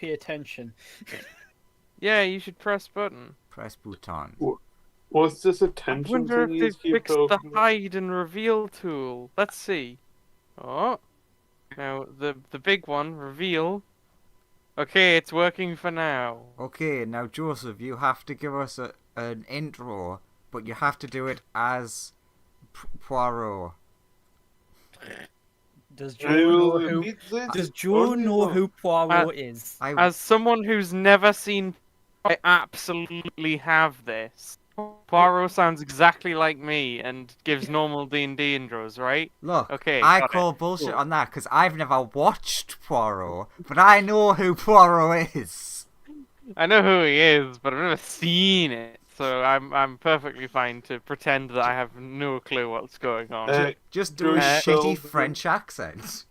pay attention. Yeah, you should press button. Press button. What's this I attention wonder thing if you they've keep fixed the talking about? hide and reveal tool. Let's see. Oh, now the big one, reveal. Okay, it's working for now. Okay, now Joseph, you have to give us an intro, but you have to do it as Poirot. Does I Joe will know who? repeat this Does Joe only know once. who Poirot is? As someone who's never seen, I absolutely have this. Poirot sounds exactly like me and gives normal D&D intros, right? Look, Okay, I got call it. bullshit Cool. on that because I've never watched Poirot, but I know who Poirot is. I know who he is, but I've never seen it, so I'm perfectly fine to pretend that I have no clue what's going on. Just do a Joey shitty Feldman. French accent.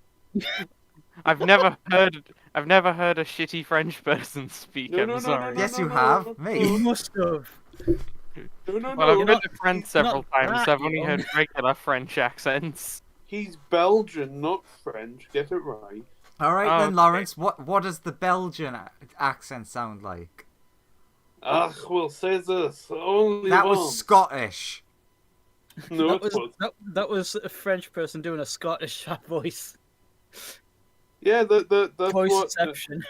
I've never heard a shitty French person speak. No, I'm no, no, sorry. no, Yes, no, you no, have. no, Me. You must have. No, Well, I've You're been not- to France he's several not times. that I've only young. heard regular French accents. He's Belgian, not French. Get it right. All right Oh, then, okay. Lawrence. What does the Belgian accent sound like? Ach, we'll say this only That once. was Scottish. No, that was that was a French person doing a Scottish voice. Yeah, that's Voice what. exception.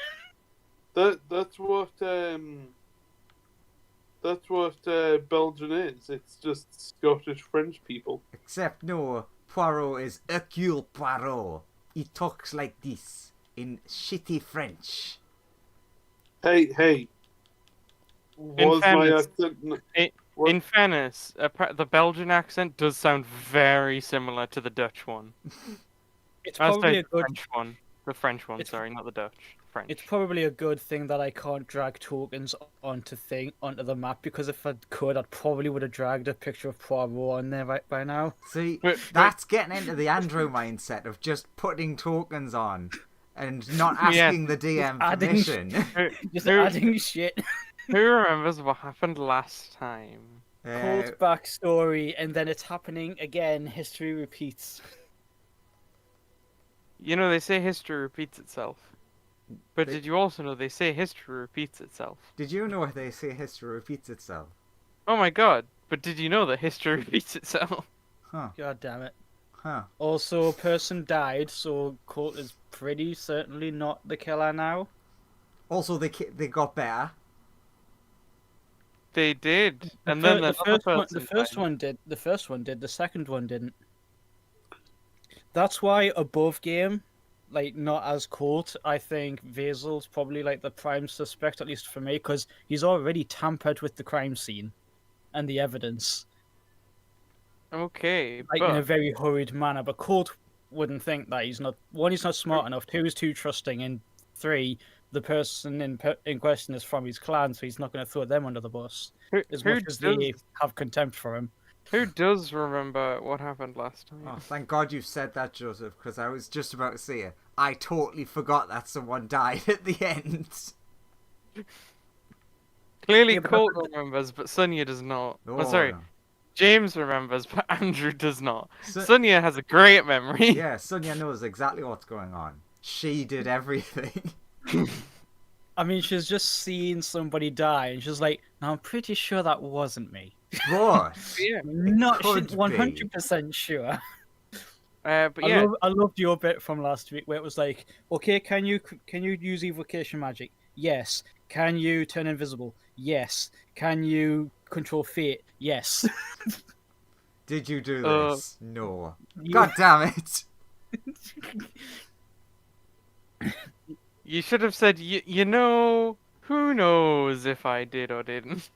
That's what Belgian is. It's just Scottish French people. Except no, Poirot is Hercule Poirot. He talks like this in shitty French. Hey. In Was my fairness, accent? In fairness, the Belgian accent does sound very similar to the Dutch one. It's I'll probably say a good. French one. The French one, It's- sorry, not the Dutch. French. It's probably a good thing that I can't drag tokens onto the map, because if I could, I probably would have dragged a picture of Poirot on there right by now. See, But- that's getting into the Andrew mindset of just putting tokens on and not Yeah. asking the DM adding permission. Just Who- adding shit. Who remembers what happened last time? Cold backstory, and then it's happening again. History repeats. You know, they say history repeats itself. But did you also know they say history repeats itself? Did you know they say history repeats itself? Oh my god, but did you know that history repeats itself? Huh. God damn it. Huh. Also, a person died, so Colt is pretty certainly not the killer now. Also, they got better. They did. And The then fir- the the first one did. The first one did. The second one didn't. That's why above game, like not as Colt, I think Vasil's probably like the prime suspect, at least for me, because he's already tampered with the crime scene and the evidence, Okay, like in a but very hurried manner. But Colt wouldn't think that. He's not. One, he's not smart enough. Two, he's too trusting. And three, the person in question is from his clan, so he's not going to throw them under the bus as much as they have contempt for him. who does remember what happened last time? Oh, thank God you said that, Joseph, because I was just about to say it. I totally forgot that someone died at the end. Clearly Yeah, but Colt remembers, but Sonia does not. Oh, sorry, no. James remembers, but Andrew does not. So- Sonia has a great memory. Yeah, Sonia knows exactly what's going on. She did everything. I mean, she's just seen somebody die, and she's like, "No, I'm pretty sure that wasn't me. But Yeah. Not could be. 100% sure." But yeah, I loved your bit from last week where it was like, "Okay, can you use evocation magic? Yes. Can you turn invisible? Yes. Can you control fate? Yes." did you do Uh, this? No. You- God damn it. you should have said, you know, who knows if I did or didn't.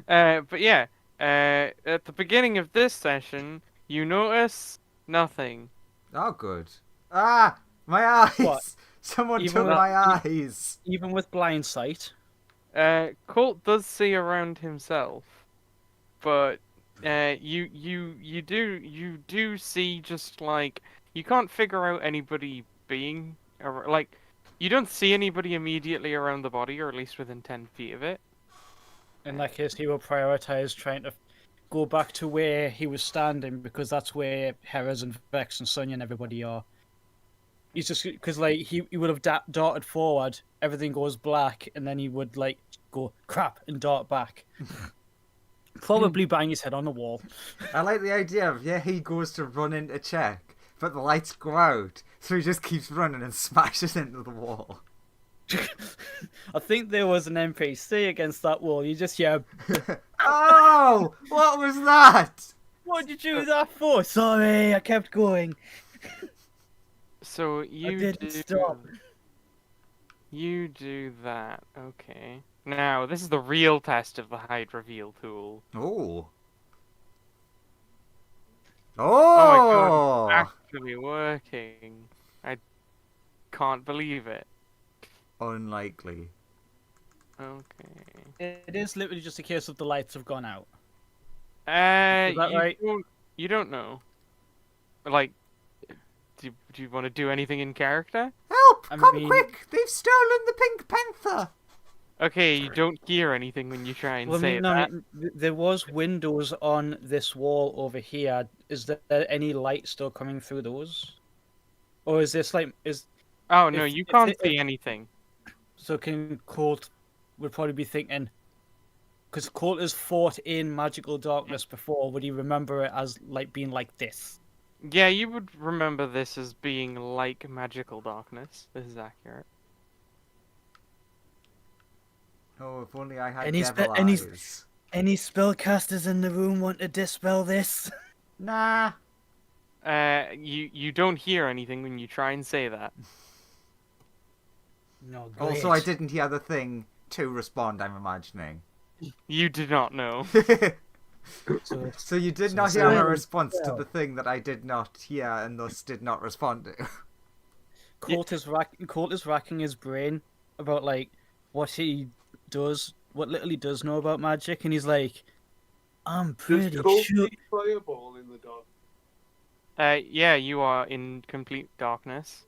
But yeah, at the beginning of this session, you notice nothing. Oh, good. Ah, my eyes. What? Someone Even took with- my eyes. Even with blind sight. Colt does see around himself, but you do see just like you can't figure out anybody being like you don't see anybody immediately around the body, or at least within 10 feet of it. In that case, he will prioritize trying to go back to where he was standing, because that's where Heras and Vex and Sonya and everybody are. He's just because like he would have darted forward, everything goes black, and then he would like go crap and dart back. Probably bang his head on the wall. I like the idea of, he goes to run in to check, but the lights go out, so he just keeps running and smashes into the wall. I think there was an NPC against that wall. You just hear, Oh! What was that? "What did you do that for?" Sorry, I kept going. So I you didn't do. stop. You do that. Okay. Now this is the real test of the hide reveal tool. Oh. Oh my god, Oh! it's actually working. I can't believe it. Unlikely. Okay. It is literally just a case of the lights have gone out. Uh, Is that you right? don't know. Like, do you want to do anything in character? Help! I Come mean- quick! They've stolen the Pink Panther! Okay, you don't hear anything when you try and Well, I say mean, no, that. there was windows on this wall over here. Is there any light still coming through those? Or is this like Oh no, if- you if- can't if- see anything. so? Can Colt would probably be thinking, because Colt has fought in magical darkness before. Would he remember it as like being like this? Yeah, you would remember this as being like magical darkness. This is accurate. Oh, if only I had Any devil any- eyes. Any spellcasters in the room want to dispel this? Nah. You don't hear anything when you try and say that. No. Also, I didn't hear the thing to respond, I'm imagining. You did not know. So, So you did So not it's hear my silent response to spell. the thing that I did not hear and thus did not respond to. Colt is racking his brain about like what he does, what little he does know about magic, and he's like, "I'm Does pretty Colt sure." see Fireball in the dark? Yeah, you are in complete darkness.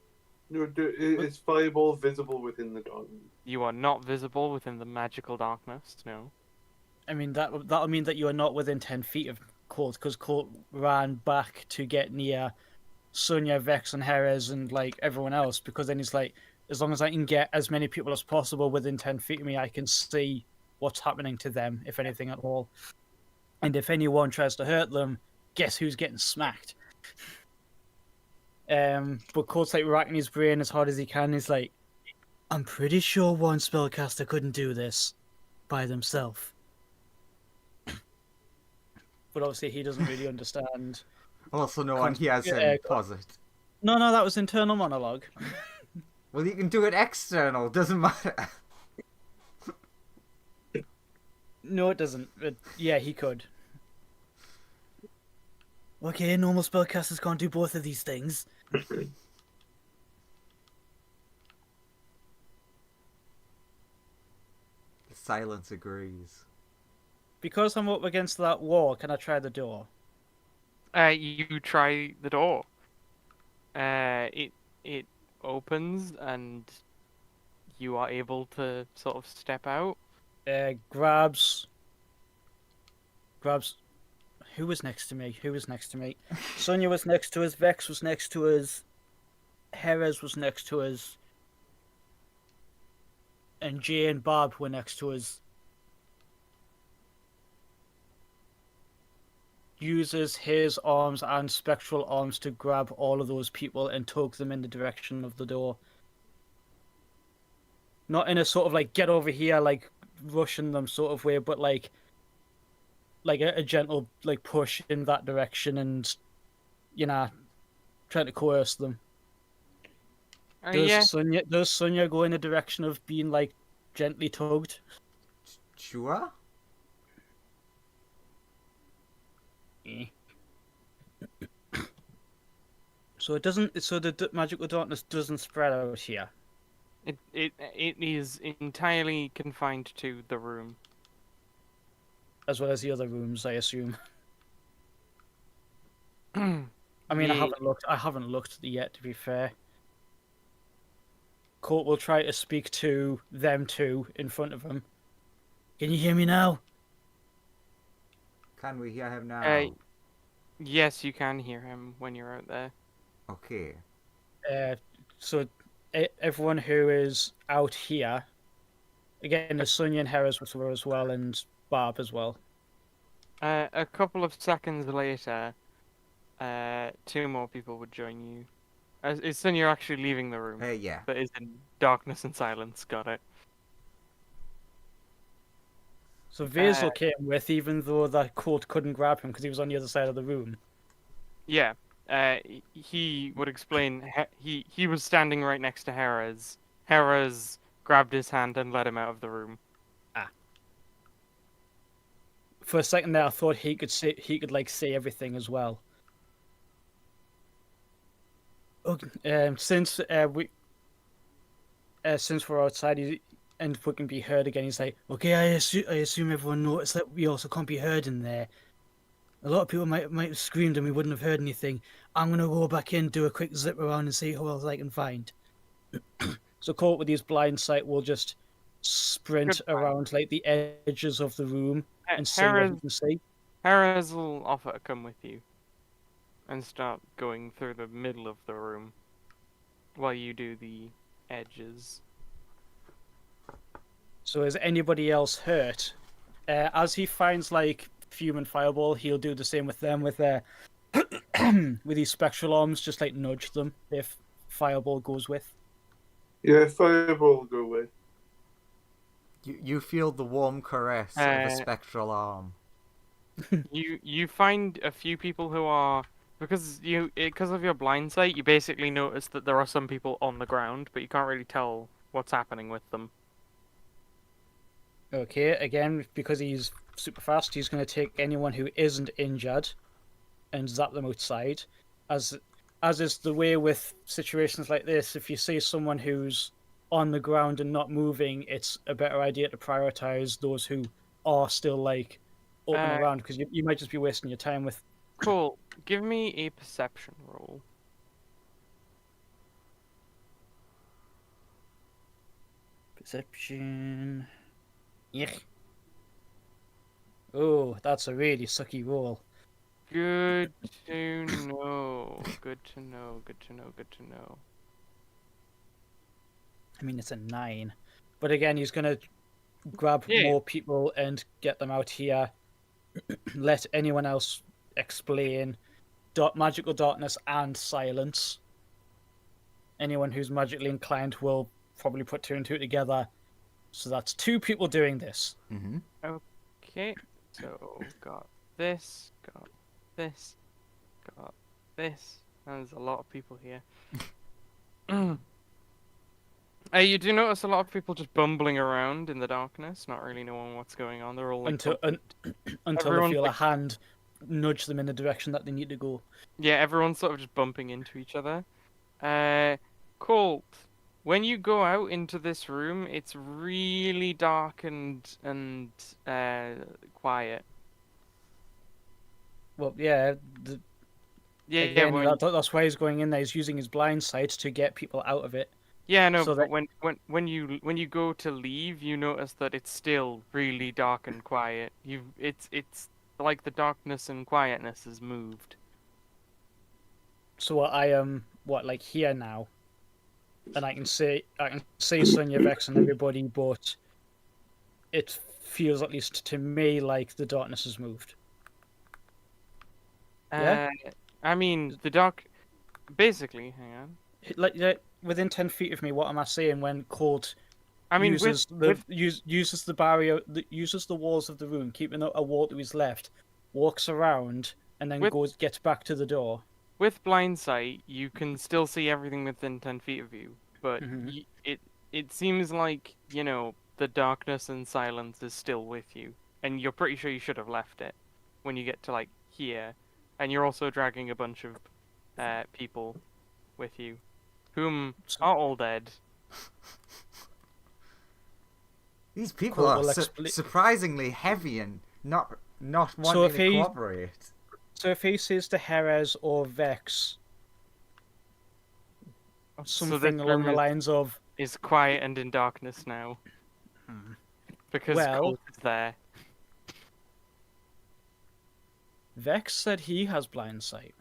No, is Fireball visible within the dark? You are not visible within the magical darkness. No. I mean that'll mean that you are not within 10 feet of Colt, because Colt ran back to get near Sonya, Vex, and Jerez, and like everyone else, because then he's like, as long as I can get as many people as possible within 10 feet of me, I can see what's happening to them, if anything at all. And if anyone tries to hurt them, guess who's getting smacked? But Colt's like racking his brain as hard as he can. He's like, I'm pretty sure one spellcaster couldn't do this by themselves. But obviously he doesn't really understand. Also, no one hears him pause it. No, that was internal monologue. Well, you can do it external, doesn't matter. No, it doesn't. Yeah, he could. Okay, normal spellcasters can't do both of these things. The silence agrees. Because I'm up against that wall, can I try the door? You try the door. It opens and you are able to sort of step out. Grabs. Who was next to me? Sonya was next to us. Vex was next to us. Jerez was next to us. And Jay and Bob were next to us. Uses his arms and spectral arms to grab all of those people and tug them in the direction of the door. Not in a sort of like get over here, like rushing them sort of way, but like a gentle like push in that direction, and trying to coerce them. Yeah. Does Sonya go in the direction of being like gently tugged? Sure? So it doesn't. So the magical darkness doesn't spread out here. It is entirely confined to the room. As well as the other rooms, I assume. I mean, Yeah. I haven't looked yet, to be fair. Colt will try to speak to them two in front of him. Can you hear me now? Can we hear him now? Yes, you can hear him when you're out there. Okay. So everyone who is out here, again, there's Sonia and Hera's with her as well, and Barb as well. A couple of seconds later, two more people would join you. It's then you're actually leaving the room. Yeah. That is in darkness and silence. Got it. So Vazel came with, even though that Colt couldn't grab him because he was on the other side of the room. Yeah. He would explain. He was standing right next to Hera's. Hera's grabbed his hand and led him out of the room. For a second there, I thought he could see everything as well. Okay, since we're outside, and we can be heard again, he's like, okay, I assume everyone noticed that we also can't be heard in there. A lot of people might have screamed and we wouldn't have heard anything. I'm gonna go back in, do a quick zip around, and see who else I can find. So Colt with his blind sight will just sprint around like the edges of the room and see what he can see. Hera's will offer to come with you and start going through the middle of the room while you do the edges. So is anybody else hurt? As he finds like Fume and Fireball, he'll do the same with them with their with these spectral arms, just like nudge them if Fireball goes with. Yeah, Fireball go away. You feel the warm caress of a spectral arm. You find a few people who are because of your blind sight, you basically notice that there are some people on the ground, but you can't really tell what's happening with them. Okay, again, because he's super fast, he's going to take anyone who isn't injured and zap them outside. As is the way with situations like this, if you see someone who's on the ground and not moving, it's a better idea to prioritize those who are still like open around, because you might just be wasting your time with. Cool. Give me a perception roll. Perception. Yeah. Oh, that's a really sucky roll. Good to know. Good to know. Good to know. Good to know. I mean, it's a 9. But again, he's going to grab more people and get them out here. Let anyone else explain magical darkness and silence. Anyone who's magically inclined will probably put 2 and 2 together. So that's 2 people doing this. Mm-hmm. Okay, so got this, got this, got this. There's a lot of people here. You do notice a lot of people just bumbling around in the darkness, not really knowing what's going on. They're all like until they feel a hand nudge them in the direction that they need to go. Yeah, everyone's sort of just bumping into each other. Colt, when you go out into this room, it's really dark and quiet. Well, yeah. That's why he's going in there. He's using his blind sight to get people out of it. Yeah, no, so but when you go to leave, you notice that it's still really dark and quiet. It's like the darkness and quietness has moved. So I am like here now, and I can see Sonya, Vex, and everybody, but it feels, at least to me, like the darkness has moved. Yeah. I mean, the dark. Basically, hang on. Like within 10 feet of me, what am I saying when Colt uses the barrier, uses the walls of the room, keeping a wall to his left, walks around, and then gets back to the door. With blind sight, you can still see everything within 10 feet of you, but it seems like, the darkness and silence is still with you, and you're pretty sure you should have left it when you get to, like, here, and you're also dragging a bunch of people with you, whom are all dead. These people are surprisingly heavy and not wanting to cooperate. So if he says to Jerez or Vex something along the lines of is quiet and in darkness now. Because Colt is there. Vex said he has blind sight.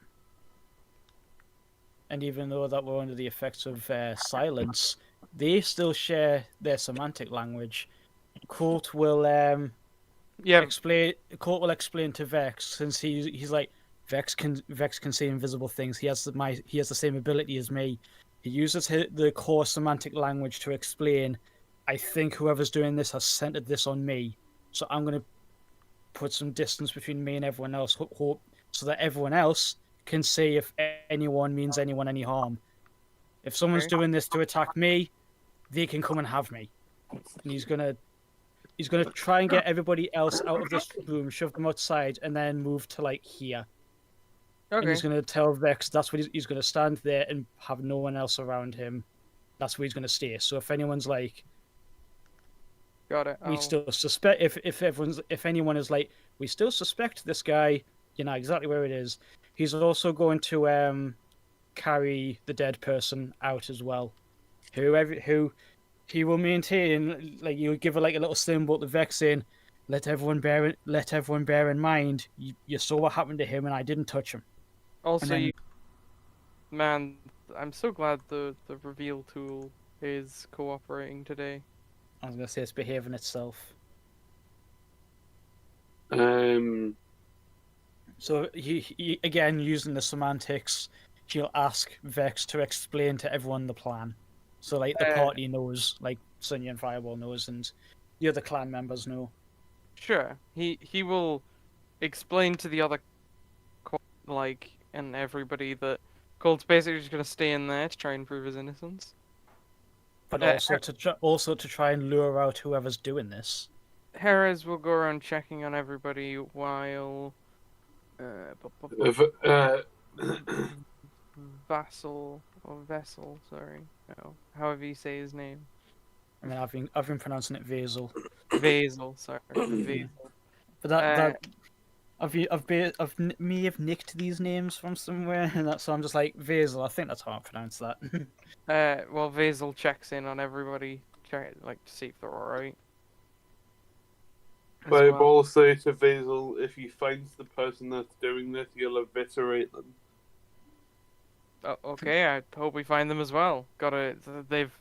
and even though that we're under the effects of silence, they still share their semantic language. Colt will Yeah. explain. Colt will explain to Vex, since he's like Vex can see invisible things. He has the same ability as me. He uses the core semantic language to explain. I think whoever's doing this has centered this on me, so I'm gonna put some distance between me and everyone else, hope so that everyone else can see if anyone means anyone any harm. If someone's Okay. doing this to attack me, they can come and have me. And he's gonna try and get everybody else out of this room, shove them outside, and then move to like here. And Okay. he's gonna tell Vex that's what he's gonna stand there and have no one else around him. That's where he's gonna stay. So if anyone's like, Got it. we still suspect, if anyone is like, we still suspect this guy, you know exactly where it is. He's also going to carry the dead person out as well. Who he will maintain, like, you'll give her like a little symbol to Vex in. Let everyone bear in mind, you saw what happened to him, and I didn't touch him. Also, then- man, I'm so glad the reveal tool is cooperating today. I was gonna say it's behaving itself. So he again, using the semantics, he'll ask Vex to explain to everyone the plan. So like the party knows, like Sonya and Fireball knows, and the other clan members know. Sure, he will explain to the other and everybody that Colt's basically just gonna stay in there to try and prove his innocence. But also to try and lure out whoever's doing this. Jerez will go around checking on everybody while Vassal or Vessel, sorry, no, however you say his name. I mean, I've been pronouncing it Vazel. Vazel, sorry, Vazel. But that I've nicked these names from somewhere, and so I'm just like Vazel. I think that's how I pronounce that. Well, Vazel checks in on everybody, to see if they're alright. Fireball say to Vazel, if he finds the person that's doing this, he'll eviscerate them. Oh, okay, I hope we find them as well. They've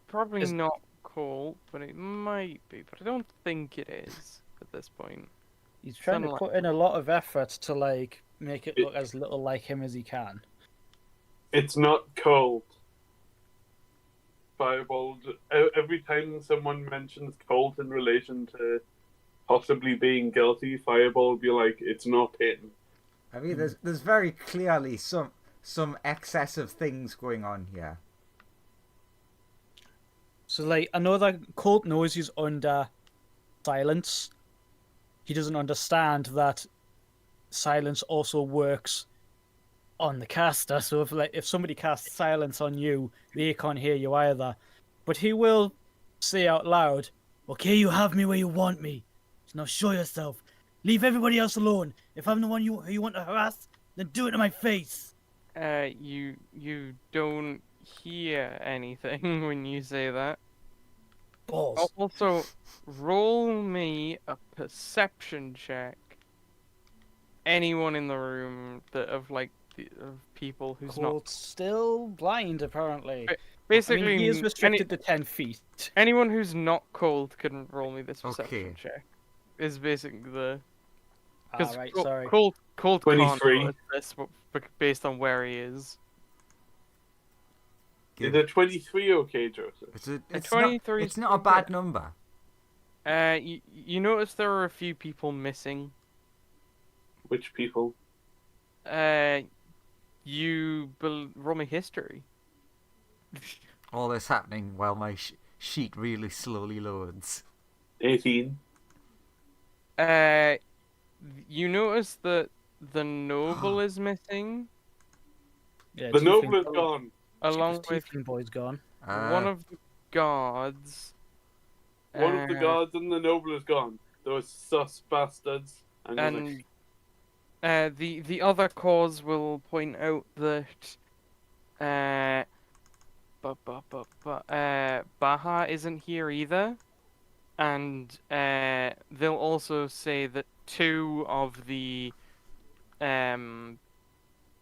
probably not Colt, but it might be. But I don't think it is at this point. He's trying to put in a lot of effort to like make it look as little like him as he can. It's not Colt. Fireball. Every time someone mentions Colt in relation to possibly being guilty, Fireball will be like, "It's not him." I mean, there's very clearly some excessive things going on here. So like, I know that Colt knows he's under silence. He doesn't understand that silence also works on the caster. So if somebody casts silence on you, they can't hear you either. But he will say out loud, "Okay, you have me where you want me. So now show yourself. Leave everybody else alone. If I'm the one who you want to harass, then do it to my face." You don't hear anything when you say that. Balls. Also, roll me a perception check. Anyone in the room of people who's Colt's still blind, apparently. basically I mean, he is restricted to 10 feet. anyone who's not cold can roll me this perception Okay. check. Is basically the Right, sorry. Cold can't 23. notice this based on where he is. Is a 23 okay, Joseph? It's not a bad number. You notice there are a few people missing. Which people? Roll me history. All this happening while my sheet really slowly loads. 18. You notice that the noble is missing, Yeah, The Tiefling noble is boy- gone. along with Tiefling boy's gone. one of the guards. One of the guards and the noble is gone. Those sus bastards. And the other cause will point out that Baha isn't here either, and they'll also say that two of the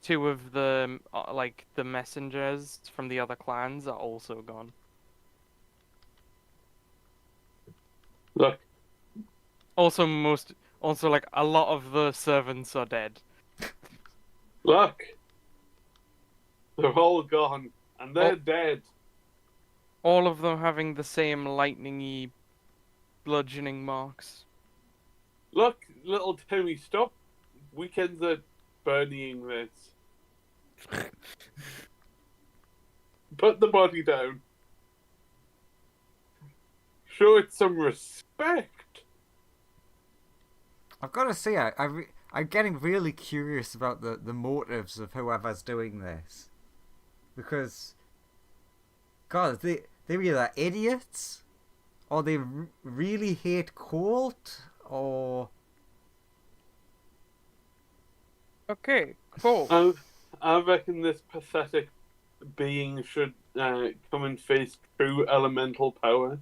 two of the like the messengers from the other clans are also gone. Look, Also, like a lot of the servants are dead. look. They're all gone, and they're Oh. dead. All of them having the same lightning-y bludgeoning marks. Look, little Timmy, stop weekends at burning this. Put the body down. Show it some respect. I've got to say, I'm getting really curious about the motives of whoever's doing this. Because, God, they're either idiots, or they really hate Colt, or... Okay, cool. I reckon this pathetic being should come and face true elemental power.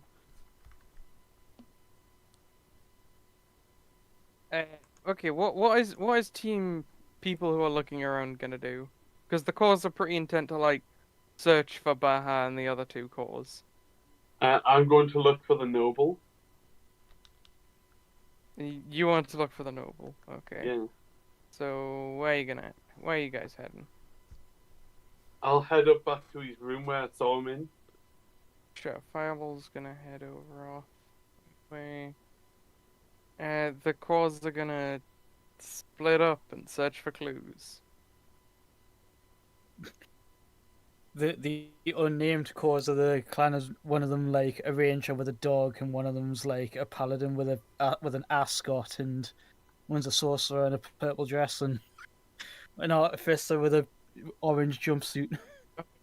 Okay, what is team people who are looking around gonna do? Because the cores are pretty intent to like search for Baha and the other two cores. I'm going to look for the noble. You want to look for the noble, okay? Yeah. So where are you guys heading? I'll head up back to his room where I saw him in. Sure, Fireball's gonna head over off way. The cores are gonna split up and search for clues. The unnamed cause of the clan is one of them like a ranger with a dog, and one of them's like a paladin with with an ascot, and one's a sorcerer in a purple dress, and an artificer with a orange jumpsuit.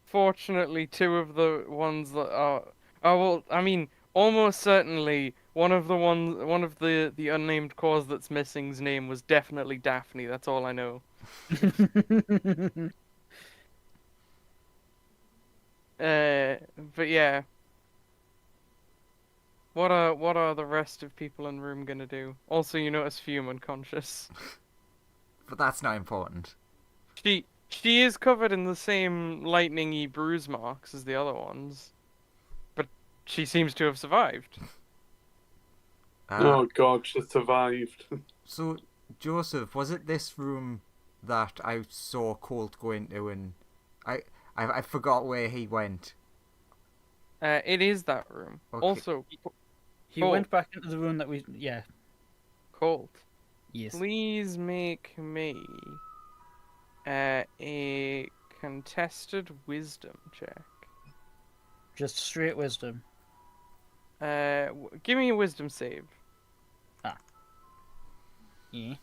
Fortunately, two of the ones that are well, I mean, almost certainly one of the unnamed cause that's missing's name was definitely Daphne. That's all I know. But yeah. What are the rest of people in the room gonna do? Also, you notice Fume unconscious. But that's not important. She is covered in the same lightning-y bruise marks as the other ones, but she seems to have survived. Oh god, she survived. So, Joseph, was it this room that I saw Colt go into, and I forgot where he went? It is that room. Okay. Also, He Colt. went back into the room that Colt, yes. please make me a contested wisdom check. Just straight wisdom. Give me a wisdom save. Yeah.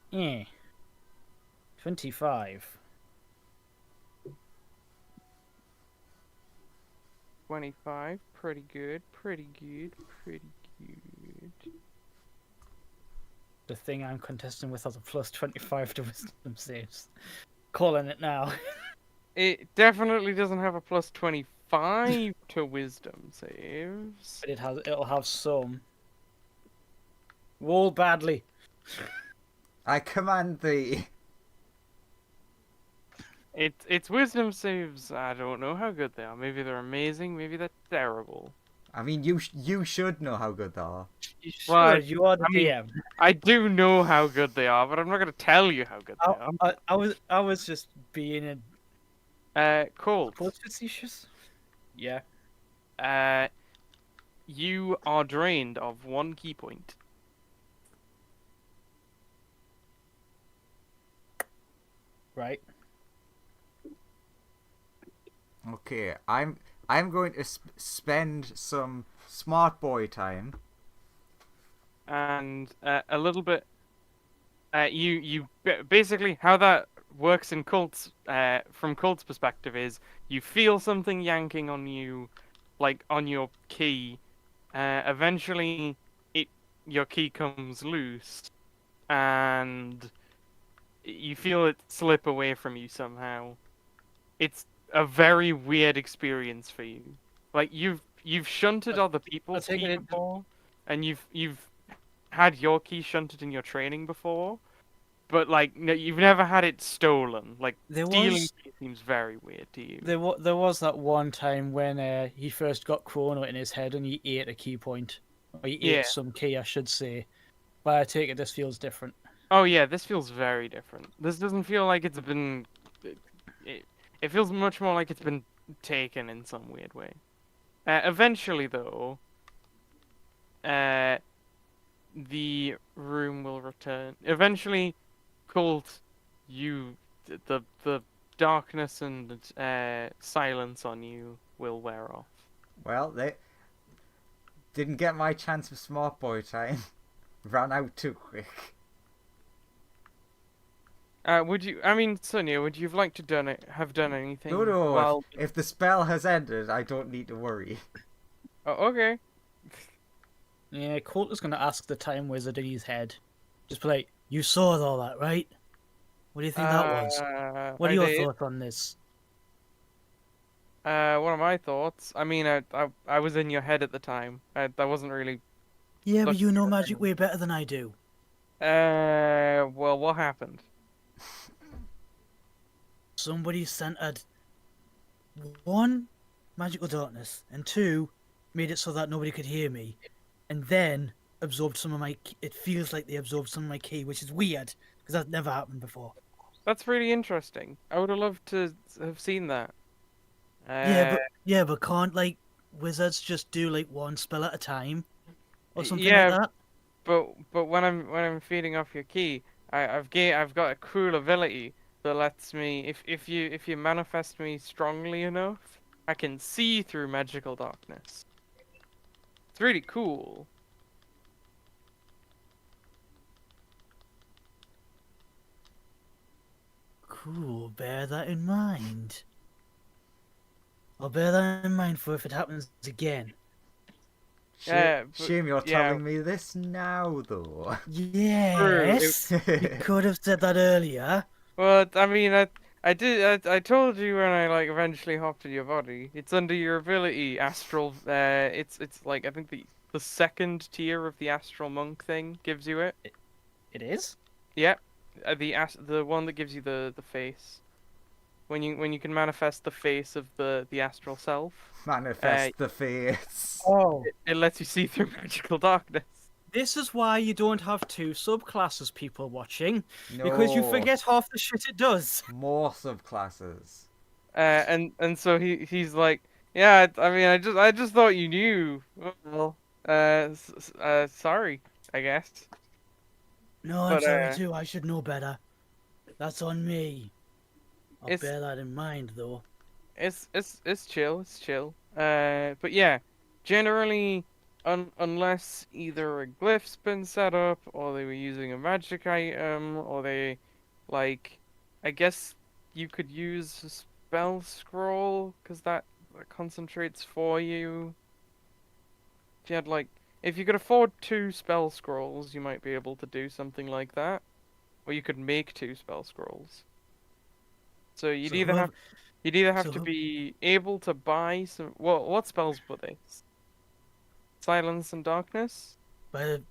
Yeah. 25. 25. Pretty good. Pretty good. Pretty good. The thing I'm contesting with has a plus 25 to wisdom saves. Calling it now. It definitely doesn't have a plus 25 to wisdom saves. But it'll have some. Roll badly. I command thee. It's wisdom saves. I don't know how good they are. Maybe they're amazing. Maybe they're terrible. I mean, you should know how good they are. You should. Well, You are the I mean, DM. I do know how good they are, but I'm not gonna tell you how good they are. I was just being a Colt. facetious. Yeah. You are drained of 1 key point. Right. Okay, I'm going to spend some smart boy time. And a little bit. Basically how that works in Colt's from Colt's perspective is you feel something yanking on you, like on your key. Eventually, your key comes loose, and you feel it slip away from you somehow. It's a very weird experience for you. Like you've shunted other people's take key it- before, and you've had your key shunted in your training before, but like no, you've never had it stolen. Like There stealing was seems very weird to you. there was that one time when he first got Chrono in his head and he ate a key point, or he Yeah. ate some key, I should say. But I take it this feels different. Oh yeah, this feels very different. This doesn't feel like it's been. It feels much more like it's been taken in some weird way. Eventually, though, the room will return. Eventually, Colt, the darkness and silence on you will wear off. Well, they didn't get my chance of smart boy time. Ran out too quick. Would you? I mean, Sonia, would you have liked to have done anything? No, While... if the spell has ended, I don't need to worry. Oh, okay. Yeah, Colt is going to ask the Time Wizard in his head. Just be like, you saw all that, right? What do you think that was? What are I your did. thoughts on this? What are my thoughts? I mean, I was in your head at the time. I wasn't really. Yeah, but looking you know at magic anything. way better than I do. Well, what happened? Somebody centered one, magical darkness, and two, made it so that nobody could hear me, and then absorbed some of my. It feels like they absorbed some of my key, which is weird because that's never happened before. That's really interesting. I would have loved to have seen that. Yeah, but can't like wizards just do like one spell at a time or something yeah, like that? but when I'm feeding off your key, I've got a cool ability that lets me if you manifest me strongly enough, I can see through magical darkness. It's really cool. Cool, bear that in mind. I'll bear that in mind for if it happens again. Yeah, but- Shame you're yeah. telling me this now, though. Yes, you could have said that earlier. Well, I mean, I did. I told you when I like eventually hopped in your body. It's under your ability, astral. It's like I think the second tier of the astral monk thing gives you it. It is? Yep, the one that gives you the face. When you can manifest the face of the astral self. Manifest the face. Oh. It lets you see through magical darkness. This is why you don't have two subclasses, people watching. No. Because you forget half the shit it does. More subclasses. And so he's like, yeah, I mean, I just thought you knew. Well, sorry, I guess. No, I'm But, sorry too. I should know better. That's on me. I'll It's- bear that in mind, though. It's chill, it's chill. But yeah, generally, unless either a glyph's been set up, or they were using a magic item, or they, like, I guess you could use a spell scroll, because that concentrates for you. If you had, like, if you could afford 2 spell scrolls, you might be able to do something like that. Or you could make 2 spell scrolls. So you'd So either whoever- have so to who- be able to buy some. Well, what spells were they? Silence and darkness. But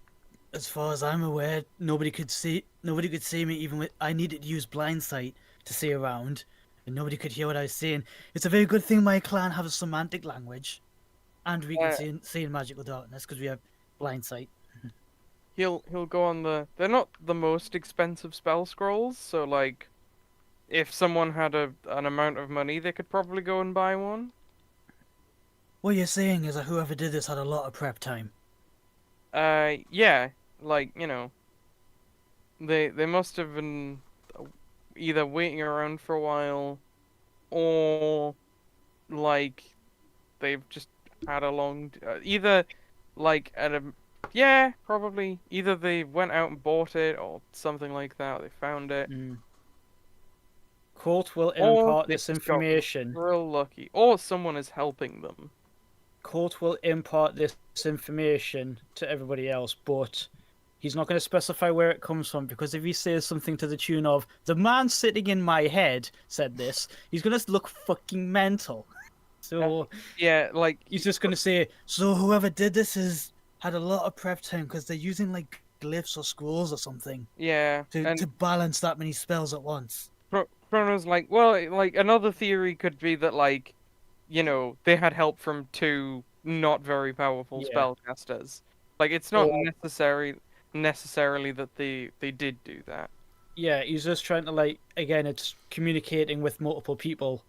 as far as I'm aware, nobody could see me. Even with I needed to use blind sight to see around, and nobody could hear what I was saying. It's a very good thing my clan have a semantic language, and we can see in magical darkness because we have blind sight. He'll go on the. They're not the most expensive spell scrolls, so like, if someone had an amount of money, they could probably go and buy one. What you're saying is that whoever did this had a lot of prep time. Yeah, like they must have been either waiting around for a while, or like they've just had a long either like at a yeah probably either they went out and bought it or something like that. Or they found it. Colt will Or impart they this just got information. real lucky, or someone is helping them. Colt will impart this information to everybody else, but he's not going to specify where it comes from, because if he says something to the tune of, the man sitting in my head said this, he's going to look fucking mental. So Yeah, like he's just going to say, so whoever did this had a lot of prep time because they're using like glyphs or scrolls or something Yeah, to and balance that many spells at once. Chrono's like, well, like another theory could be that like, they had help from two not very powerful Yeah. spellcasters. Like it's not Or necessarily that they did do that. yeah, he's just trying to like again, it's communicating with multiple people.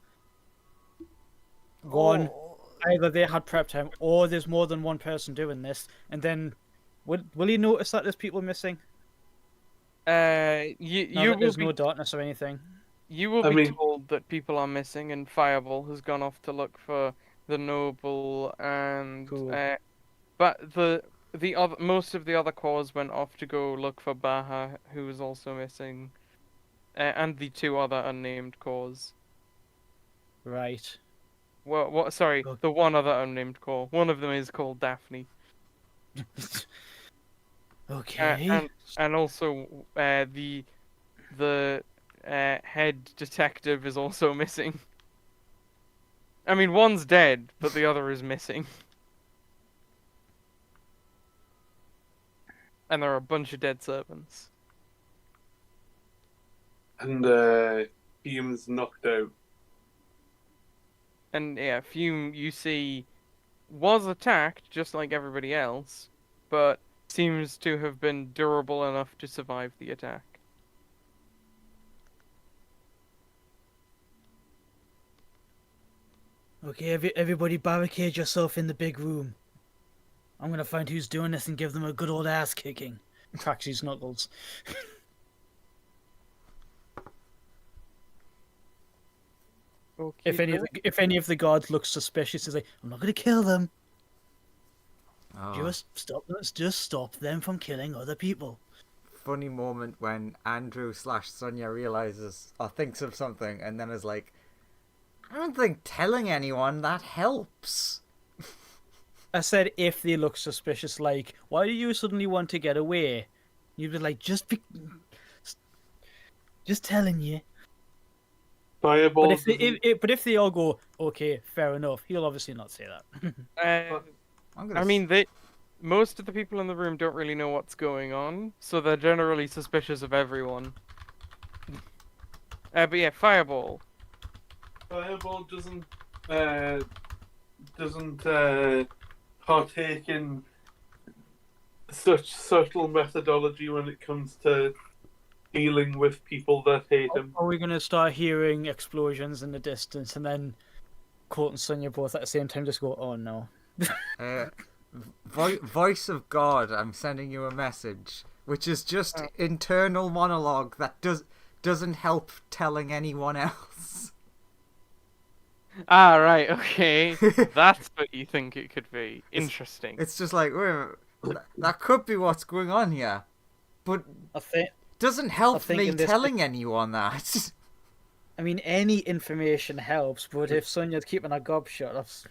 One, Oh, either they had prep time, or there's more than one person doing this, and then will he notice that there's people missing? You Now you that will there's be no darkness or anything. you will I be mean- told that people are missing, and Fireball has gone off to look for the noble, and Cool. but the other most of the other cores went off to go look for Baha, who was also missing, and the two other unnamed cores. Right. Well, what? Sorry, Okay. the one other unnamed core. One of them is called Daphne. Okay. And also the head detective is also missing. I mean, one's dead, but the other is missing. And there are a bunch of dead servants. And Hume's knocked out. And yeah, Fume, you see, was attacked just like everybody else, but seems to have been durable enough to survive the attack. Okay, everybody barricade yourself in the big room. I'm gonna find who's doing this and give them a good old ass kicking. Cracks his knuckles. If any of the guards look suspicious, he's like, I'm not gonna kill them. oh. Just stop them from killing other people. Funny moment when Andrew/Sonia realizes or thinks of something and then is like, I don't think telling anyone that helps. I said if they look suspicious, like, why do you suddenly want to get away? You'd be like, just telling you. Fireball. But if they all go, okay, fair enough, he'll obviously not say that. I'm gonna I mean, most of the people in the room don't really know what's going on, so they're generally suspicious of everyone. But yeah, Fireball. Fireball doesn't partake in such subtle methodology when it comes to dealing with people that hate him. Are we gonna start hearing explosions in the distance, and then Colt and Sonya both at the same time just go, "Oh no"? Voice of God, I'm sending you a message, which is just internal monologue that doesn't help telling anyone else. Ah, right, okay. That's what you think it could be. Interesting. It's just like, wait a minute, that could be what's going on here, but I think. doesn't help think me in this- telling anyone that. I mean, any information helps, but if Sonya's keeping her gob shut, that's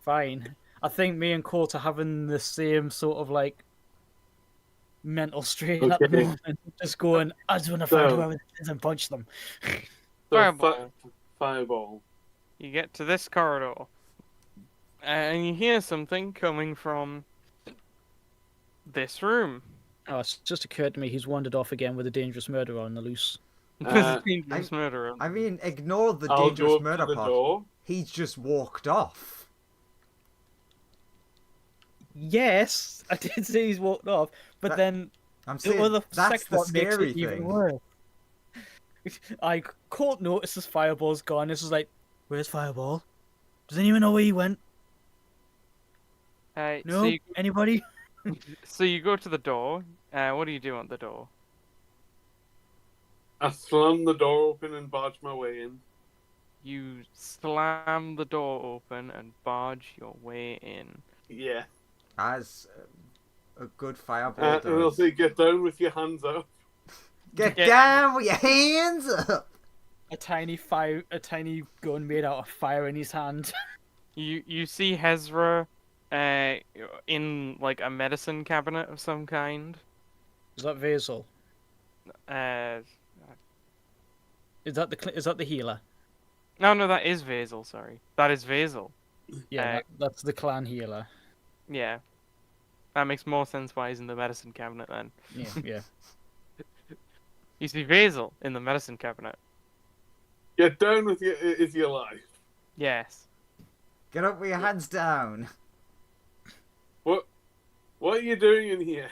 fine. I think me and Colt are having the same sort of like mental strain at the Okay. moment. Just going, I just want to find whoever it is and punch them. So Fireball. Fireball. You get to this corridor, and you hear something coming from this room. Oh, it's just occurred to me he's wandered off again with a dangerous murderer on the loose. This dangerous murderer. I mean, ignore the I'll dangerous go up murder to the part. door. He's just walked off. Yes, I did say he's walked off, but That- then I'm the saying other that's second the one makes scary it even thing. worse. Colt notices Fireball's gone. This is like, where's Fireball? Does anyone know where he went? So No? you, Anybody? so you go to the door. What do you do on the door? I slam the door open and barge my way in. You slam the door open and barge your way in. Yeah. As a good fireball And I'll does. say, get down with your hands up. Get Yeah. down with your hands up! A tiny gun made out of fire in his hand. You see Hezra in like a medicine cabinet of some kind. Is that Vasil? Uh, Is that the healer? no, that is Vasil. Sorry, that is Vasil. Yeah, that's the clan healer. Yeah. That makes more sense why he's in the medicine cabinet then. Yeah, yeah. You see Basil in the medicine cabinet. Get down with your life. Yes. Get up with your hands down. What are you doing in here?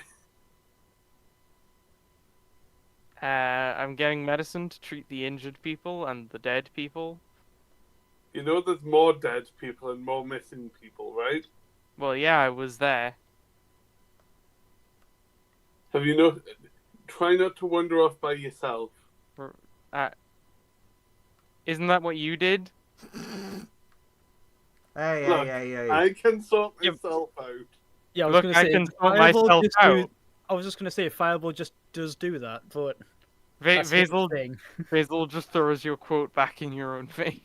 I'm getting medicine to treat the injured people and the dead people. You know there's more dead people and more missing people, right? Well, yeah, I was there. Have you not? Try not to wander off by yourself. Isn't that what you did? Hey, Look, hey. I can sort Yep. myself out. Yeah, I was Look, gonna I say can if sort Fireball myself just out. I was just gonna say Fireball just does do that, but that's his Basil, thing. Basil just throws your quote back in your own face.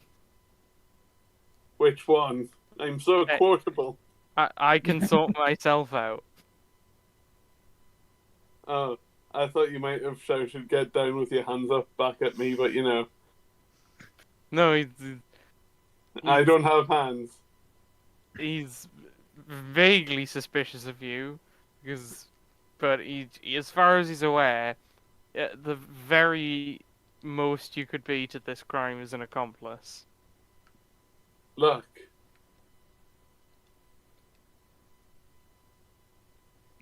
Which one? I'm so Hey. quotable. I can sort myself out. Oh, I thought you might have shouted, "Get down with your hands up" back at me, but you know, No, I don't have hands. he's vaguely suspicious of you, but as far as he's aware, the very most you could be to this crime is an accomplice. Look,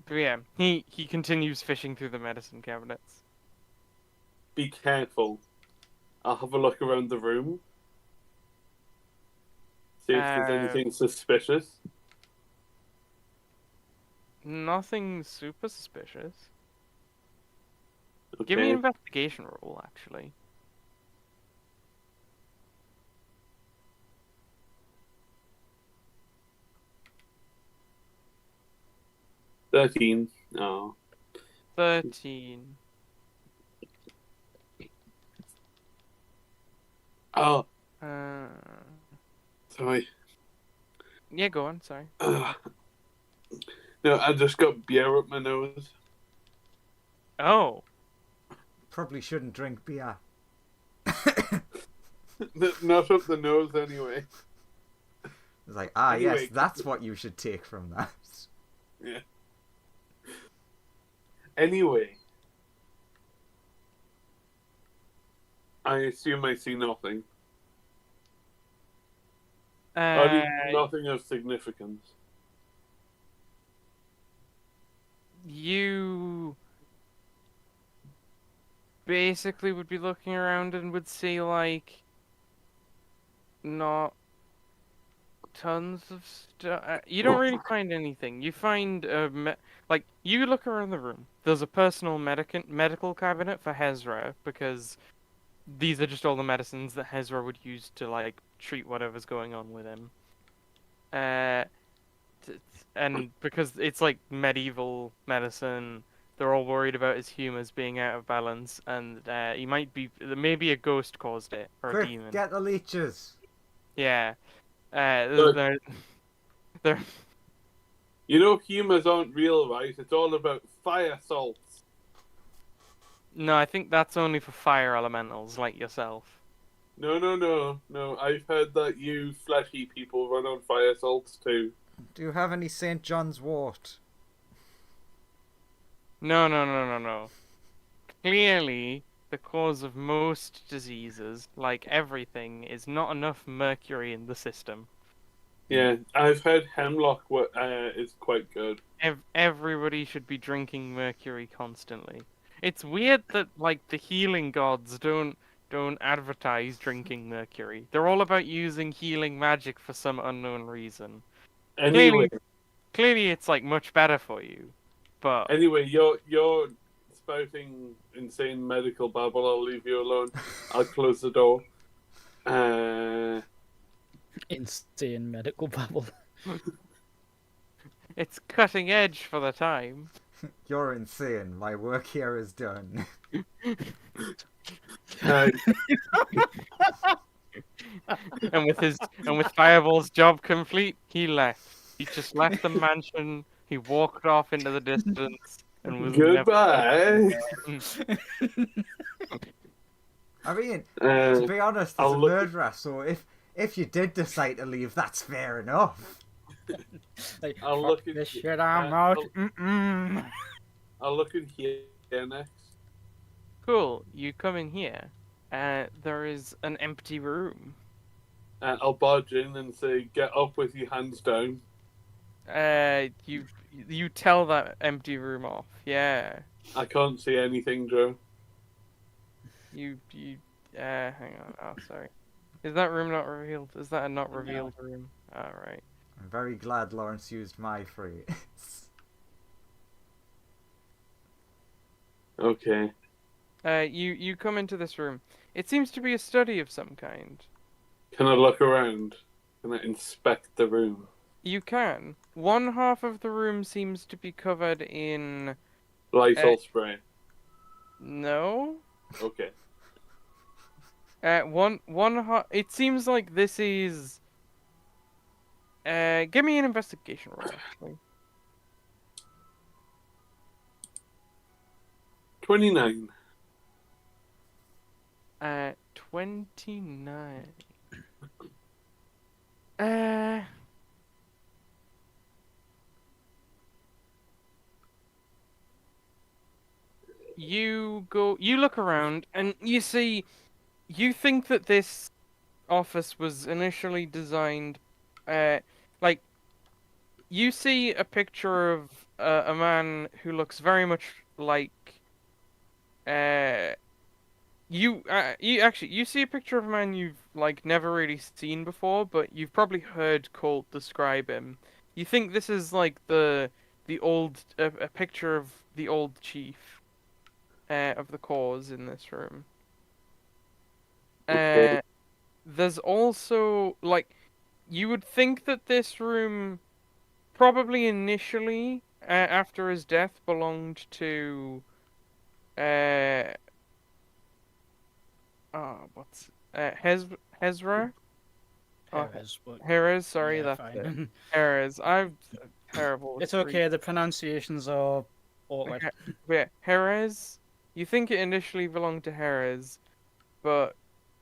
But yeah, he continues fishing through the medicine cabinets. be careful. I'll have a look around the room. See if there's anything suspicious. Nothing super suspicious. Okay. Give me an investigation roll, actually. $13. Oh. 13. Oh, Uh, sorry. yeah, go on. Sorry. No, I just got beer up my nose. Oh, Probably shouldn't drink beer. Not up the nose, anyway. It's like, Anyway. yes, that's what you should take from that. Yeah. Anyway. I assume I see nothing. Or nothing of significance. you basically would be looking around and would see like not tons of stuff. You don't really find anything. You find like you look around the room. There's a personal medical cabinet for Hezra because these are just all the medicines that Hezra would use to like treat whatever's going on with him. And because it's like medieval medicine, they're all worried about his humors being out of balance, and he might be maybe a ghost caused it or a Quick, demon. get the leeches. Yeah. Look. They're You know humors aren't real, right? It's all about fire salts. No, I think that's only for fire elementals like yourself. No. I've heard that you fleshy people run on fire salts too. Do you have any St. John's wort? No. Clearly, the cause of most diseases, like everything, is not enough mercury in the system. Yeah, I've heard hemlock is quite good. Everybody should be drinking mercury constantly. It's weird that like the healing gods don't advertise drinking mercury. They're all about using healing magic for some unknown reason. Anyway, Clearly it's like much better for you. But you're spouting insane medical babble. I'll leave you alone. I'll close the door. Insane medical babble. it's cutting edge for the time. You're insane. My work here is done. And with Fireball's job complete, he left. He just left the mansion. He walked off into the distance and was Goodbye. I mean, to be honest, as I'll a look- murderer, so if you did decide to leave, that's fair enough. Like, I'll fuck look in this he- shit, I'm out. I'll, Mm-mm. I'll look in here next. Cool. You come in here. There is an empty room. And I'll barge in and say, "Get up with your hands down." You tell that empty room off. Yeah. I can't see anything, Joe. Hang on. Oh, sorry. Is that room not revealed? Is that a not No. revealed room? Alright. I'm very glad Lawrence used my phrase. Okay. You come into this room. It seems to be a study of some kind. Can I look around? Can I inspect the room? You can. One half of the room seems to be covered in... Lysol spray. No? Okay. One half... It seems like this is... give me an investigation roll, actually. 29. 29. You look around and you see, you think that this office was initially designed, like, you see a picture of a man who looks very much like, you see a picture of a man you've like never really seen before, but you've probably heard Colt describe him. You think this is like the old a picture of the old chief of the cause in this room. Okay. There's also like you would think that this room probably initially after his death belonged to uh what's Hezra? Oh, Perez, but Jerez, sorry, yeah, that's it. fine. Jerez. I'm terrible with It's okay. The pronunciations are awkward. Okay, but yeah, Jerez. You think it initially belonged to Jerez, but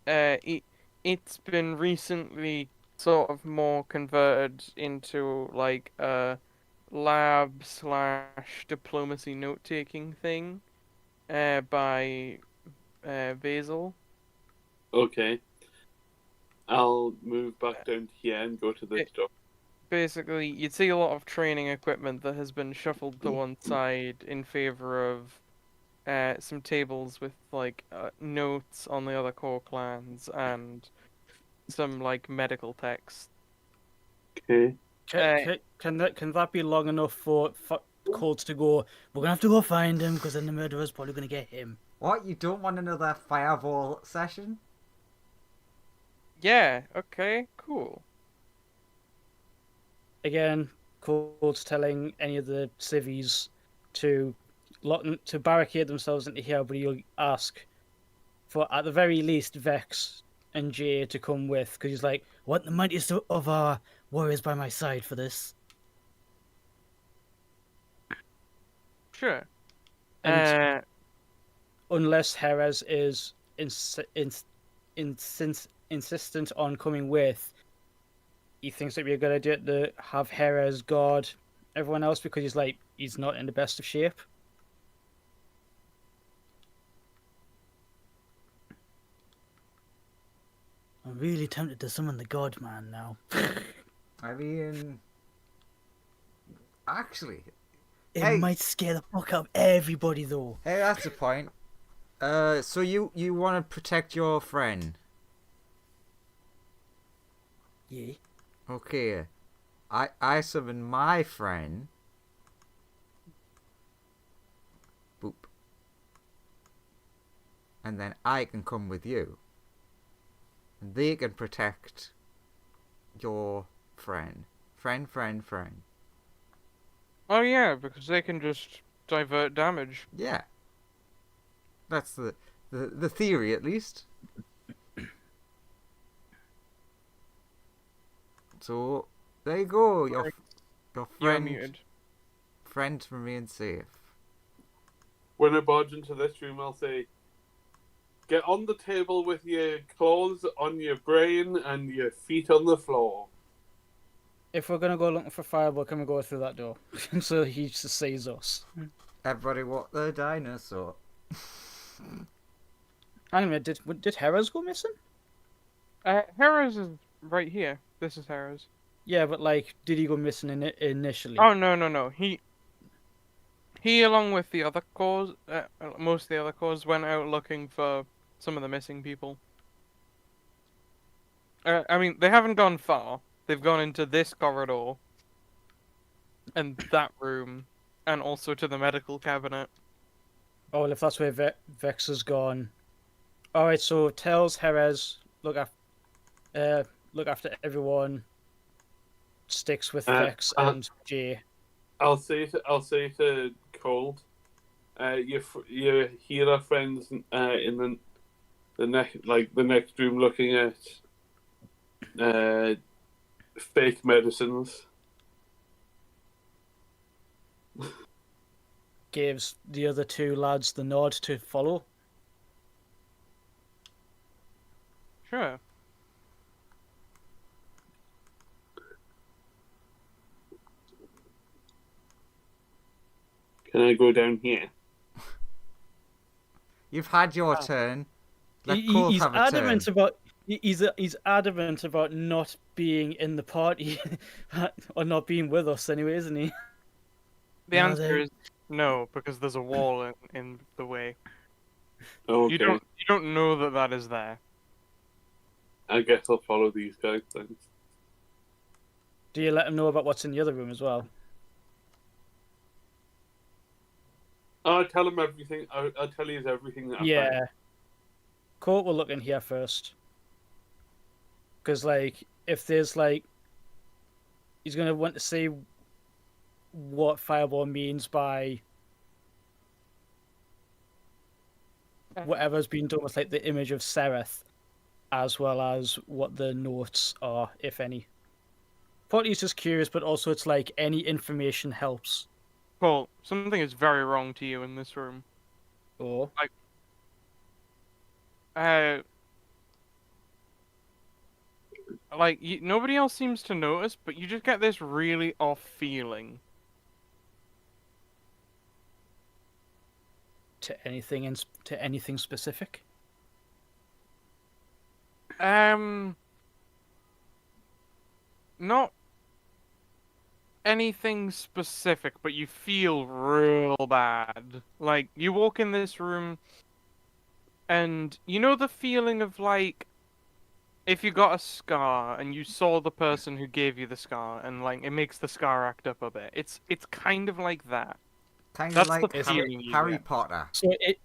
it's been recently sort of more converted into like a lab slash diplomacy note taking thing by Basil. Okay. I'll move back down to here and go to this door. Basically, you'd see a lot of training equipment that has been shuffled to one side in favor of some tables with like notes on the other core clans and some like medical text. Okay. Can that be long enough for Colts to go? We're gonna have to go find him because then the murderer's probably gonna get him. What? You don't want another fireball session? Yeah. Okay. Cool. Again, Colts telling any of the civvies to barricade themselves into here, but he'll ask for at the very least Vex and Jay to come with because he's like, "Want the mightiest of our warriors by my side for this." Sure. And unless Jerez is insistent on coming with, he thinks it'd be a good idea to have Jerez guard everyone else because he's not in the best of shape. I'm really tempted to summon the God Man now. I mean, actually, It Hey. might scare the fuck out of everybody though. hey, that's a point. So you want to protect your friend? Yeah. Okay. I summon my friend. Boop. And then I can come with you. And they can protect your friend. Friend. Oh yeah, because they can just divert damage. Yeah. That's the theory, at least. So there you go. Your You're friend muted. remains safe. When I barge into this room, I'll say, "Get on the table with your claws on your brain and your feet on the floor." if we're gonna go looking for Fireball, can we go through that door so he just sees us? Everybody want the dinosaur. Hang on a minute, did Heroes go missing? Heroes is right here. This is Heroes. Yeah, but like, did he go missing initially? Oh no. He along with the other cores, most of the other cores went out looking for some of the missing people. I mean, they haven't gone far. They've gone into this corridor and that room, and also to the medical cabinet. Oh, well, if that's where Vex has gone. All right, so tells Heres look after everyone. Sticks with Vex and Jay. I'll say to Cold, you hear our friends in the next room looking at fake medicines. Gives the other two lads the nod to follow. Sure. Can I go down here? You've had your turn. Let Cole He's have a adamant turn. about he's adamant about not being in the party or not being with us anyway, isn't he? The No, answer they- is no, because there's a wall in the way. Okay. You don't know that that is there. I guess I'll follow these guys then. Do you let him know about what's in the other room as well? I'll tell him everything. I'll tell you everything that I Yeah. found. Court will look in here first. Because, like, if there's, like... He's going to want to see what Fireball means by whatever's been done with, like, the image of Sereth, as well as what the notes are, if any. Partly he's just curious, but also it's like any information helps. Well, something is very wrong to you in this room. Or... Nobody else seems to notice, but you just get this really off feeling. to anything specific? Not anything specific, but you feel real bad. Like, you walk in this room, and you know the feeling of, like, if you got a scar and you saw the person who gave you the scar, and, like, it makes the scar act up a bit. It's kind of like that. Kind That's of like the feeling you Harry get. Potter. So it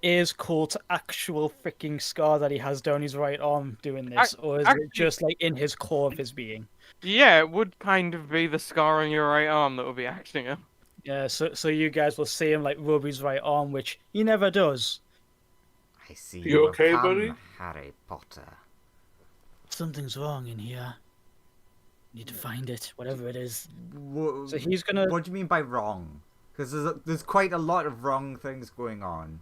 is Colt's actual freaking scar that he has down his right arm doing this, or is actually- it just like in his core of his being? Yeah, it would kind of be the scar on your right arm that would be acting up. Yeah, so you guys will see him like rub his right arm, which he never does. I see You you okay, have come, buddy? Harry Potter. Something's wrong in here. Need to find it, whatever it is. Wha- So he's gonna. What do you mean by wrong? Because there's quite a lot of wrong things going on.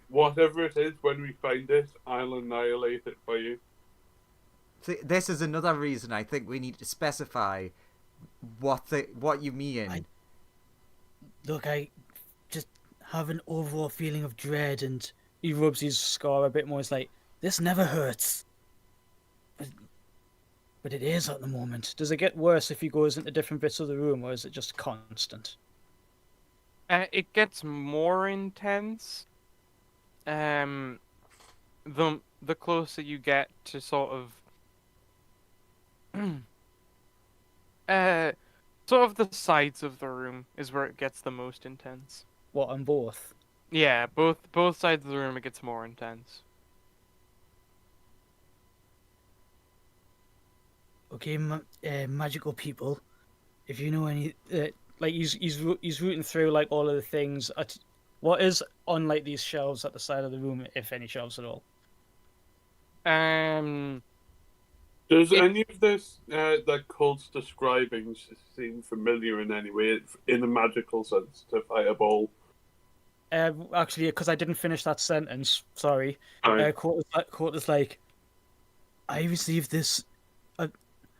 Whatever it is, when we find it, I'll annihilate it for you. See, this is another reason I think we need to specify what you mean. Look, I just have an overall feeling of dread, and he rubs his scar a bit more. It's like, this never hurts. But it is at the moment. Does it get worse if he goes into different bits of the room, or is it just constant? It gets more intense. The closer you get to sort of sort of the sides of the room is where it gets the most intense. What, on both? Yeah, both sides of the room it gets more intense. Okay, magical people. If you know any, like he's rooting through like all of the things. What is on like these shelves at the side of the room, if any shelves at all? Does It- any of this that Colt's describing seem familiar in any way, in a magical sense, to Fireball? Actually, because I didn't finish that sentence. Sorry. Alright. Court is like, I received this.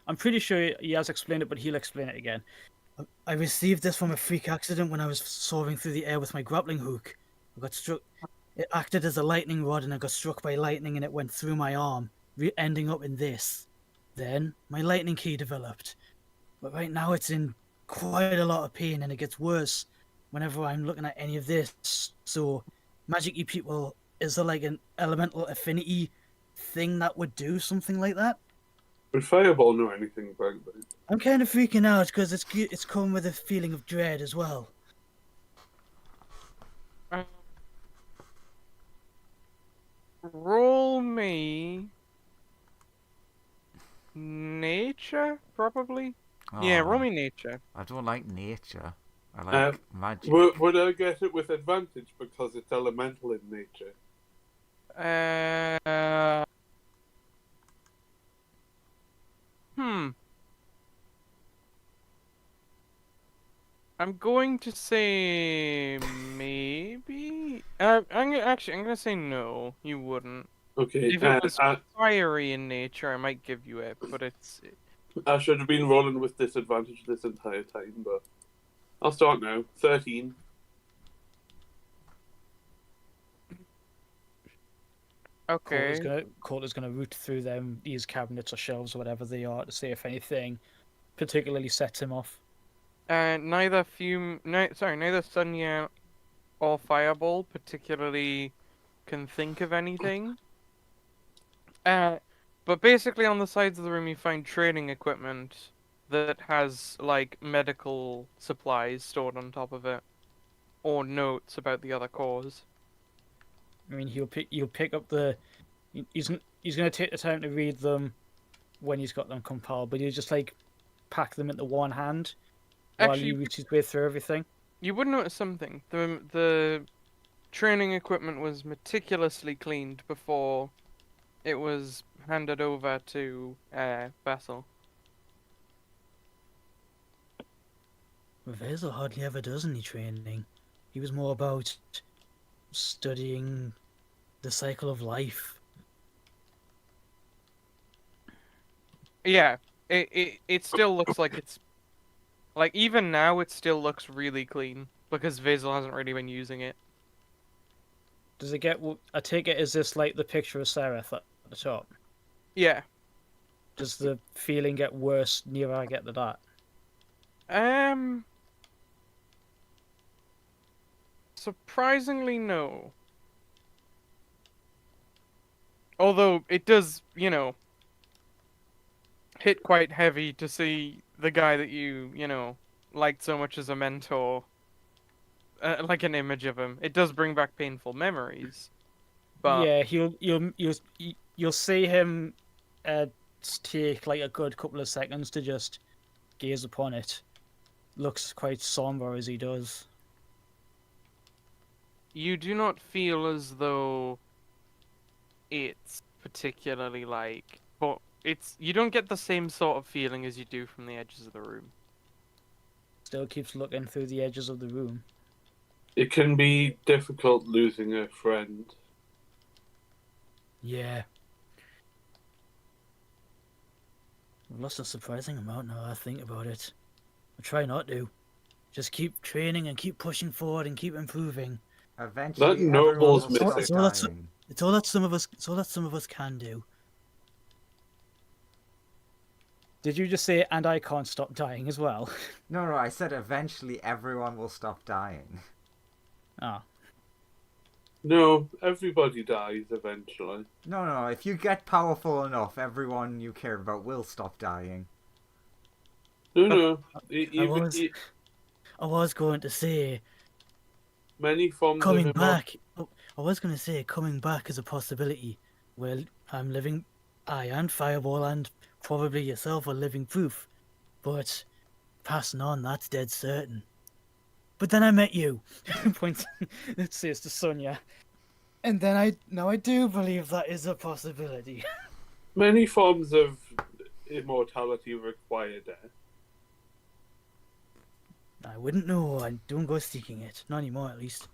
I'm pretty sure he has explained it, but he'll explain it again. I received this from a freak accident when I was soaring through the air with my grappling hook. I got struck. It acted as a lightning rod, and I got struck by lightning, and it went through my arm, ending up in this. Then my lightning key developed, but right now it's in quite a lot of pain, and it gets worse whenever I'm looking at any of this. So, magic-y people, is there like an elemental affinity thing that would do something like that? Would Fireball know anything about that? I'm kind of freaking out because it's come with a feeling of dread as well. Roll me nature, probably. Yeah, roll me nature. I don't like nature. I like magic. Would I get it with advantage because it's elemental in nature? I'm going to say maybe. I'm gonna say no. You wouldn't. Okay. If it was fiery in nature, I might give you it, but it's. I should have been rolling with disadvantage this entire time, but I'll start now. 13. Okay. Coulter's gonna root through these cabinets or shelves or whatever they are to see if anything particularly sets him off. Neither Sunya or Fireball particularly can think of anything. But basically on the sides of the room you find training equipment that has like medical supplies stored on top of it, or notes about the other cores. I mean, he'll pick up the. He's gonna take the time to read them when he's got them compiled, but he'll just like pack them into one hand while he reaches his way through everything. You would notice something. The training equipment was meticulously cleaned before it was handed over to Basil. Basil hardly ever does any training. He was more about studying the cycle of life. Yeah, it still looks like it's like even now it still looks really clean because Basil hasn't really been using it. Does it get? I take it, is this like the picture of Seraph at the top? Yeah. Does the feeling get worse nearer I get to that? Surprisingly, no. Although it does, hit quite heavy to see the guy that you liked so much as a mentor, like an image of him. It does bring back painful memories. But yeah, you'll see him take like a good couple of seconds to just gaze upon it. Looks quite somber as he does. You do not feel as though it's particularly but you don't get the same sort of feeling as you do from the edges of the room. Still keeps looking through the edges of the room. It can be difficult losing a friend. Yeah. I've lost a surprising amount now I think about it. I try not to. Just keep training and keep pushing forward and keep improving. Eventually, That noble's everyone will missing. stop dying. It's all that some of us can do. Did you just say, and I can't stop dying as well? No, I said eventually everyone will stop dying. Ah. No, everybody dies eventually. No, if you get powerful enough, everyone you care about will stop dying. No. I was going to say, Many forms coming of back. I was going to say coming back is a possibility. Well, I'm living. I and Fireball and probably yourself are living proof. But passing on, that's dead certain. But then I met you. Points. Let's say it's to Sonia. And then I do believe that is a possibility. Many forms of immortality require death. I wouldn't know. I don't go seeking it. Not anymore, at least.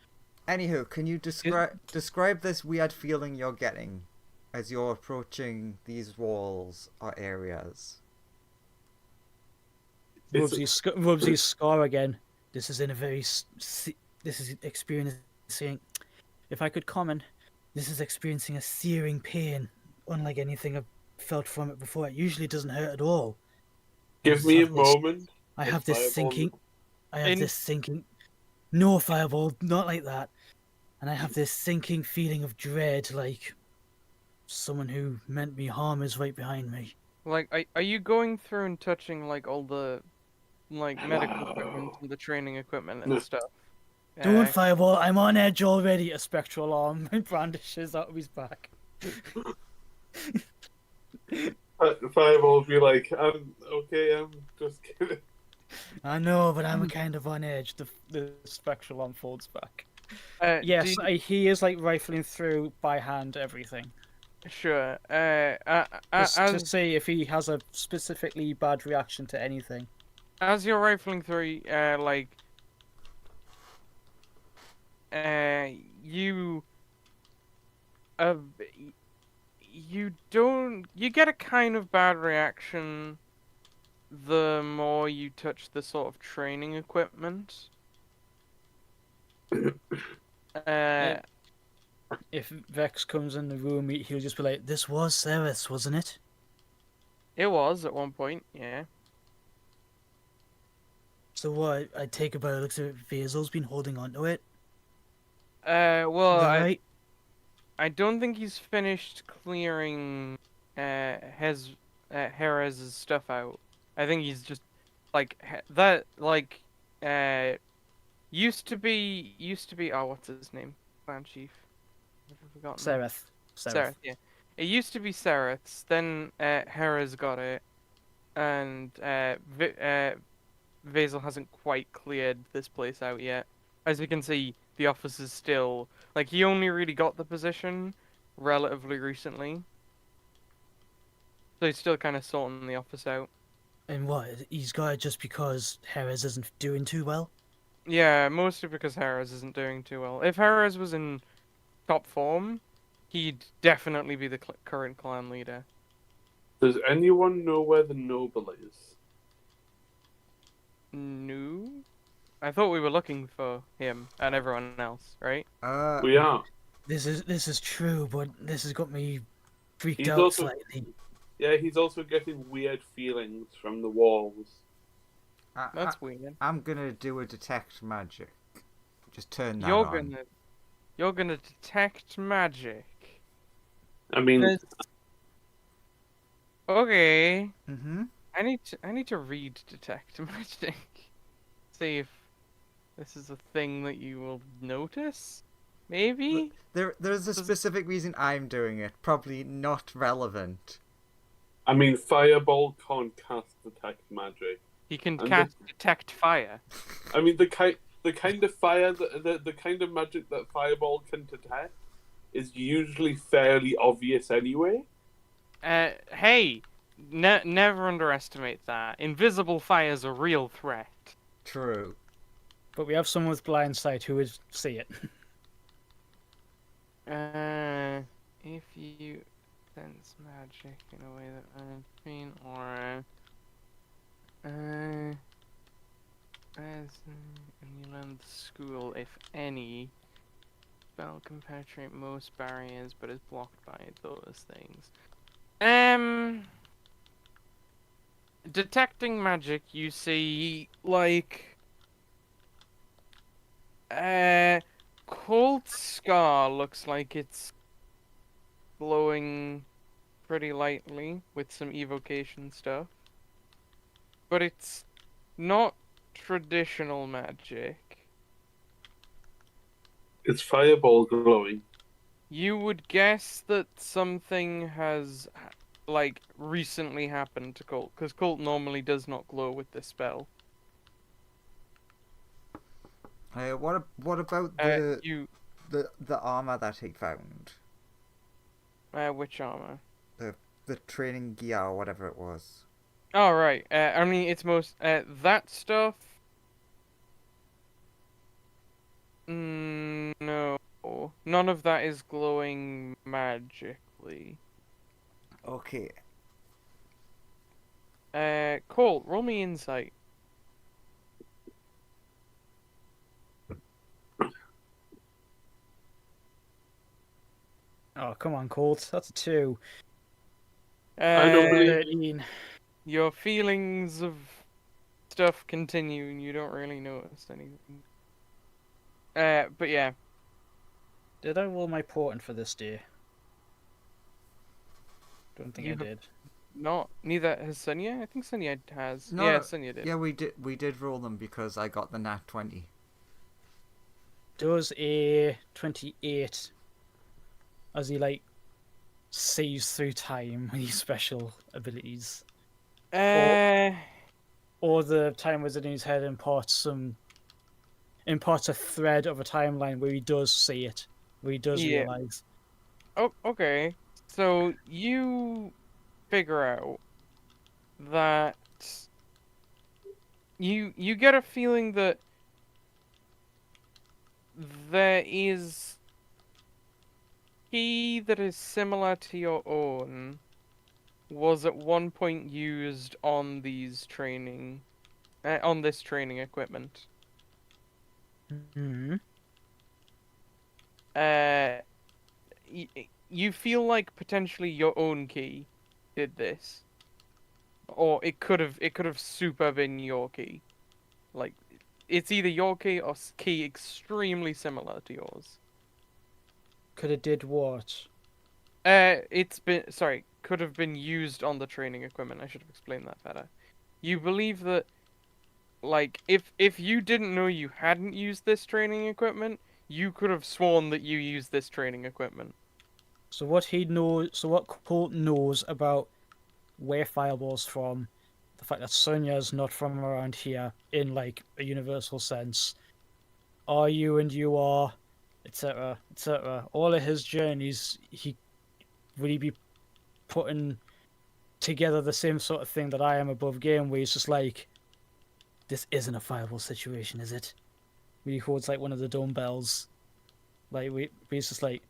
Anywho, can you describe this weird feeling you're getting as you're approaching these walls or areas? It's Rubs his scar again. This is in a very this is experiencing. If I could comment, this is experiencing a searing pain, unlike anything I've felt from it before. It usually doesn't hurt at all. I give just me a have this. moment. I as have this Fireball- sinking. I have In- this sinking. No, Fireball, not like that. And I have this sinking feeling of dread, like someone who meant me harm is right behind me. Like, are you going through and touching like all the like medical equipment and the training equipment and No. stuff? Don't, Uh, Fireball, I'm on edge already. A spectral arm brandishes out of his back. Fireball be like, okay, I'm just kidding. I know, but I'm kind of on edge. The spectral arm folds back. do Yes, you- he is like rifling through by hand everything. sure. Just to As see if he has a specifically bad reaction to anything. as you're rifling through, like, you, uh, you get a kind of bad reaction the more you touch the sort of training equipment. Yeah. If Vex comes in the room, he'll just be like, "This was Ceres, wasn't it?" It was at one point, yeah. So what? I take it by the looks of it, Vazel's been holding on to it. Well, Is that right? I don't think he's finished clearing Jerez's stuff out. I think he's just like that like used to be oh, what's his name? Clan chief. I've forgotten. Sereth. Sereth, yeah. It used to be Sereth's, then Jerez got it, and Vazel hasn't quite cleared this place out yet. As you can see, the office is still like he only really got the position relatively recently, so he's still kind of sorting the office out. And what? He's got it just because Jerez isn't doing too well? Yeah, mostly because Jerez isn't doing too well. If Jerez was in top form, he'd definitely be the current clan leader. Does anyone know where the noble is? No, I thought we were looking for him and everyone else, right? We are. This is true, but this has got me freaked He's out also- slightly. Yeah, he's also getting weird feelings from the walls. That's weird. I'm gonna do a detect magic. Just turn that You're on. gonna detect magic. I mean, There's- Okay. Mm-hmm. I need to read detect magic. See if this is a thing that you will notice. Maybe? There's a specific reason I'm doing it. Probably not relevant. Fireball can't cast detect magic. He can And cast detect fire. I mean, the kind of fire the kind of magic that Fireball can detect is usually fairly obvious anyway. Hey, never underestimate that. Invisible fire is a real threat. True. But we have someone with blind sight who would see it. If you sense magic in a way that unseen or as you learn the school, if any spell can penetrate most barriers, but is blocked by those things. Detecting magic, you see, like, Cold Scar looks like it's glowing pretty lightly with some evocation stuff. But it's not traditional magic. It's Fireball glowing. You would guess that something has, like, recently happened to Colt, because Colt normally does not glow with this spell. What about the armor that he found? Which armor? The training gear or whatever it was. Oh, right. It's most, that stuff. No. None of that is glowing magically. Okay. Colt, roll me insight. come on, Colt. That's a 2. I don't believe- 13. Your feelings of stuff continue, and you don't really notice anything. But yeah, Did I roll my portent for this day? Don't think You I have- did. neither has Sonia. I think Sonia has. No, Yeah, no, Sonia did. Yeah, we did roll them because I got the nat 20. Does a 28 as he like sees through time with his special abilities, Uh, or the time wizard in his head imparts a thread of a timeline where he does see it, where he does Yeah. realize. oh, okay. So you figure out that you get a feeling that there is key that is similar to your own was at one point used on these training on this training equipment. Hmm. Uh, you feel like potentially your own key did this, or it could have super been your key. Like, it's either your key or key extremely similar to yours. Could have did what? Could have been used on the training equipment. I should have explained that better. You believe that, like, if you didn't know you hadn't used this training equipment, you could have sworn that you used this training equipment. So what Colt knows about where Fireball's from, the fact that Sonya's not from around here in like a universal sense, are you and you are, etc., etc. All of his journeys, would he be putting together the same sort of thing that I am above game, where he's just like, this isn't a Fireball situation, is it? Where he holds like one of the dumbbells, like he's just like,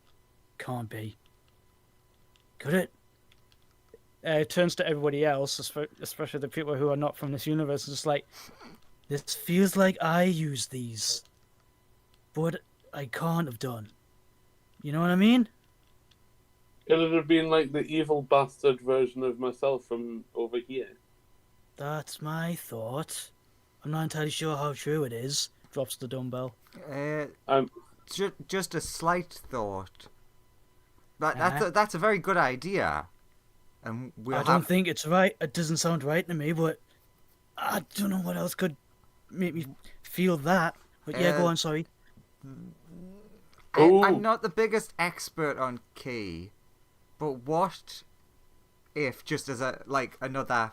can't be. Could it? Turns to everybody else, especially the people who are not from this universe, and just like, this feels like I used these, but I can't have done. You know what I mean? It'd have been like the evil bastard version of myself from over here. That's my thought. I'm not entirely sure how true it is. Drops the dumbbell. Just a slight thought. Uh-huh. That's a very good idea. And I don't think it's right. It doesn't sound right to me, but I don't know what else could make me feel that. But yeah, go on, sorry. I'm not the biggest expert on key, but what if, just as another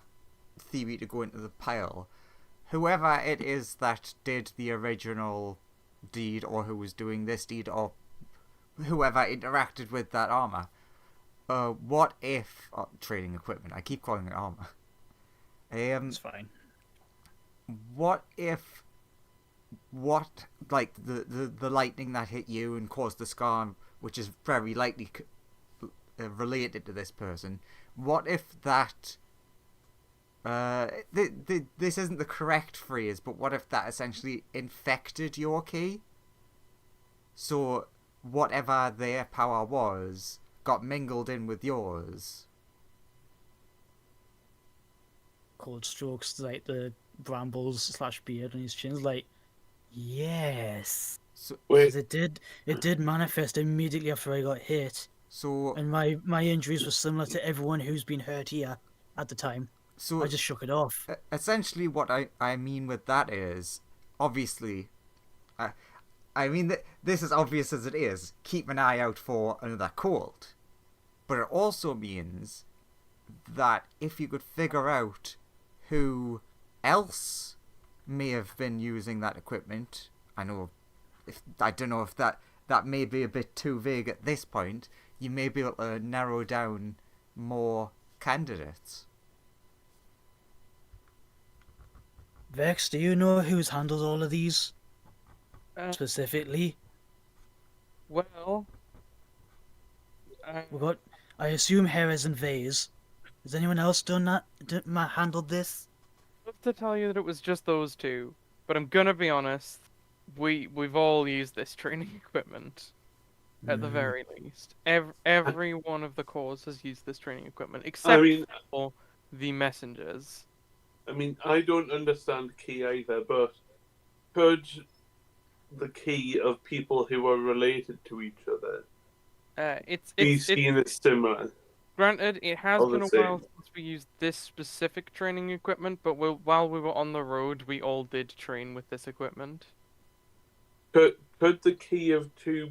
theory to go into the pile, whoever it is that did the original deed, or who was doing this deed, or whoever interacted with that armor, what if trading equipment? I keep calling it armor. It's fine. What if the lightning that hit you and caused the scar, which is very likely related to this person? What if that? This isn't the correct phrase, but what if that essentially infected your key? So whatever their power was got mingled in with yours. Cold strokes like the brambles / beard on his chin's like, yes. So, Wait, Because it did manifest immediately after I got hit, so and my injuries were similar to everyone who's been hurt here at the time. so I just shook it off. essentially what I mean with that is, obviously, I mean this is obvious as it is, keep an eye out for another cold, but it also means that if you could figure out who else may have been using that equipment, I don't know if that may be a bit too vague at this point, you may be able to narrow down more candidates. Vex, do you know who's handled all of these Uh, specifically? well, We got, I assume, Heres and Vase. Has anyone else done that? Handled this? I'd love to tell you that it was just those two, but I'm gonna be honest. We've all used this training equipment. at the Mm. very least. Every one of the cores has used this training equipment, I except mean, for the messengers. I don't understand key either, but could the key of people who are related to each other It's be it's it's seen as similar granted it has or been the a while same? since we used this specific training equipment, but while we were on the road, we all did train with this equipment. Could the key of two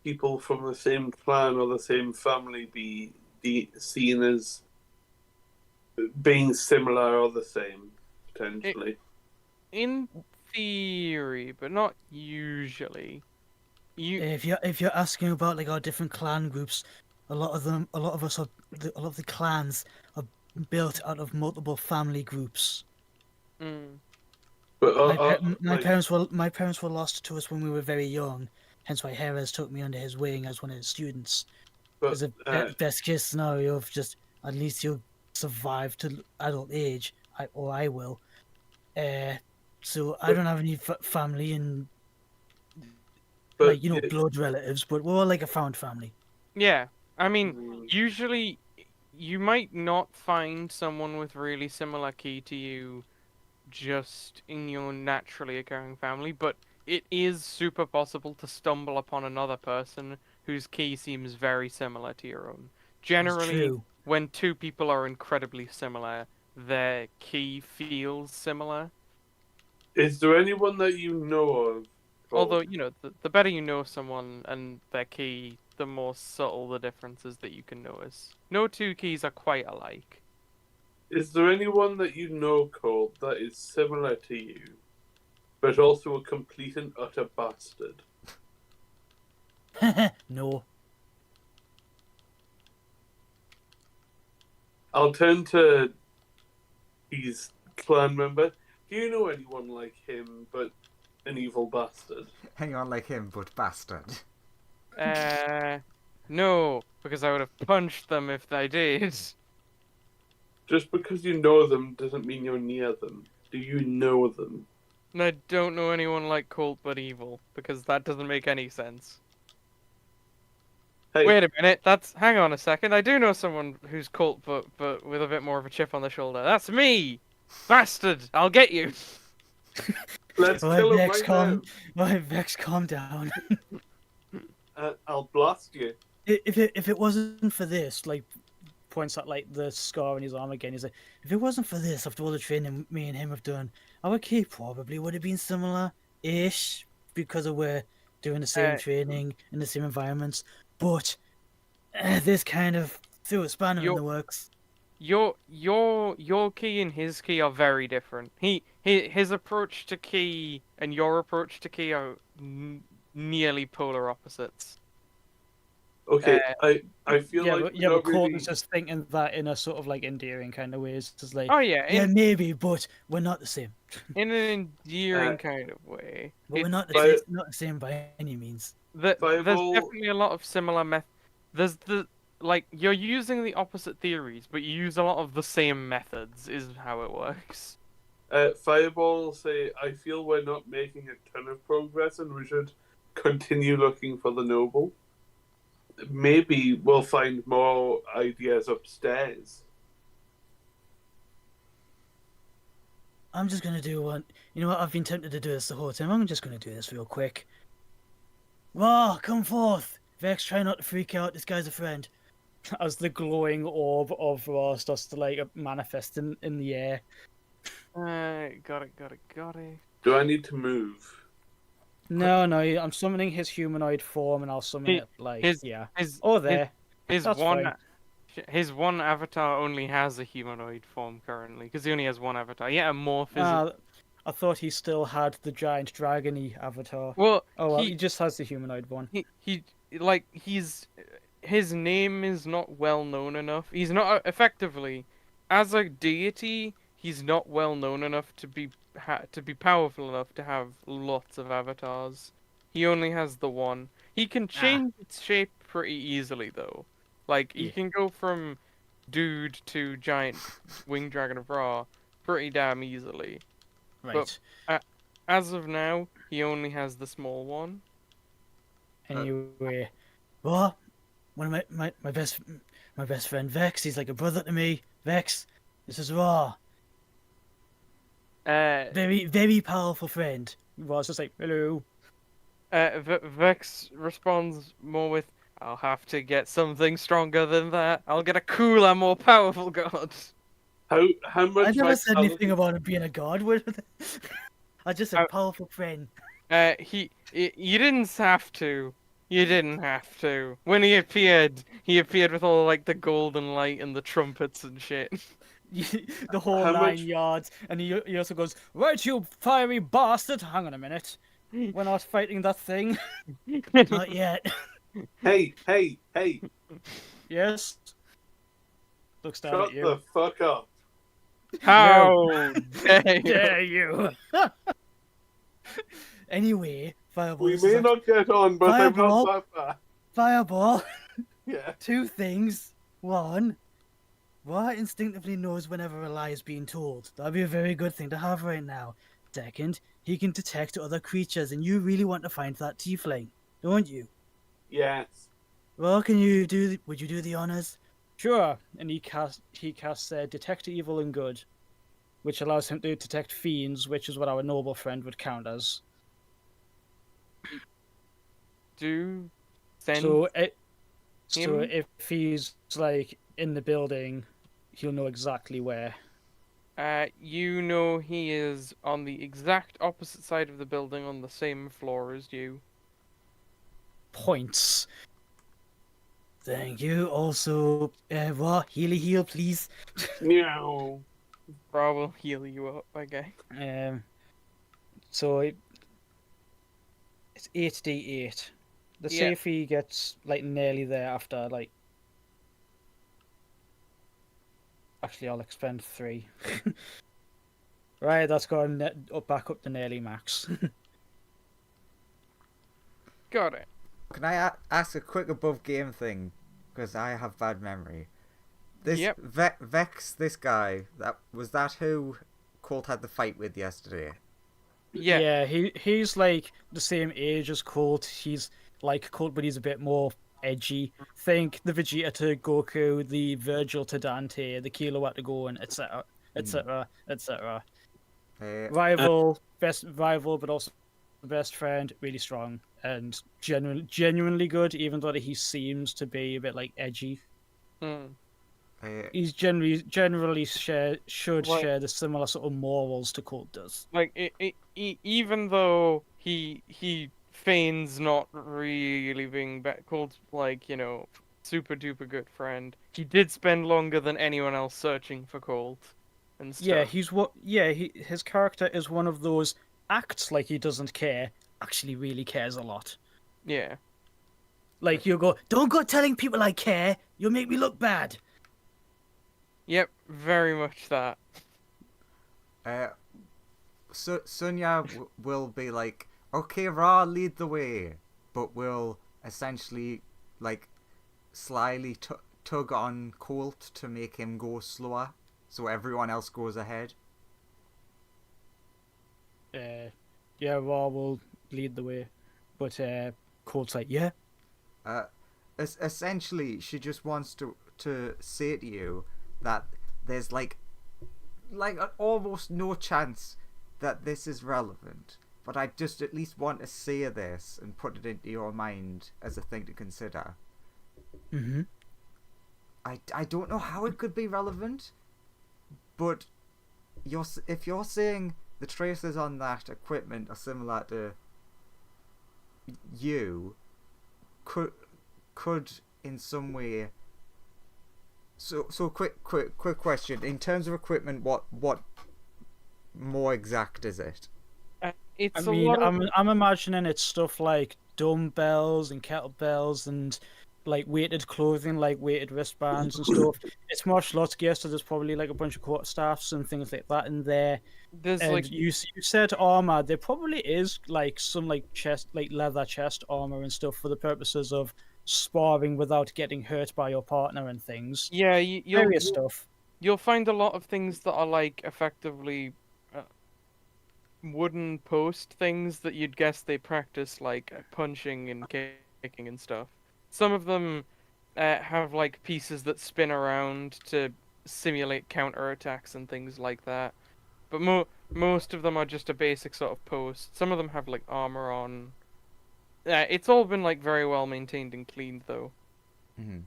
people from the same clan or the same family be seen as being similar or the same potentially? In theory, but not usually. You If you're asking about like our different clan groups, a lot of us are a lot of the clans are built out of multiple family groups. mm, But like, My parents were lost to us when we were very young, hence why Jerez took me under his wing as one of his students. but As a best case scenario of just at least you'll survive to adult age, I will. Uh, so I but don't have any family and but like blood relatives, but we're all like a found family. yeah, I mean, mm, usually you might not find someone with really similar key to you just in your naturally occurring family, but it is super possible to stumble upon another person whose key seems very similar to your own. It's Generally, true. when two people are incredibly similar, their key feels similar. is there anyone that you know of? Although, Called? the better you know someone and their key, the more subtle the differences that you can notice. No two keys are quite alike. Is there anyone that you know called that is similar to you, but also a complete and utter bastard? No. I'll turn to his clan member. Do you know anyone like him, but an evil bastard? Hang on like him, but bastard. No, because I would have punched them if they did. Just because you know them doesn't mean you're near them. Do you know them? And I don't know anyone like Colt but evil, because that doesn't make any sense. Hey, Wait a minute, hang on a second. I do know someone who's Colt but with a bit more of a chip on the shoulder. That's me! Bastard! I'll get you! let's All right, kill him Vex, right now. all right, Vex, calm down. I'll blast you. If it wasn't for this, like points at like the scar on his arm again. He's like, if it wasn't for this, after all the training me and him have done, our key probably would have been similar-ish because of we're doing the same Uh, training in the same environments. But this kind of threw a spanner in your the works. your key and his key are very different. His approach to key and your approach to key are nearly polar opposites. Okay, I feel Yeah, like but we're not Colt really. is just thinking that in a sort of like endearing kind of way. It's just like, Oh yeah, yeah, maybe, but we're not the same. in an endearing Uh, kind of way. But we're not Fire, not the same by any means. There's Fireball. definitely a lot of similar There's you're using the opposite theories, but you use a lot of the same methods. Is how it works. Fireball say, I feel we're not making a ton of progress and we should continue looking for the noble. Maybe we'll find more ideas upstairs. I'm just gonna do one. You know what? I've been tempted to do this the whole time. I'm just gonna do this real quick. Raw, come forth! Vex, try not to freak out. This guy's a friend. As the glowing orb of Raw starts to like manifest in the air. Got it. Do I need to move? No, I'm summoning his humanoid form, and I'll summon He- it like his- yeah. His Oh, there. his That's one fine. his one avatar only has a humanoid form currently, because he only has one avatar. Yeah, a morph is. I thought he still had the giant dragony avatar. Well, Oh well, he just has the humanoid one. his name is not well known enough. He's not effectively as a deity. He's not well known enough to be powerful enough to have lots of avatars. He only has the one. He can change its shape pretty easily though. Like he Yeah. can go from dude to giant winged dragon of Ra pretty damn easily. Right. As of now, he only has the small one. Anyway, what? One of my best friend Vex. He's like a brother to me. Vex, this is Raw. Very powerful friend. Raw's just like, hello. Vex responds more with, "I'll have to get something stronger than that. I'll get a cooler, more powerful god." How much I never said vitality? anything about him being a god. I just said powerful friend. You didn't have to. You didn't have to. When he appeared with all like the golden light and the trumpets and shit. The whole How 9 yards. And he also goes, right, you fiery bastard. Hang on a minute. We're not fighting that thing. Not yet. Hey! Yes. Looks down Shut at you. the fuck up! How dare you? Dare you? Anyway, Fireball. We may not get on, but Fireball. I'm not that bad. Fireball. Yeah. 2 things. 1, Ra instinctively knows whenever a lie is being told. That'd be a very good thing to have right now. 2nd, he can detect other creatures, and you really want to find that tiefling, don't you? Yes. Well, would you do the honors? Sure. And he casts detect evil and good, which allows him to detect fiends, which is what our noble friend would count as. Do send So him? if he's like in the building, he'll know exactly where. You know he is on the exact opposite side of the building on the same floor as you. Points. Thank you. Also, Raw, heal, please. Meow. Bra will heal you up, okay. So it's 8d8. Let's see Yeah. if he gets like nearly there after like. Actually, I'll expend 3. Right, that's gone back up to nearly max. Got it. Can I ask a quick above game thing? Because I have bad memory. This Yep. Vex, this guy, that who Colt had the fight with yesterday? Yeah. He's like the same age as Colt. He's like Colt, but he's a bit more edgy. Think the Vegeta to Goku, the Virgil to Dante, the Kilowatt to Gohan, etc., etc., etc. Best rival, but also the best friend. Really strong and genuinely good, even though he seems to be a bit like edgy. He's generally should share the similar sort of morals to Colt does. Like even though he feigns not really being called like, you know, super duper good friend, he did spend longer than anyone else searching for Colt and stuff. His character is one of those acts like he doesn't care, actually really cares a lot. Yeah. Like you go, don't go telling people I care, you'll make me look bad. Yep, very much that. So Sunya will be like, okay, Ra, lead the way, but will essentially like slyly tug on Colt to make him go slower, so everyone else goes ahead. Ra will lead the way, but Colt's like, yeah. Essentially, she just wants to say to you that there's like almost no chance that this is relevant, but I just at least want to say this and put it into your mind as a thing to consider. Mm-hmm. I don't know how it could be relevant, but if you're saying the traces on that equipment are similar to you, could in some way. So quick question. In terms of equipment, what more exact is it? I'm imagining it's stuff like dumbbells and kettlebells and like weighted clothing, like weighted wristbands and stuff. It's martial arts gear, so there's probably like a bunch of quarterstaffs and things like that in there. There's and like you said armor. There probably is like some like leather chest armor and stuff for the purposes of sparring without getting hurt by your partner and things. yeah, Various stuff. You'll find a lot of things that are like effectively wooden post things that you'd guess they practice like punching and kicking kicking and stuff. Some of them have like pieces that spin around to simulate counterattacks and things like that. But most of them are just a basic sort of post. Some of them have like armor on. It's all been like very well maintained and cleaned though. Hmm.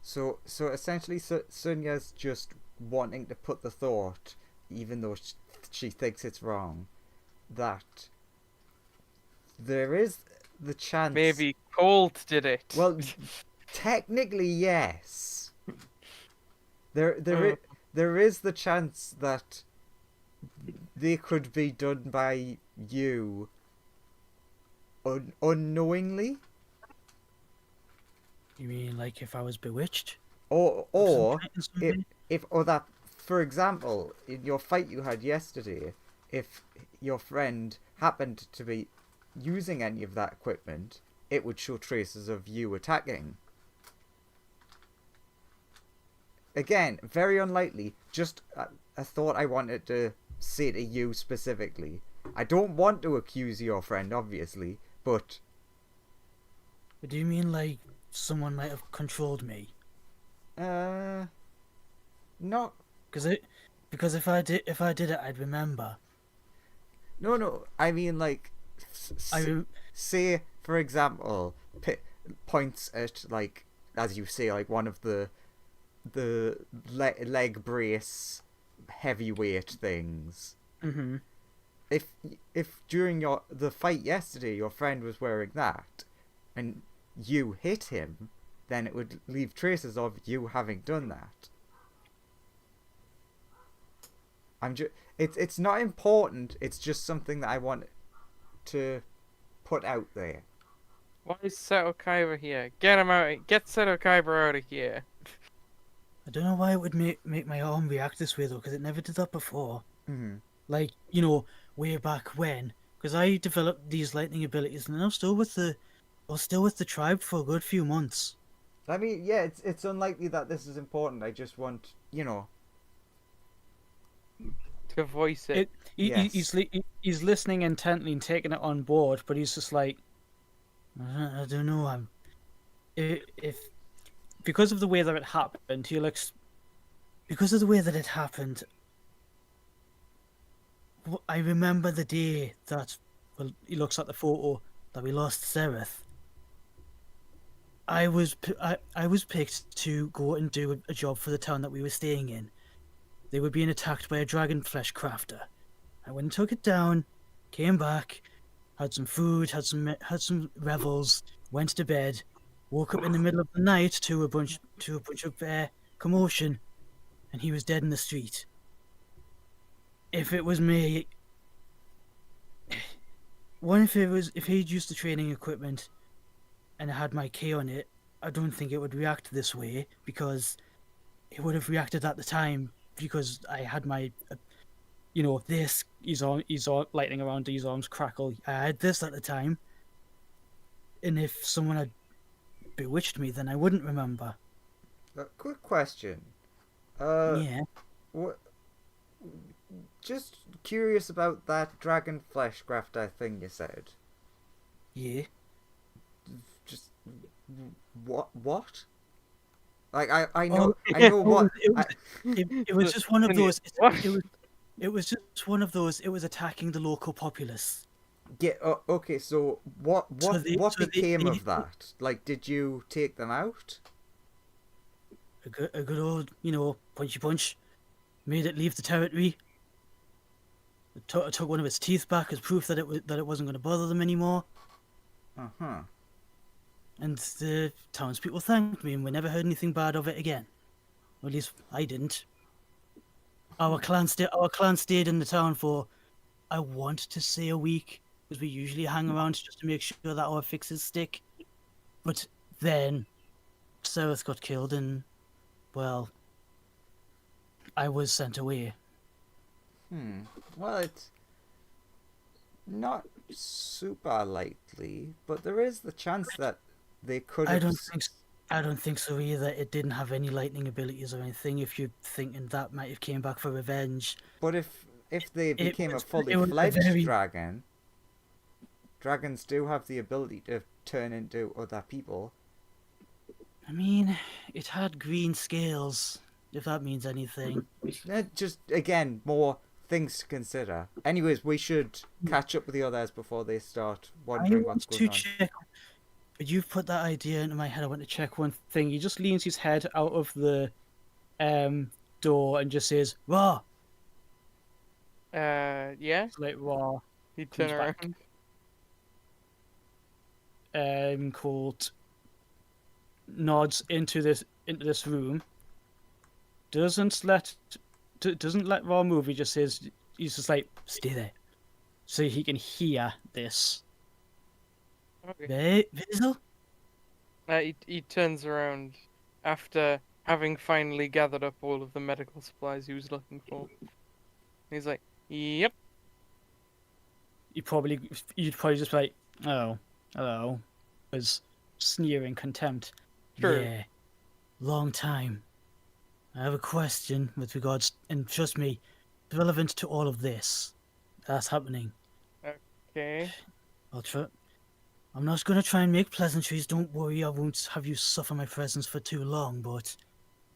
So essentially, Sunya's just wanting to put the thought, even though she thinks it's wrong, that there is the chance. Maybe Colt did it. Well, technically, yes. There is the chance that they could be done by you unknowingly, You mean like if I was bewitched? or Something? if or that, for example, in your fight you had yesterday, if your friend happened to be using any of that equipment, it would show traces of you attacking. Again, very unlikely. Just a thought I wanted to say to you specifically. I don't want to accuse your friend, obviously, but Do you mean like someone might have controlled me? not. Because if I did it, I'd remember. No. I mean, like, say for example, points at, like, as you say, like one of the leg brace heavyweight things. Mm-hmm. If during the fight yesterday your friend was wearing that and you hit him, then it would leave traces of you having done that. It's not important, it's just something that I want to put out there. Why is Seto Kaiba here? Get him out! Get Seto Kaiba out of here! I don't know why it would make my arm react this way though, because it never did that before. Mm-hmm. Like, you know, way back when, because I developed these lightning abilities, and I was still with the tribe for a good few months. I mean, yeah, it's unlikely that this is important. I just want, To voice it. Yes. He's listening intently and taking it on board, but he's just like, I don't know. If because of the way that it happened, because of the way that it happened. I remember the day that, well, he looks at the photo that we lost Sereth. I was picked to go and do a job for the town that we were staying in. They were being attacked by a dragon flesh crafter. I went and took it down, came back, had some food, had some revels, went to bed, woke up in the middle of the night to a bunch of commotion, and he was dead in the street. If it was me, if he'd used the training equipment and it had my key on it, I don't think it would react this way, because it would have reacted at the time, because I had my, he's on lightning around these arms crackle. I had this at the time, and if someone had bewitched me, then I wouldn't remember. Quick question. Yeah. What? Just curious about that dragon flesh grafter thing you said. Yeah. Just what? Like I know I know what. It was just one of those. What? It was just one of those. It was attacking the local populace. Yeah. Okay. So what So became of that? Like, did you take them out? A good old, punchy punch, made it leave the territory. I took one of its teeth back as proof that it wasn't going to bother them anymore. Uh-huh. And the townspeople thanked me, and we never heard anything bad of it again. Or at least I didn't. Our clan stayed in the town for, I want to say, a week, because we usually hang around just to make sure that our fixes stick. But then Sereth got killed, and, well, I was sent away. Well, it's not super likely, but there is the chance that they could have... I don't think so either. It didn't have any lightning abilities or anything, if you're thinking that might have came back for revenge. But if they became a fully it was fledged very... dragon, dragons do have the ability to turn into other people. I mean, it had green scales, if that means anything. Just, again, more things to consider. Anyways, we should catch up with the others before they start I wondering what's want to going on. check. You've put that idea into my head. I want to check one thing. He just leans his head out of the door and just says, "Raw." Yeah. It's like Raw. You turn Comes back. around. Colt nods into this room. Doesn't let Raw move. He just says, he's just like, "Stay there," so he can hear this. Okay. Basil? He turns around after having finally gathered up all of the medical supplies he was looking for. He's like, "Yep." You'd probably just be like, "Oh, hello," as sneering contempt. Sure. Yeah, long time. I have a question with regards, and trust me, it's relevant to all of this that's happening. Okay. I'll try. I'm not going to try and make pleasantries. Don't worry, I won't have you suffer my presence for too long. But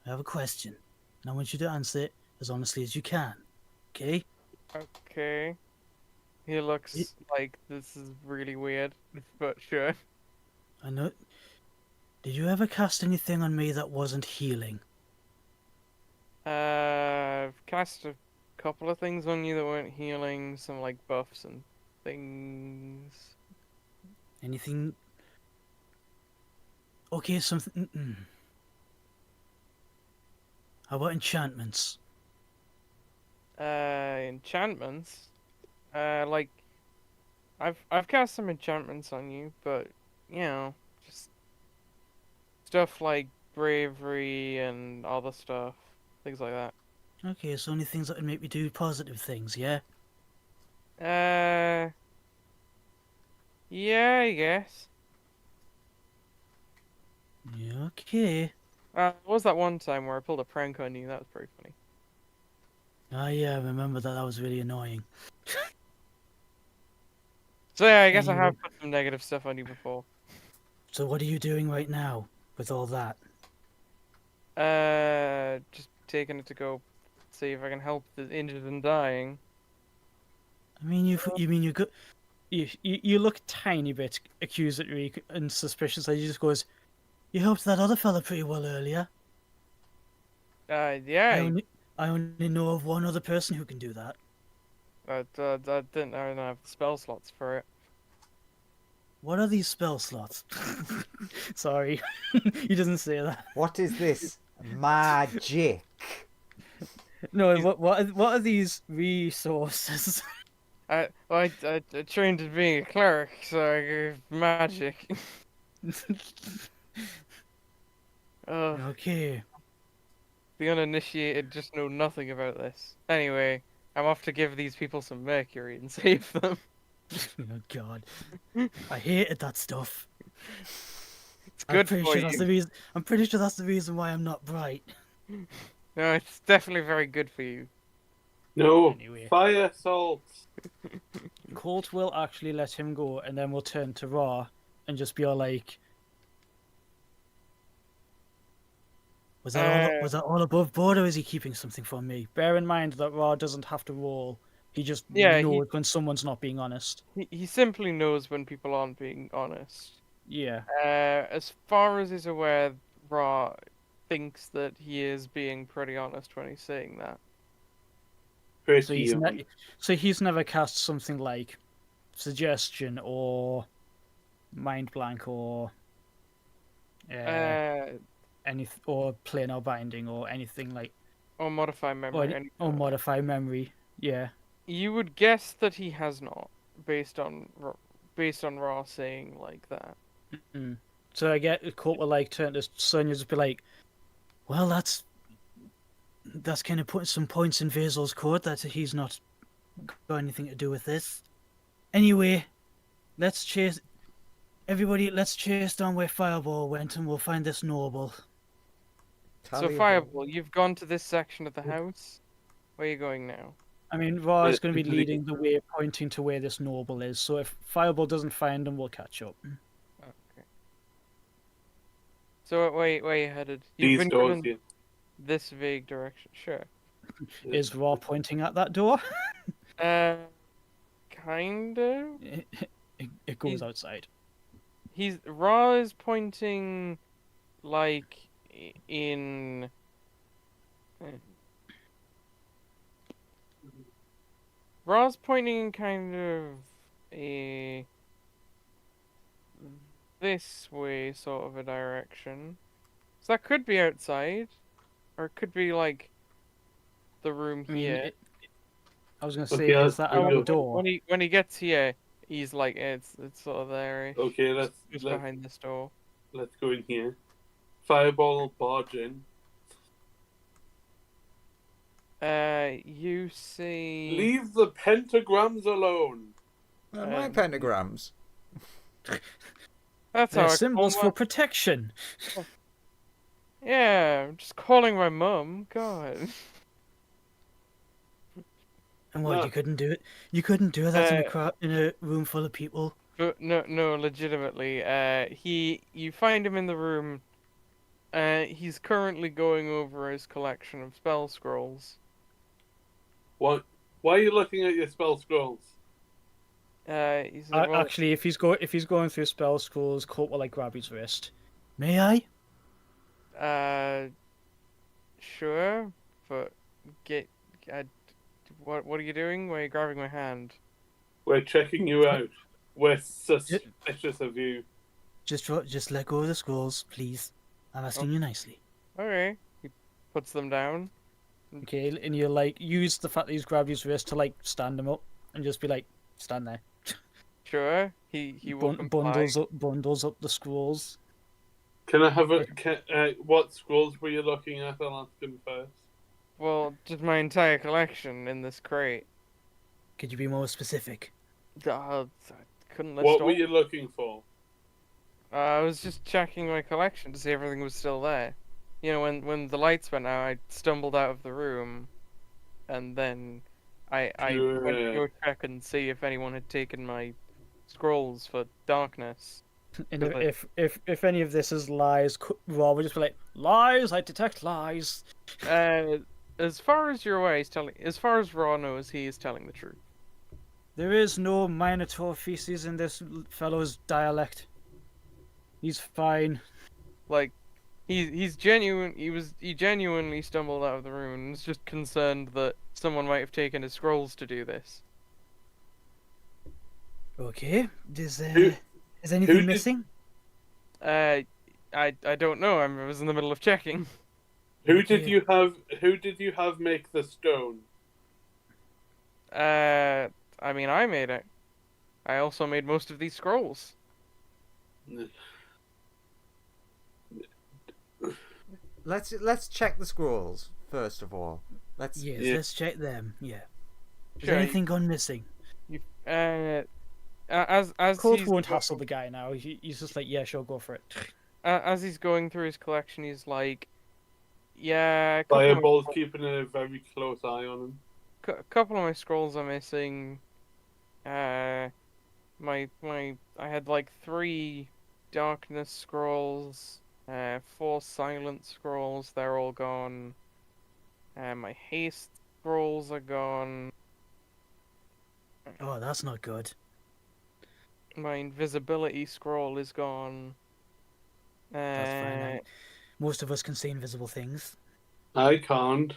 I have a question, and I want you to answer it as honestly as you can. Okay? Okay. He looks like this is really weird, but sure. I know. Did you ever cast anything on me that wasn't healing? I've cast a couple of things on you that weren't healing, some like buffs and things. Anything? Okay, something. How about enchantments? Enchantments. Like I've cast some enchantments on you, but you know, just stuff like bravery and other stuff, things like that. Okay, so only things that would make me do positive things, yeah? Yeah, I guess. Yeah, okay. What was that one time where I pulled a prank on you? That was pretty funny. Ah, yeah, I remember that. That was really annoying. So yeah, I guess I Anyway, have put some negative stuff on you before. so what are you doing right now with all that? Just taking it to go see if I can help the injured and dying. I mean, you mean you go, you look a tiny bit accusatory and suspicious. Like, he just goes, "You helped that other fella pretty well earlier. Yeah, I only know of one other person who can do that." I don't have the spell slots for it. What are these spell slots? Sorry, he doesn't say that. What is this magic? No, what are these resources? I trained as being a cleric, so I gave magic. Okay. The uninitiated just know nothing about this. Anyway, I'm off to give these people some mercury and save them. Oh God, I hated that stuff. It's good for That's you. the reason. I'm pretty sure that's the reason why I'm not bright. No, it's definitely very good for you. No, Anyway. fire salts. Colt will actually let him go, and then we'll turn to Raw and just be all like, was that all above board, or is he keeping something from me? Bear in mind that Raw doesn't have to roll. He just Yeah, knows when someone's not being honest. he simply knows when people aren't being honest. Yeah. As far as he's aware, Ra thinks that he is being pretty honest when he's saying that. So he's never cast something like suggestion or mind blank or any or planar binding or anything like or modify memory. or modify memory. Yeah. You would guess that he has not, based on Ra saying like that. Mm-mm. So I get Colt will like turn to Sonya just be like, well, that's kind of putting some points in Vasil's court that he's not got anything to do with this. Anyway, let's chase down where Fireball went and we'll find this noble. So Fireball, you've gone to this section of the house. Where are you going now? I mean, Ra is going to be leading the way, pointing to where this noble is. So if Fireball doesn't find him, we'll catch up. So where you headed? You've These been doors given here. this vague direction. Sure. Is Raw pointing at that door? Uh, kind of. It goes outside. Ra is pointing like in. Ra's pointing in kind of a this way sort of a direction. So that could be outside, or it could be like the room I mean, here. I was gonna say, Okay, is that Oh, another go. door? when he gets here, he's like it's sort of there. Okay, Just let's behind this door. let's go in here. Fireball barge in. You see. Leave the pentagrams alone. My Um, pentagrams. That's how They're I symbols call for protection. Yeah, I'm just calling my mum. God. And what, No. you couldn't do it? You couldn't do that in Uh, in a room full of people? But no, legitimately. You find him in the room. He's currently going over his collection of spell scrolls. What? Why are you looking at your spell scrolls? He's like, well, Actually, if he's going through spell scrolls, Colt will like grab his wrist. May I? sure, but get, uh, what are you doing? Why are you grabbing my hand? We're checking you out. We're Ju- suspicious of you. Just let go of the scrolls, please. I'm asking you nicely. Okay. He puts them down. Okay, and you like use the fact that he's grabbed his wrist to like stand him up and just be like, stand there. Sure. He will comply. Bundles up the scrolls. Can I have a? What scrolls were you looking at? I'll ask him first. Well, just my entire collection in this crate. Could you be more specific? I couldn't list What all. were you looking for? I was just checking my collection to see if everything was still there. You know, when the lights went out, I stumbled out of the room, and then I went to go check and see if anyone had taken my scrolls for darkness. And Good. if any of this is lies, Rob would just be like, lies. I detect lies. As far as you're aware, he's telling. As far as Raw knows, he is telling the truth. There is no Minotaur feces in this fellow's dialect. He's fine. Like, he's genuine. He genuinely stumbled out of the room and was just concerned that someone might have taken his scrolls to do this. Okay. Is Who anything did- missing? I don't know. I was in the middle of checking. Who did Okay. you have? Who did you have make the stone? I mean, I made it. I also made most of these scrolls. Let's check the scrolls first of all. Let's. Yes. Yeah. Let's check them. Yeah. Has Sure. anything gone missing? As Colt he's won't hassle the guy now. He's just like, yeah, sure, go for it. as he's going through his collection, he's like, yeah, a couple of Fireball's keeping a very close eye on him. couple of my scrolls are missing. I had like 3 darkness scrolls, 4 silent scrolls. They're all gone. My haste scrolls are gone. Oh, that's not good. My invisibility scroll is gone. That's fine. Most of us can see invisible things. I can't.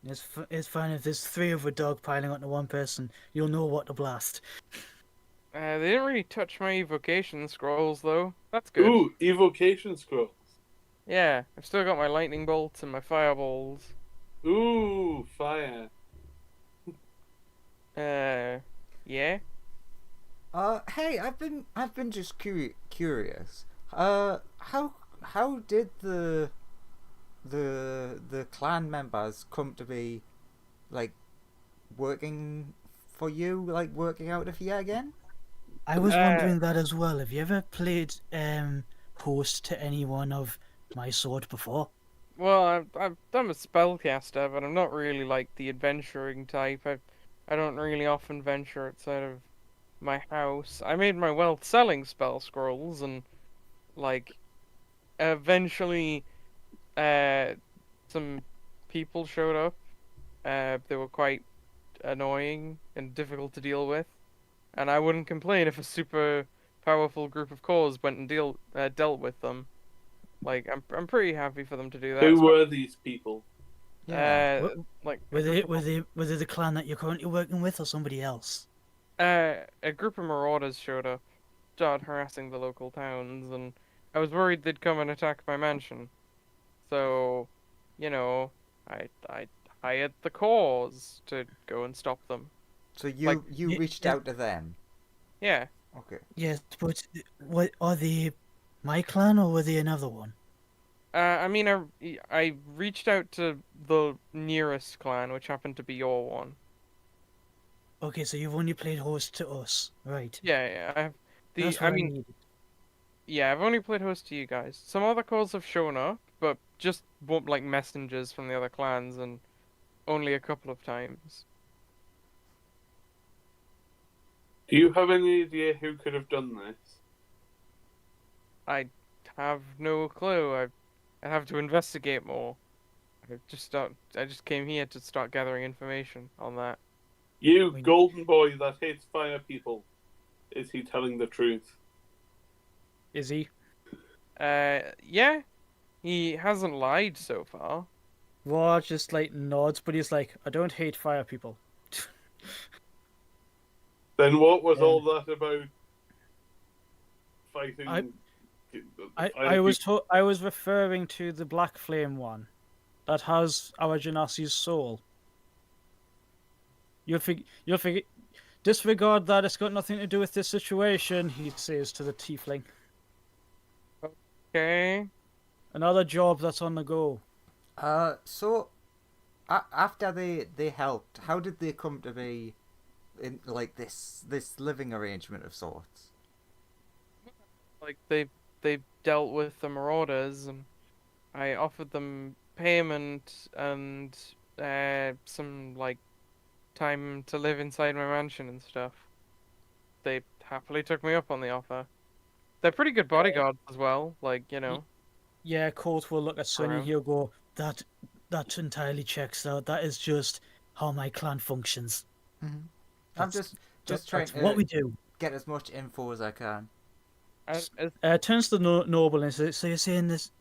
It's fine if there's 3 of a dog piling onto one person. You'll know what to blast. They didn't really touch my evocation scrolls though. That's good. Ooh, evocation scrolls. Yeah, I've still got my lightning bolts and my fireballs. Ooh, fire. Yeah. Hey, I've been just curious. How did the clan members come to be, like, working for you, like working out of here again? I was wondering that as well. Have you ever played host to anyone of my sort before? Well, I'm a spellcaster, but I'm not really like the adventuring type. I don't really often venture outside of my house. I made my wealth selling spell scrolls, and like eventually, some people showed up. They were quite annoying and difficult to deal with, and I wouldn't complain if a super powerful group of cores went and dealt with them. Like, I'm pretty happy for them to do that. Who were these people? Yeah. Like Were they the clan that you're currently working with, or somebody else? a group of marauders showed up, started harassing the local towns, and I was worried they'd come and attack my mansion. So, you know, I hired the cause to go and stop them. So Like, you reached out to them. Yeah. Okay. Yes, but what are they? My clan, or were they another one? I mean, I reached out to the nearest clan, which happened to be your one. Okay, so you've only played host to us, right? Yeah, I have That's I what I mean, needed. yeah, I've only played host to you guys. Some other calls have shown up, but just like messengers from the other clans, and only a couple of times. Do you have any idea who could have done this? I have no clue. I have to investigate more. I just came here to start gathering information on that. You, Wait. golden boy that hates fire people. Is he telling the truth? Is he? Yeah, he hasn't lied so far. War just like nods, but he's like, I don't hate fire people. Then what was Yeah. all that about fighting? I was referring to the Black Flame one that has our Genasi's soul. You'll figure, disregard that. It's got nothing to do with this situation. He says to the tiefling. Okay. Another job that's on the go. So after they helped, how did they come to be in like this living arrangement of sorts? Like they dealt with the marauders, and I offered them payment and some like time to live inside my mansion and stuff. They happily took me up on the offer. They're pretty good bodyguards as well. Like, you know. Yeah, Colt will look at Sonny. Around. He'll go, that entirely checks out. That is just how my clan functions. Mm-hmm. I'm That's- just trying That's to what we do. get as much info as I can. Turns to the noble and says, so you're saying this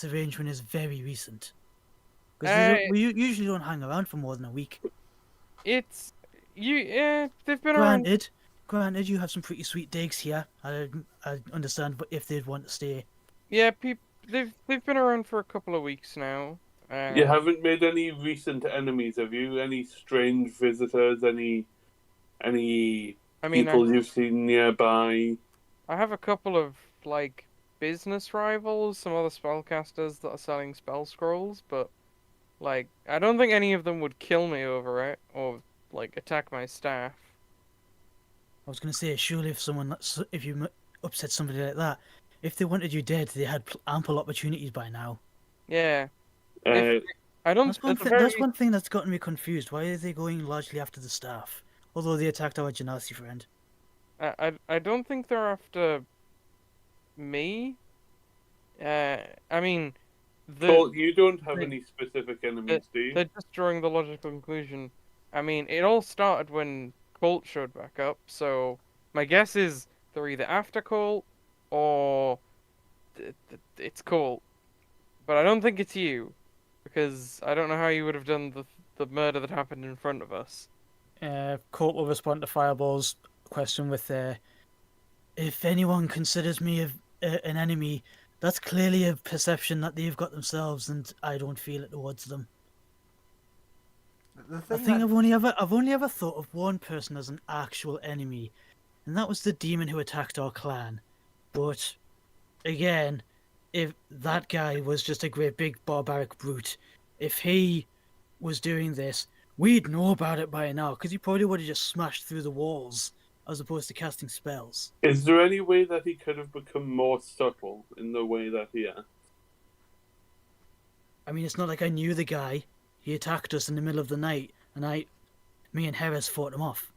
arrangement is very recent? Uh, Because we usually don't hang around for more than a week. it's they've been around. Granted, you have some pretty sweet digs here. I understand, but if they'd want to stay, Yeah, they've been around for a couple of weeks now. You haven't made any recent enemies, have you? Any strange visitors? Any I mean, people you've seen nearby? I have a couple of like business rivals, some other spellcasters that are selling spell scrolls, but like I don't think any of them would kill me over it or like attack my staff. I was going to say, surely if you upset somebody like that, if they wanted you dead, they had ample opportunities by now. Yeah, Uh, I don't. That's one thing that's gotten me confused. Why are they going largely after the staff? Although they attacked our Genasi friend. I don't think they're after me. I mean, Colt, you don't have the- any specific enemies, do you? they're just drawing the logical conclusion. I mean, it all started when Colt showed back up, so my guess is they're either after Colt or it's Colt. But I don't think it's you, because I don't know how you would have done the murder that happened in front of us. Colt will respond to Fireball's question with, if anyone considers me an enemy, that's clearly a perception that they've got themselves, and I don't feel it towards them. The I thing think that, I've only ever thought of one person as an actual enemy, and that was the demon who attacked our clan. But again, if that guy was just a great big barbaric brute, if he was doing this, we'd know about it by now, because he probably would have just smashed through the walls as opposed to casting spells. Is there any way that he could have become more subtle in the way that he acts? I mean, it's not like I knew the guy. He attacked us in the middle of the night, and me and Harris fought him off.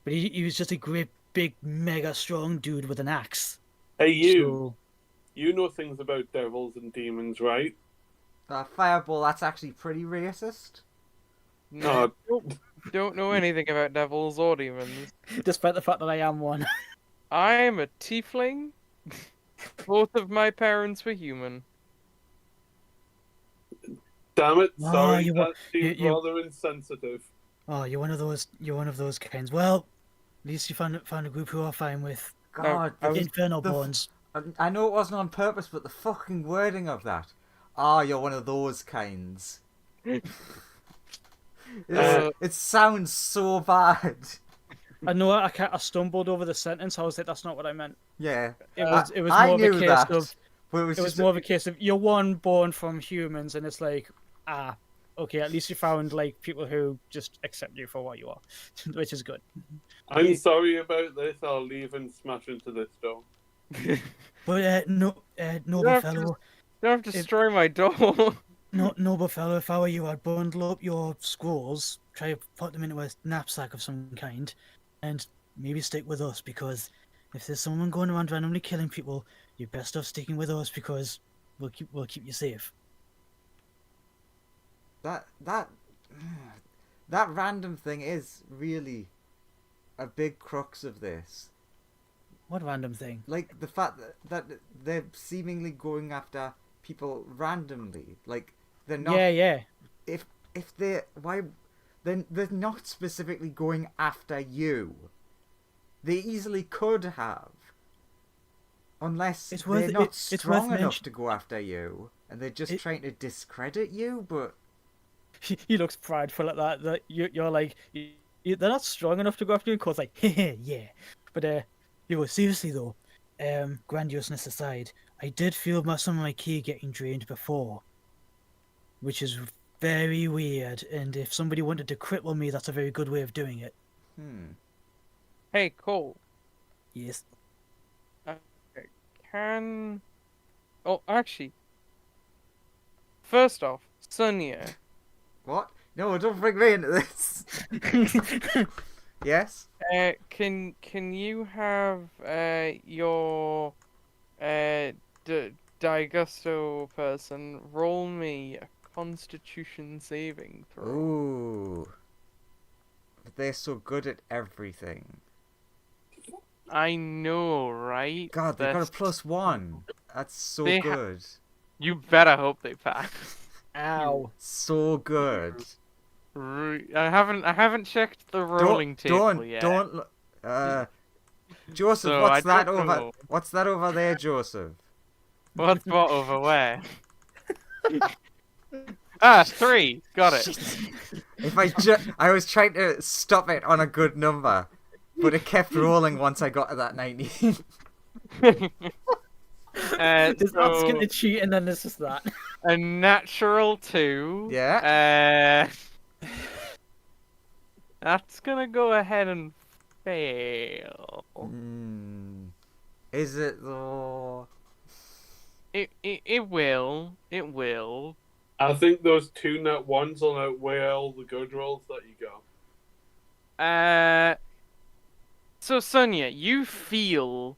But he was just a great, big, mega strong dude with an axe. Hey, you! you know things about devils and demons, right? Fireball, that's actually pretty racist. No, don't know anything about devils or demons. Despite the fact that I am one. I am a tiefling. Both of my parents were human. Damn it! Oh, Sorry, you, that seems you, rather insensitive. oh, you're one of those. You're one of those kinds. Well, at least you found a group who are fine with God, I was- infernal the f- bones. I know it wasn't on purpose, but the fucking wording of that. Ah, you're one of those kinds. It sounds so bad. I know I stumbled over the sentence. I was like, that's not what I meant. Yeah. It was I more of a knew case that, of but it was it was just more of a case of you're one born from humans, and it's like, okay, at least you found like people who just accept you for what you are, which is good. I'm sorry about this. I'll leave and smash into this door. But noble have fellow, Don't destroy my door. noble fellow, if I were you, I'd bundle up your scrolls, try to put them into a knapsack of some kind, and maybe stick with us, because if there's someone going around randomly killing people, you're best off sticking with us, because we'll keep you safe. that that random thing is really a big crux of this. What random thing? Like the fact that they're seemingly going after people randomly. Like they're not. Yeah. If they why, then they're not specifically going after you. They easily could have, unless It's they're worth- not it's worth strong enough mention- to go after you, and they're just trying to discredit you. But He looks prideful at that. That you're like, they're not strong enough to go after you. And Cole's like, yeah. But seriously though, grandiousness aside, I did feel some of my ki getting drained before, which is very weird. And if somebody wanted to cripple me, that's a very good way of doing it. Hey, Cole. Yes. Oh, actually. First off, Sonia. what? No, don't bring me into this. Yes. Can you have your Digusto person roll me a Constitution saving throw? Ooh. But they're so good at everything. I know, right? God, they got That's- a +1. That's so They good. You better hope they pass. Ow. So good. I haven't checked the rolling table yet. Don't look. Joseph, So what's I that don't over? know. What's that over there, Joseph? What over where? 3. Got it. If I was trying to stop it on a good number, but it kept rolling once I got to that 19. There's not So, going to cheat, and then there's just that. a natural 2. Yeah. That's gonna go ahead and fail. Is it though? It will. It will. I think those 2 nat 1s will outweigh all the good rolls that you got. So Sonia, you feel.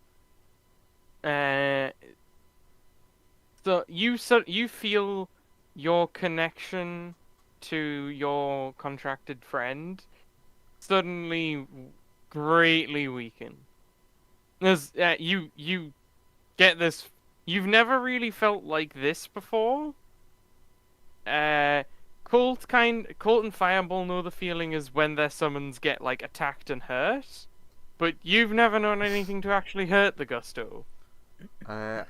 So you feel your connection to your contracted friend suddenly greatly weaken. There's you get this. You've never really felt like this before. Colt and Fireball know the feeling is when their summons get like attacked and hurt, but you've never known anything to actually hurt the Gusto. I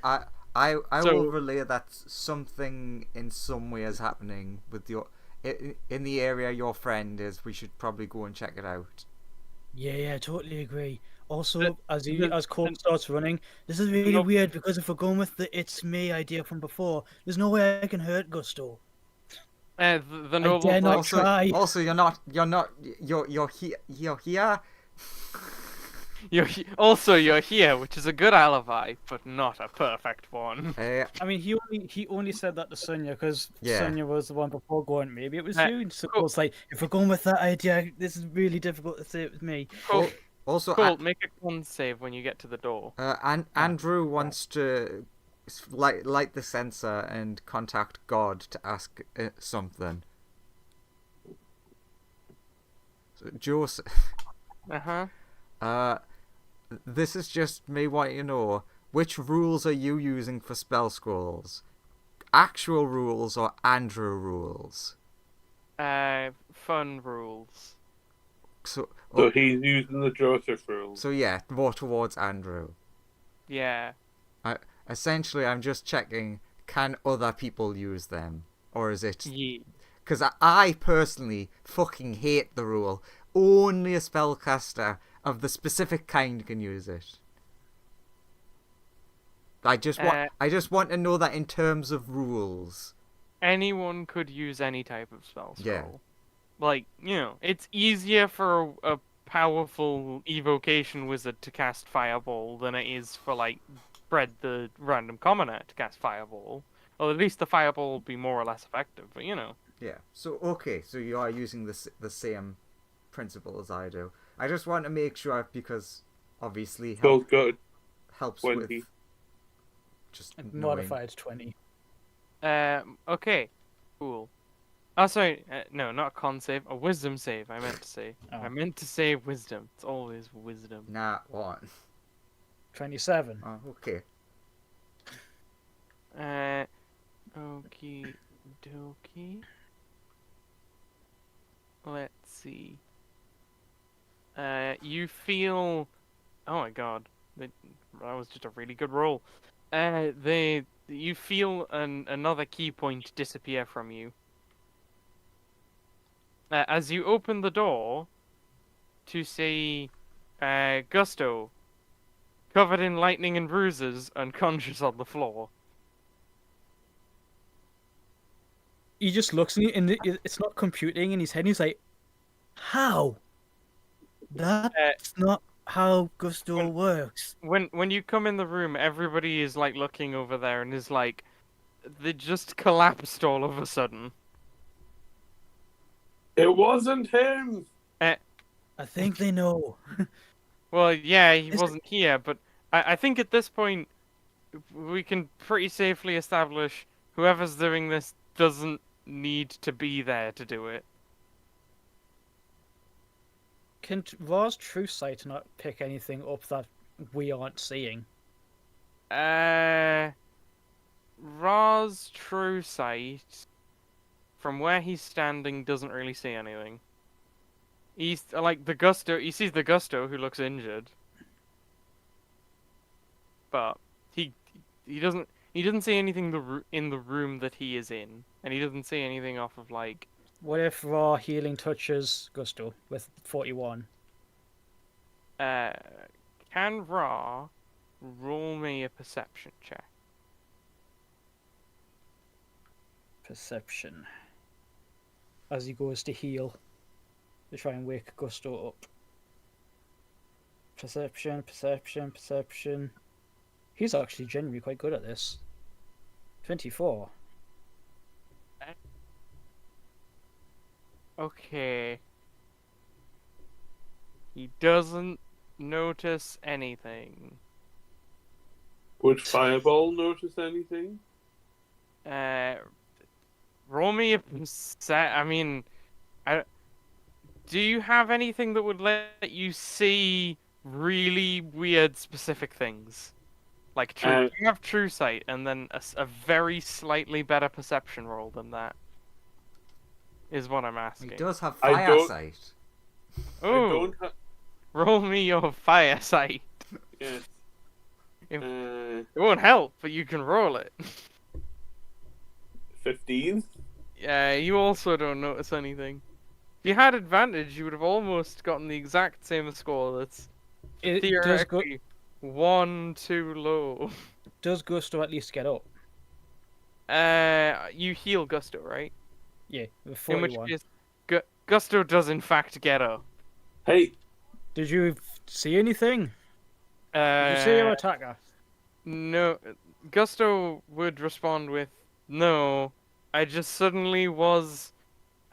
So- will relay that something in some way is happening with your in the area your friend is. We should probably go and check it out. Yeah, totally agree. Also, The- as Cole starts running, this is really weird, because if we're going with the "it's me" idea from before, there's no way I can hurt Gusto. The noble dare not voice- try. Also, you're here. You're here, which is a good alibi, but not a perfect one. I mean, he only said that to Sonia because Yeah. Sonia was the one before going. Maybe it was Uh, you. So cool. Cole's like, if we're going with that idea, this is really difficult to say it with me. Cool. Also, Cool. Make a con save when you get to the door. Andrew wants to light the sensor and contact God to ask something. So, Joseph, Uh-huh. this is just me wanting to know, which rules are you using for spell scrolls? Actual rules or Andrew rules? Fun rules. So, So he's using the Joseph rules. so yeah, more towards Andrew. Yeah. Essentially, I'm just checking, can other people use them? Or is it... Yeah. Because I personally fucking hate the rule. Only a spellcaster of the specific kind can use it. I just want to know that in terms of rules. Anyone could use any type of spell scroll. Yeah. Like, it's easier for a powerful evocation wizard to cast Fireball than it is for, like, Fred the random commoner to cast Fireball. Or at least the Fireball will be more or less effective, but Yeah. So, okay, so you are using the same principle as I do. I just want to make sure, because obviously Phil's got helps 20. with just And knowing. modified 20. Okay. Cool. Oh, sorry. No, not a con save. A wisdom save, I meant to say. Oh. I meant to say wisdom. It's always wisdom. Nah, what? 27. Oh, okay. Okie dokie. Let's see. You feel... Oh my god. That was just a really good roll. You feel another key point disappear from you. As you open the door to see Gusto, covered in lightning and bruises, unconscious on the floor. He just looks and it's not computing in his head. And he's like, "How? That's not how Gusto works." When you come in the room, everybody is like looking over there and is like, they just collapsed all of a sudden. It wasn't him! I think they know. Well, yeah, he Is it- wasn't here, but I think at this point we can pretty safely establish whoever's doing this doesn't need to be there to do it. Can Ra's True Sight not pick anything up that we aren't seeing? Ra's True Sight, from where he's standing, doesn't really see anything. He's like the Gusto. He sees the Gusto who looks injured, but he doesn't see anything in the room that he is in, and he doesn't see anything off of like. What if Ra healing touches Gusto with 41? Can Ra roll me a perception check? Perception. As he goes to heal. To try and wake Gusto up. Perception. He's actually genuinely quite good at this. 24. Okay. He doesn't notice anything. Would Fireball notice anything? Roll me a I mean, do you have anything that would let you see really weird specific things? Like you have True Sight, and then a very slightly better perception roll than that. Is what I'm asking. He does have I don't- Firesight. I Oh, don't have. roll me your Fire Sight. Yes. It won't help, but you can roll it. 15? Yeah, you also don't notice anything. If you had advantage, you would have almost gotten the exact same score. That's theoretically one too low. Does Gusto at least get up? You heal Gusto, right? Yeah, with In which 41. case, Gusto does in fact get up. Hey, Did you see anything? Did you see your attacker? No, Gusto would respond with, "No, I just suddenly was,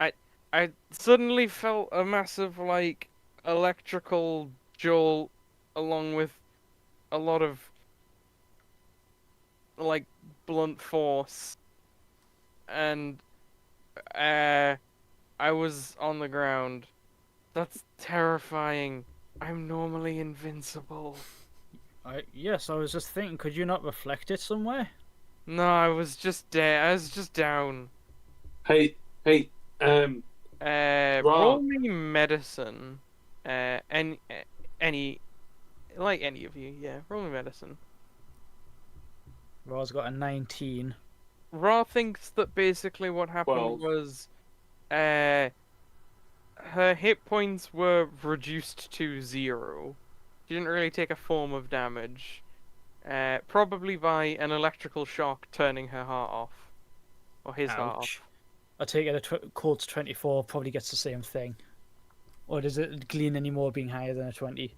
I suddenly felt a massive like electrical jolt, along with a lot of like blunt force, and I was on the ground. That's terrifying. I'm normally invincible. Yes, I was just thinking, could you not reflect it somewhere? No, I was just dead. I was just down. Hey, hey, Roll Rob. me medicine. And any, like any of you, yeah. Roll me medicine. Ra's got a 19. Ra thinks that basically what happened 12. was, her hit points were reduced to 0. She didn't really take a form of damage. Probably by an electrical shock turning her heart off. Or his heart Ouch. off. I take it a Colt's 24 probably gets the same thing. Or does it glean anymore being higher than a 20?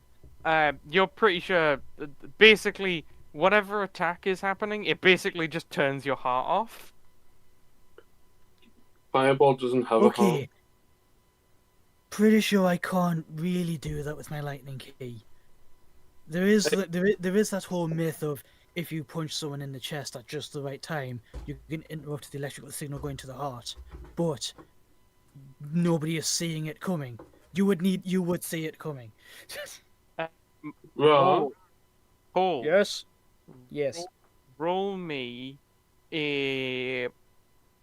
You're pretty sure, basically, whatever attack is happening, it basically just turns your heart off. Fireball doesn't have a heart. Okay. Pretty sure I can't really do that with my lightning key. There is that whole myth of if you punch someone in the chest at just the right time, you can interrupt the electrical signal going to the heart. But nobody is seeing it coming. You would see it coming. Ra, Paul. Yes. Yes. Roll me a...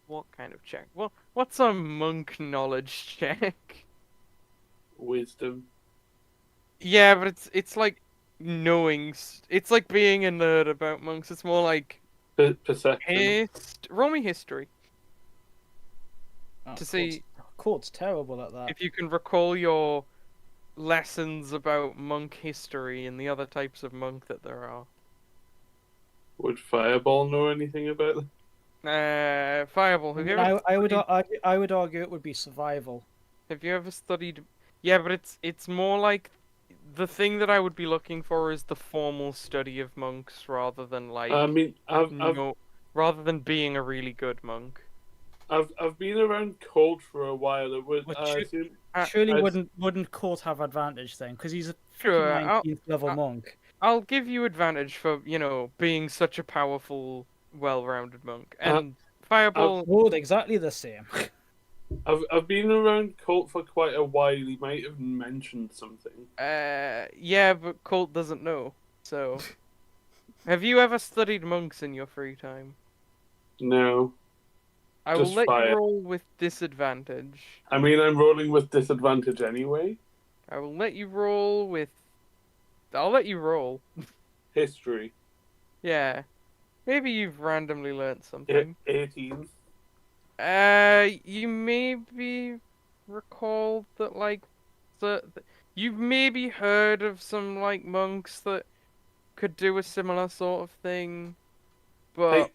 What kind of check? Well, what's a monk knowledge check? wisdom. Yeah, but it's like knowing. It's like being a nerd about monks. It's more like Perception. roll me history Oh, to see Colt's terrible at that. if you can recall your lessons about monk history and the other types of monk that there are. Would Fireball know anything about it? Fireball. Have you ever I would argue it would be survival. Have you ever studied? Yeah, but it's more like the thing that I would be looking for is the formal study of monks rather than like I mean, rather than being a really good monk. I've been around Colt for a while. It would, But I assume, Surely I'd- wouldn't Colt have advantage then? Because he's a Sure, freaking 19th level monk. I'll give you advantage for being such a powerful, well-rounded monk. And Fireball. Rolled exactly the same. I've been around Colt for quite a while. He might have mentioned something. Yeah, but Colt doesn't know. So, have you ever studied monks in your free time? No. I will Just let fire. you roll with disadvantage. I mean, I'm rolling with disadvantage anyway. I will let you roll with. I'll let you roll. History. Yeah. Maybe you've randomly learnt something. 18. You maybe recall that, like, you've maybe heard of some, like, monks that could do a similar sort of thing, but... Hey,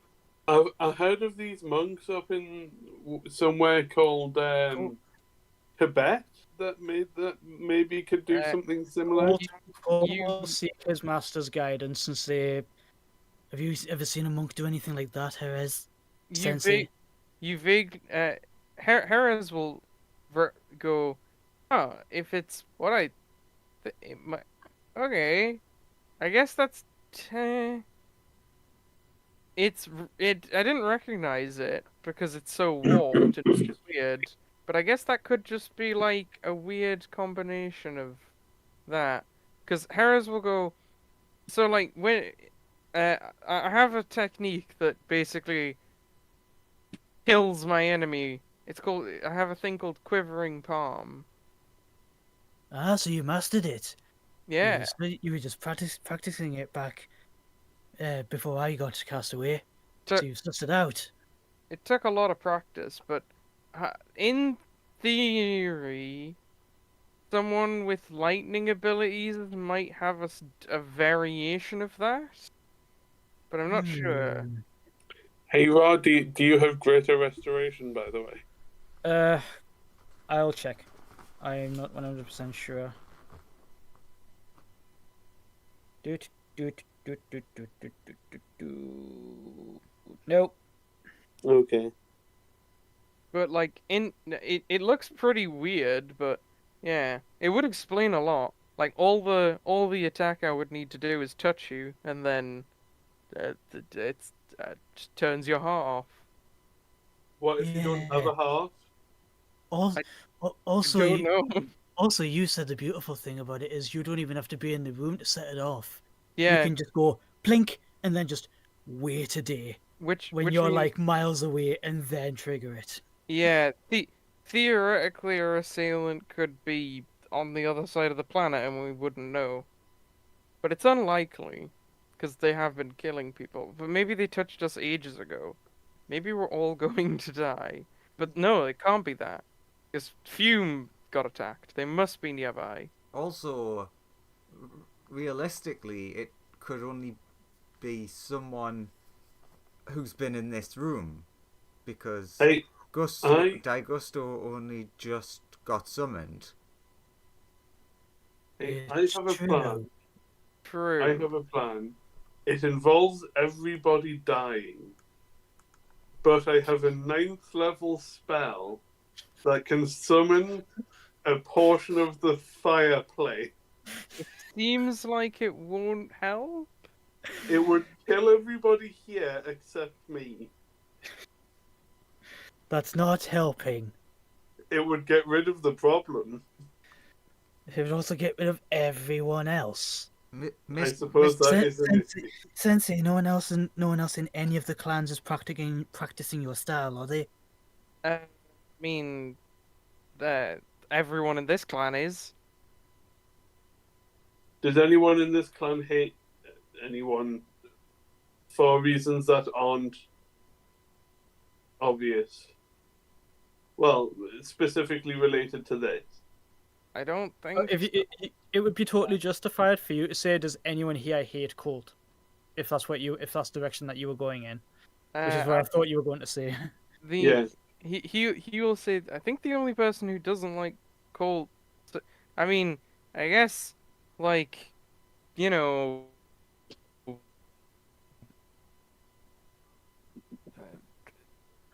I heard of these monks up in somewhere called Tibet that maybe could do something similar. Colt seek his master's guidance and say, "Have you ever seen a monk do anything like that, Jerez? Sensei?" Harris will go, oh, if it's what okay, I guess that's, I didn't recognize it because it's so warped and weird, but I guess that could just be like a weird combination of that, because Harris will go, so like when, I have a technique that basically kills my enemy. I have a thing called Quivering Palm. Ah, so you mastered it. Yeah. You were just practicing it back before I got cast away. So So you sussed it out. it took a lot of practice, but in theory, someone with lightning abilities might have a variation of that, but I'm not sure. Hey, Rod, do you have greater restoration, by the way? I'll check. I'm not 100% sure. Nope. Okay. But like it looks pretty weird, but yeah, it would explain a lot. Like all the attack I would need to do is touch you, and then it's just turns your heart off. What if you don't have Yeah. a heart? Also, I also, don't you, know. also, you said the beautiful thing about it is you don't even have to be in the room to set it off. You Yeah, can just go blink and then just wait a day when which you're means like miles away and then trigger it. yeah, theoretically our assailant could be on the other side of the planet and we wouldn't know. But it's unlikely, because they have been killing people. But maybe they touched us ages ago. Maybe we're all going to die. But no, it can't be that. Because Fume got attacked. They must be nearby. Also, realistically, it could only be someone who's been in this room because I, I, Gusto only just got summoned. I It's have a true. plan. I True. have a plan. It involves everybody dying, but I have a 9th level spell that can summon a portion of the fireplace. Seems like it won't help. It would kill everybody here except me. That's not helping. It would get rid of the problem. It would also get rid of everyone else. I suppose that is an Sensei, issue. Sensei, no one else in any of the clans is practicing your style, are they? I mean, everyone in this clan is. Does anyone in this clan hate anyone for reasons that aren't obvious? Well, specifically related to this. I don't think. If it would be totally justified for you to say, "Does anyone here hate Colt?" If that's the direction that you were going in, which is what I thought you were going to say. The Yes. he will say. I think the only person who doesn't like Colt. I mean, I guess, like, you know.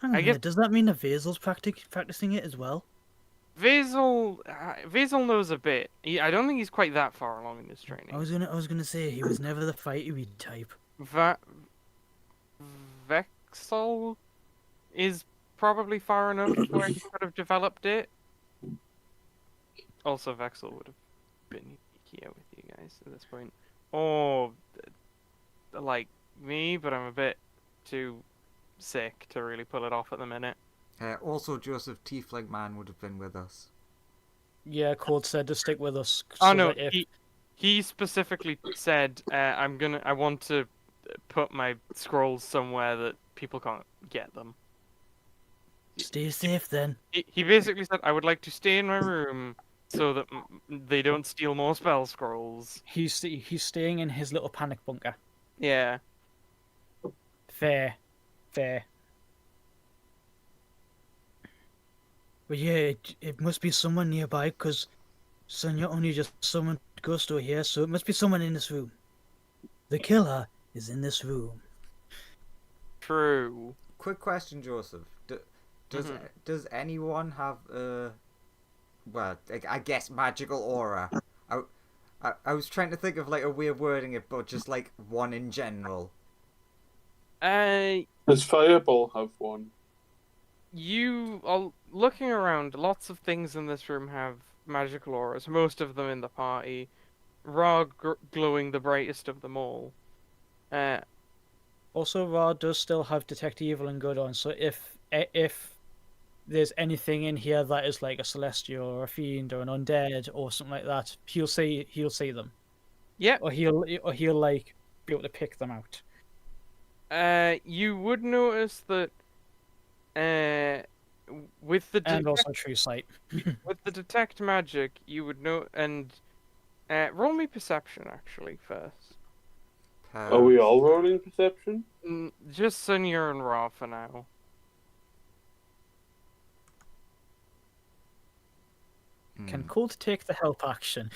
Hang on I a guess minute, does that mean that Vasil's practicing it as well? Vasil knows a bit. I don't think he's quite that far along in his training. I was gonna say he was never the fighty type. Va Vexel is probably far enough where he could have developed it. Also, Vexel would have been here with you guys at this point. Or, like me, but I'm a bit too sick to really pull it off at the minute. Also, Joseph Tiefling Man would have been with us. Yeah, Colt said to stick with us. Oh so no, that if he specifically said, I want to put my scrolls somewhere that people can't get them. stay safe then. He basically said, I would like to stay in my room so that they don't steal more spell scrolls. He's staying in his little panic bunker. Yeah. Fair. But yeah, it must be someone nearby because Sonya only just summoned Gusto here, so it must be someone in this room. The killer is in this room. True. Quick question, Joseph. Does anyone have well, I guess magical aura? I was trying to think of like a way of wording it, but just like one in general. Does Fireball have one? You are looking around. Lots of things in this room have magical auras. Most of them in the party. Ra glowing the brightest of them all. Also, Ra does still have Detect Evil and Good on, so if there's anything in here that is like a celestial or a fiend or an undead or something like that, he'll see them. Yeah. Or he'll like be able to pick them out. You would notice that with the And also True Sight. with the detect magic, you would know. And roll me perception actually first. Are we all rolling perception? Just Sonya and Ra for now. Can Colt take the help action?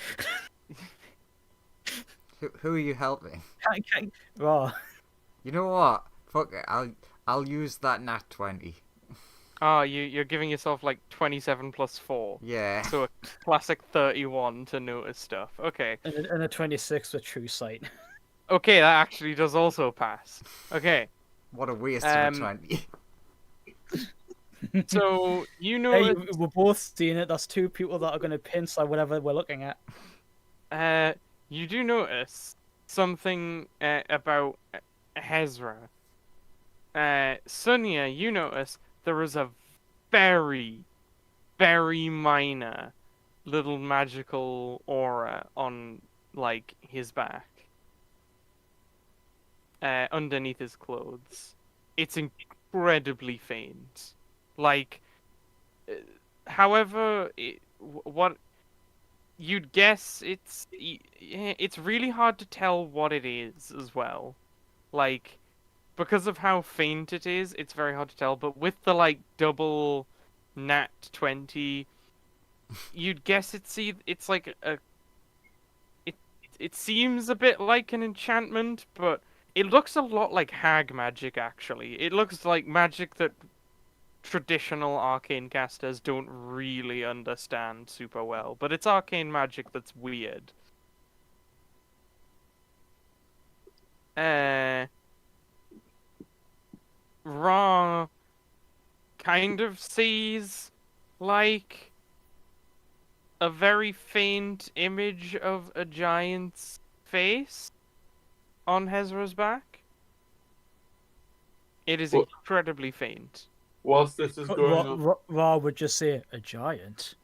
Who are you helping? Ra. You know what? Fuck it. I'll use that nat 20. Ah, you're giving yourself like 27 plus 4. Yeah. So a classic 31 to notice stuff. Okay. And a 26 with True Sight. Okay, that actually does also pass. Okay. What a waste of a Um, 20. So you Hey, notice, we're both seeing it. That's two people that are going to pinch like whatever we're looking at. you do notice something about Hezra. Sonia, you notice there is a very, very minor little magical aura on like his back, underneath his clothes. It's incredibly faint. Like, uh, however, what you'd guess it's really hard to tell what it is as well. Like, because of how faint it is, it's very hard to tell. But with the like double nat 20, you'd guess it's like it it seems a bit like an enchantment, but it looks a lot like hag magic actually. It looks like magic that traditional arcane casters don't really understand super well, but it's arcane magic that's weird. Uh, Ra kind of sees like a very faint image of a giant's face on Hezra's back. It is Well- incredibly faint. Whilst this is going on, Ra would just say, a giant?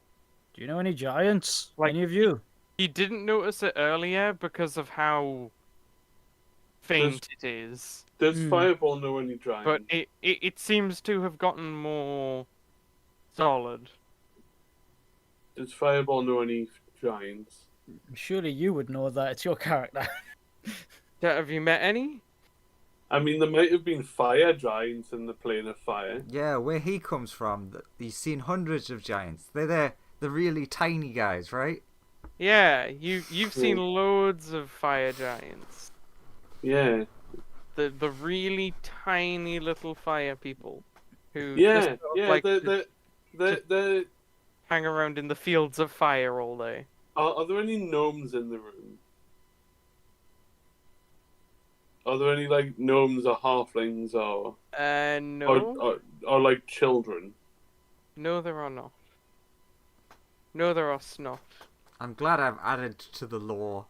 Do you know any giants? Like- Any of you? He didn't notice it earlier because of how faint it is. does Hmm. Fireball know any giants? But it seems to have gotten more solid. Does Fireball know any giants? Surely you would know that. It's your character. Have you met any? I mean, there might have been fire giants in the plane of fire. Yeah, where he comes from, he's seen hundreds of giants. They're the really tiny guys, right? Yeah, you've seen loads of fire giants. Yeah, The really tiny little fire people who yeah, just yeah. like They're, hang around in the fields of fire all day. are there any gnomes in the room? Are there any like gnomes or halflings or No. or like children? No, there are not. No, there are not. I'm glad I've added to the lore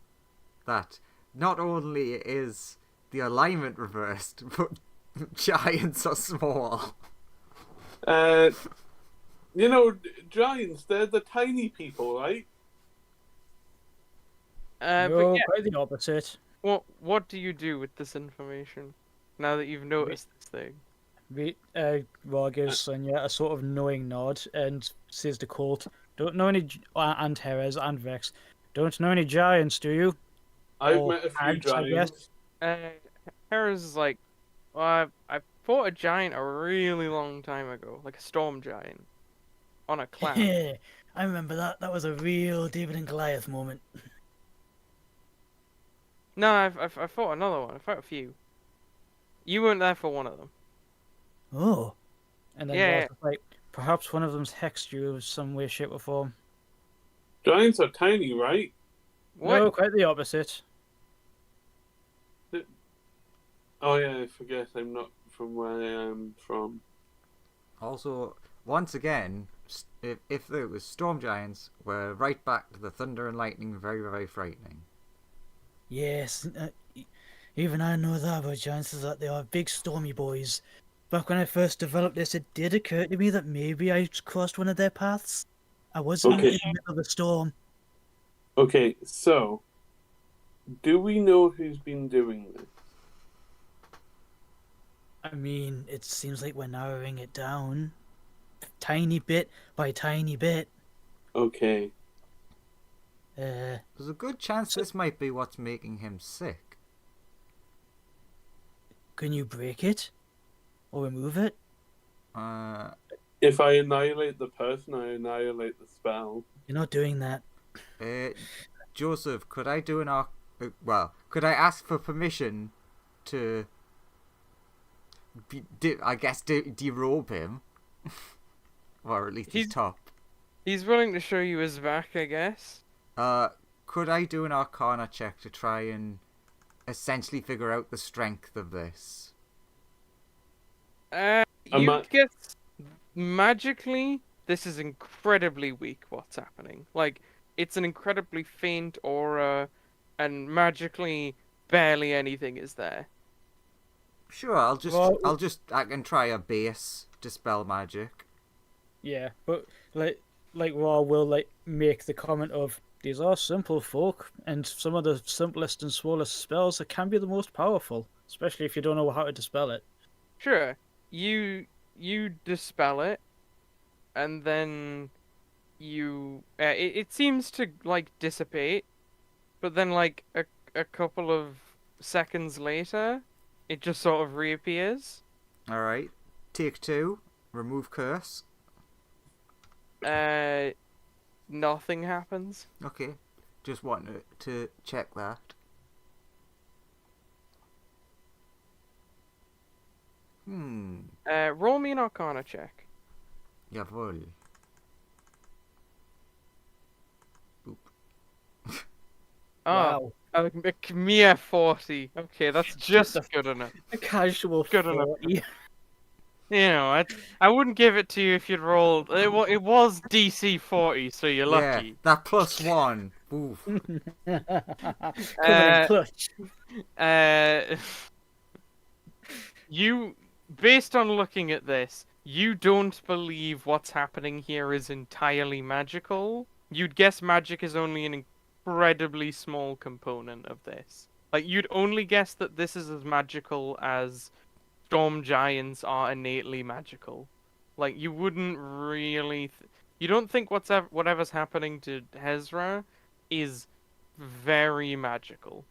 that not only is the alignment reversed, but giants are small. You know, giants, they're the tiny people, right? But No, yeah, quite the opposite. what do you do with this information now that you've noticed this thing? Ra gives Sonia a sort of knowing nod and says to Colt, "Don't know any, and Herez and Vex, don't know any giants, do you?" I've Or met a few hags, I guess. giants. Harris is like, well, I fought a giant a really long time ago, like a storm giant, on a cloud. I remember that. That was a real David and Goliath moment. No, I fought another one. I fought a few. You weren't there for one of them. Oh. And then Yeah. Ra's was like, perhaps one of them's hexed you in some way, shape, or form. Giants are tiny, right? What? No, quite the opposite. Oh yeah, I forget. I'm not from where I am from. Also, once again, if there was storm giants, we're right back to the thunder and lightning, very, very frightening. Yes, even I know that about giants, is that they are big stormy boys. Back when I first developed this, it did occur to me that maybe I crossed one of their paths. I wasn't Okay. in the middle of the storm. Okay, so do we know who's been doing this? I mean, it seems like we're narrowing it down. Tiny bit by tiny bit. Okay. There's a good chance this might be what's making him sick. Can you break it? Or remove it? If I annihilate the person, I annihilate the spell. You're not doing that. Joseph, could I do an could I ask for permission to derobe him? Or at least his top. He's willing to show you his back, I guess. Could I do an Arcana check to try and essentially figure out the strength of this? You'd guess magically, this is incredibly weak. What's happening? Like, it's an incredibly faint aura, and magically, barely anything is there. Sure, I can try a base dispel magic. Yeah, but like Raw will like make the comment of these are simple folk, and some of the simplest and smallest spells that can be the most powerful, especially if you don't know how to dispel it. Sure, you dispel it, and then it seems to like dissipate, but then like a couple of seconds later, it just sort of reappears. All right, take 2. Remove curse. Nothing happens. Okay, just wanted to check that. Roll me an Arcana check. Jawohl. Oop. Oh, Wow, a mere 40. Okay, that's just good enough. a casual Good enough. 40. You know, I wouldn't give it to you if you'd rolled. It was DC 40, so you're Yeah, lucky. that +1. Oof. Covered in clutch. You, based on looking at this, you don't believe what's happening here is entirely magical. You'd guess magic is only an incredibly small component of this. Like, you'd only guess that this is as magical as storm giants are innately magical. Like, you wouldn't really... You don't think whatever's happening to Hezra is very magical.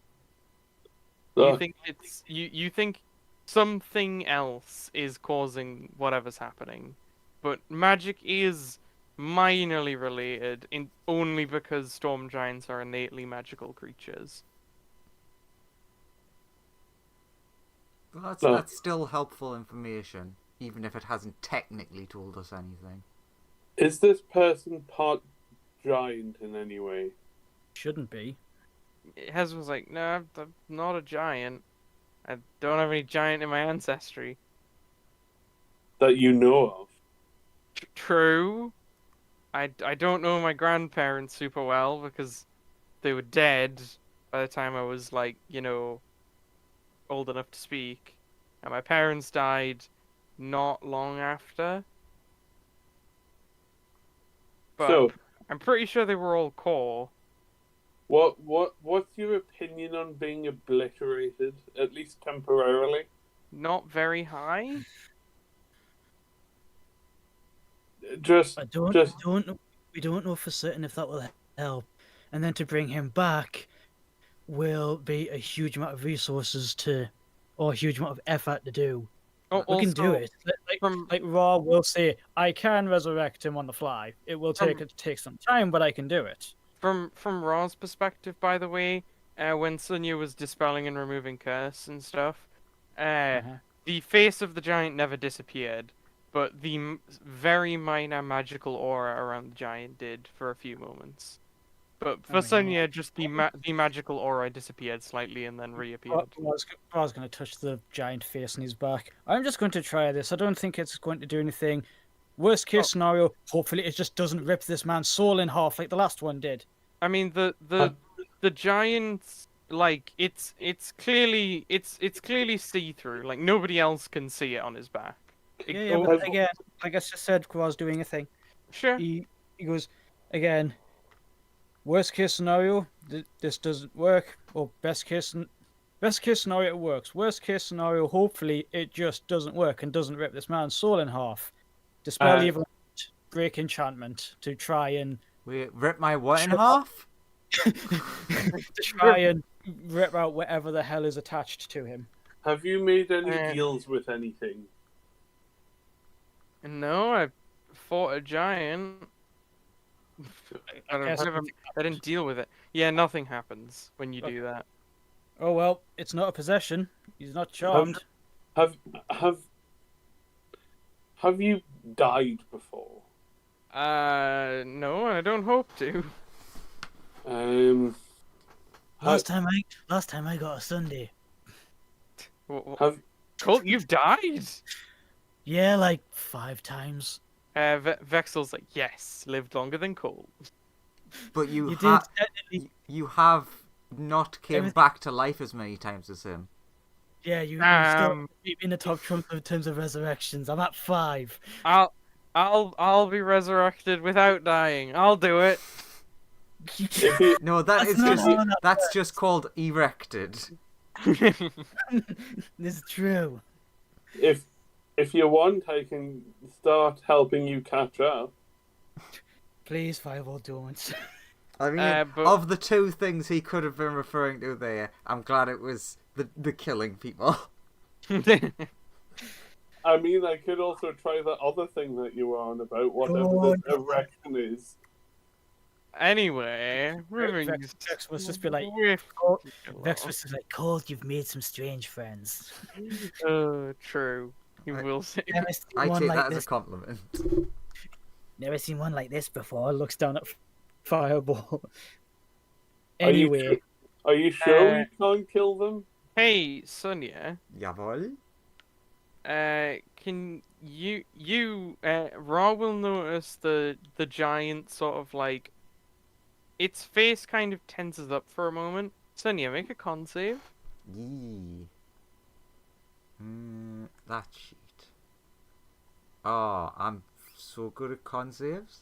You think it's... You think something else is causing whatever's happening. But magic is minorly related only because storm giants are innately magical creatures. Well, that's still helpful information, even if it hasn't technically told us anything. Is this person part giant in any way? Shouldn't be. Hez was like, no, I'm not a giant. I don't have any giant in my ancestry. That you know of? True. I don't know my grandparents super well because they were dead by the time I was like, old enough to speak. And my parents died not long after. But So, I'm pretty sure they were all core. what's your opinion on being obliterated, at least temporarily? Not very high. We don't know for certain if that will help, and then to bring him back will be a huge amount of resources or a huge amount of effort to do. We can do it. Like Raw will say, I can resurrect him on the fly. It will take some time, but I can do it. From Raw's perspective, by the way, when Sunya was dispelling and removing curse and stuff, the face of the giant never disappeared, but the very minor magical aura around the giant did for a few moments. But for Sunya, just the magical aura disappeared slightly and then reappeared. I was going to touch the giant face on his back. I'm just going to try this. I don't think it's going to do anything. Worst case scenario, hopefully it just doesn't rip this man's soul in half like the last one did. I mean, the giant's like it's clearly see through. Like nobody else can see it on his back. But again, like I just said, Kwa's doing a thing. Sure. He goes again. Worst case scenario, this doesn't work. Or best case scenario, it works. Worst case scenario, hopefully it just doesn't work and doesn't rip this man's soul in half. Dispel evil, break enchantment to try and rip my what in half? to try and rip out whatever the hell is attached to him. Have you made any deals with anything? No, I fought a giant. I didn't deal with it. Yeah, nothing happens when you do that. Oh well, it's not a possession. He's not charmed. Have you died before? No, I don't hope to. Last time I got a Sunday. Colt, you've died. Yeah, like 5 times. Vexel's like, yes, lived longer than Colt. But You did technically you have not came everything. back to life as many times as him. Yeah, you still Um, beat me in the top trump in terms of resurrections. I'm at 5. I'll I'll be resurrected without dying. I'll do it. If you No, That's not how that that's just called erected. This is true. if if you want, I can start helping you catch up. Please, Fireball, don't. I mean, but of the two things he could have been referring to there, I'm glad it was the killing people. I mean, I could also try the other thing that you were on about, whatever Oh, this erection is. anyway, moving Vex must just be like, swiftly oh, Vex along. was just like, Cold, you've made some strange friends. True. You will say. Never seen I one take like that as a this. compliment. Never seen one like this before. Looks down at Fireball. Are you Anyway, Are you sure we can't kill them? Hey, Sonia. Jawohl. Can Ra will notice the giant sort of like its face kind of tenses up for a moment. Sonia, make a con save. Yee. That sheet. Oh, I'm so good at con saves.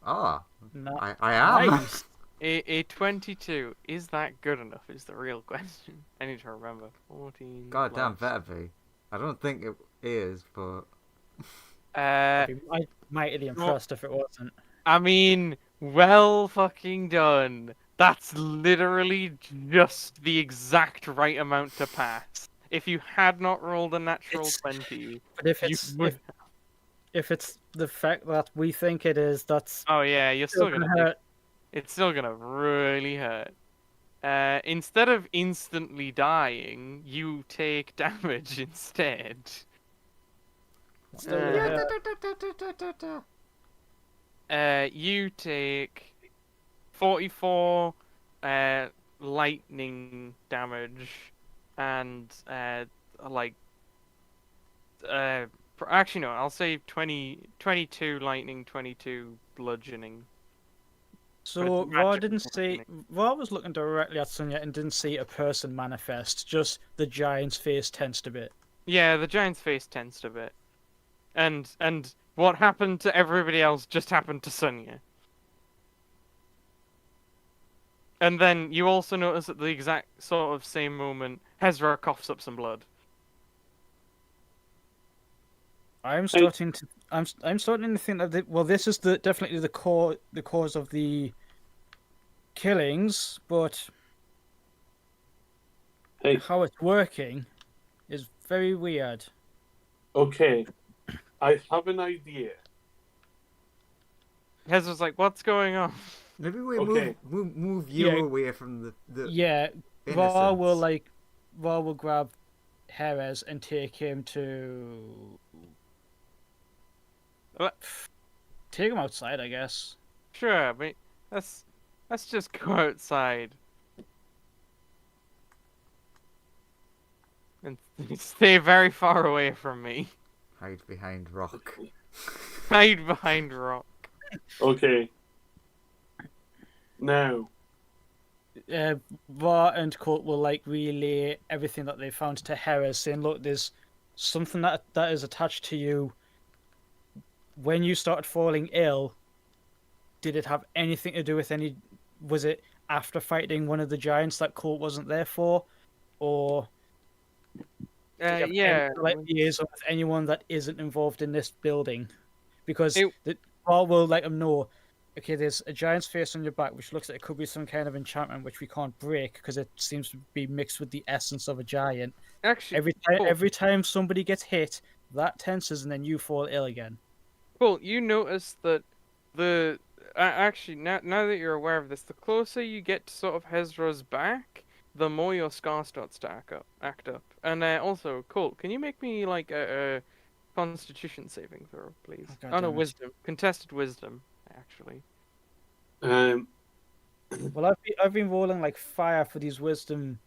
Oh, no, I am. nice. A 22. Is that good enough? Is the real question. I need to remember. 14. God damn, plus- better be. I don't think it is, but Uh, I'd be mightily impressed if it wasn't. I mean, well fucking done. That's literally just the exact right amount to pass. If you had not rolled a natural It's- 20, But if you it's would. if it's the fact that we think it is, that's Oh yeah, you're still still gonna gonna take. hurt. It's still gonna really hurt. Instead of instantly dying, you take damage instead. It's still gonna Uh, hurt. You take 44 lightning damage and like actually no, I'll say 22 lightning, 22 bludgeoning. So it's Ra magical didn't see. bludgeoning. Ra was looking directly at Sonya and didn't see a person manifest. Just the giant's face tensed a bit. Yeah, the giant's face tensed a bit. And what happened to everybody else just happened to Sonya. And then you also notice at the exact sort of same moment, Hezra coughs up some blood. I'm starting to. I'm starting to think that well, this is definitely the cause of the killings, but Hey. how it's working is very weird. Okay, I have an idea. Hezra's like, what's going on? maybe we Okay. move you Yeah. away from the Yeah, Ra will innocents. Ra will grab Jerez and take him to What? take him outside, I guess. Sure, but let's just go outside. And stay very far away from me. Hide behind rock. Hide behind rock. Okay. Now, Ra and Colt will like relay everything that they found to Jerez, saying, "Look, there's something that is attached to you. When you started falling ill, did it have anything to do with any? Was it after fighting one of the giants that Colt wasn't there for, or did you have Yeah. any, like liaison with anyone that isn't involved in this building?" Because It- the Ra will let them know. Okay, there's a giant's face on your back, which looks like it could be some kind of enchantment, which we can't break because it seems to be mixed with the essence of a giant. Actually, Every time somebody gets hit, that tenses, and then you fall ill again. Cool. You notice that actually now that you're aware of this, the closer you get to sort of Hezra's back, the more your scar starts to act up. And also, Colt, can you make me like a Constitution saving throw, please? Oh, God Oh no, damn it. Wisdom, contested Wisdom, actually. Well, I've been rolling like fire for these wisdom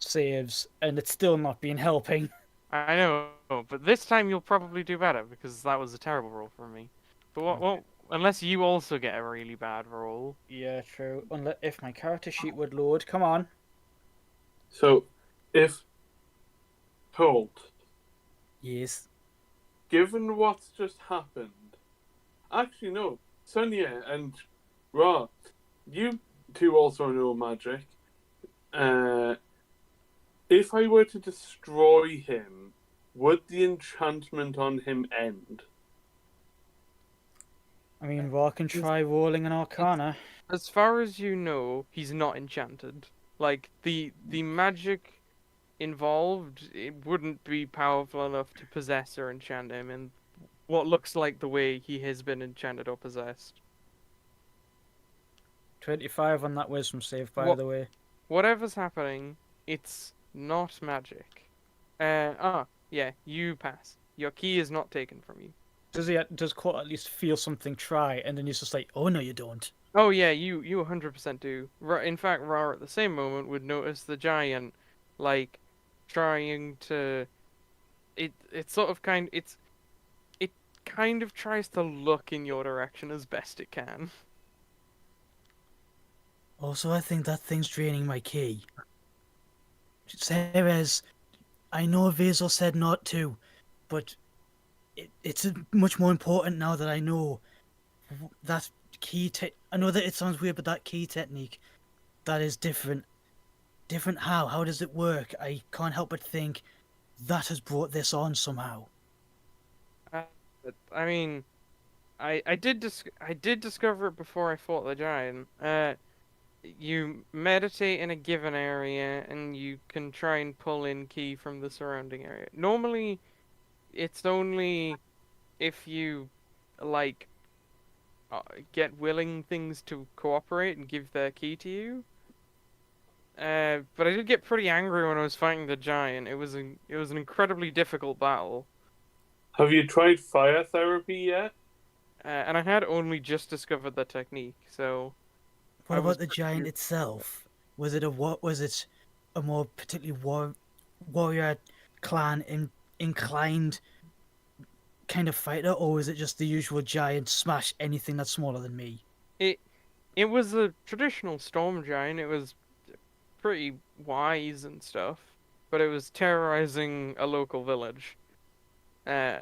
saves, and it's still not been helping. I know, but this time you'll probably do better because that was a terrible roll for me. But what? Unless you also get a really bad roll. Yeah, true. Unless if my character sheet would load. Come on. So, if Colt, Yes. given what's just happened, actually no, Sonia and Ra, you two also know magic. If I were to destroy him, would the enchantment on him end? I mean, Raw can try rolling an Arcana. As far as you know, he's not enchanted. Like the magic involved, it wouldn't be powerful enough to possess or enchant him in what looks like the way he has been enchanted or possessed. 25 on that wisdom save, by What- the way. Whatever's happening, it's not magic. Yeah, you pass. Your key is not taken from you. Does Court at least feel something try, and then he's just like, oh no, you don't. Oh yeah, you 100% do. In fact, Ra at the same moment would notice the giant, like, trying to. It sort of it kind of tries to look in your direction as best it can. Also, I think that thing's draining my key. Ceres, I know Vazel said not to, but it's much more important now that I know that I know that it sounds weird, but that key technique, that is different. Different how? How does it work? I can't help but think that has brought this on somehow. But, I mean, I did discover it before I fought the giant. You meditate in a given area, and you can try and pull in key from the surrounding area. Normally, it's only if you like get willing things to cooperate and give their key to you. But I did get pretty angry when I was fighting the giant. It was an incredibly difficult battle. Have you tried fire therapy yet? And I had only just discovered the technique, so What I about was the giant itself? Was it a more particularly warrior clan inclined kind of fighter, or was it just the usual giant smash anything that's smaller than me? it was a traditional storm giant. It was pretty wise and stuff, but it was terrorizing a local village. Uh,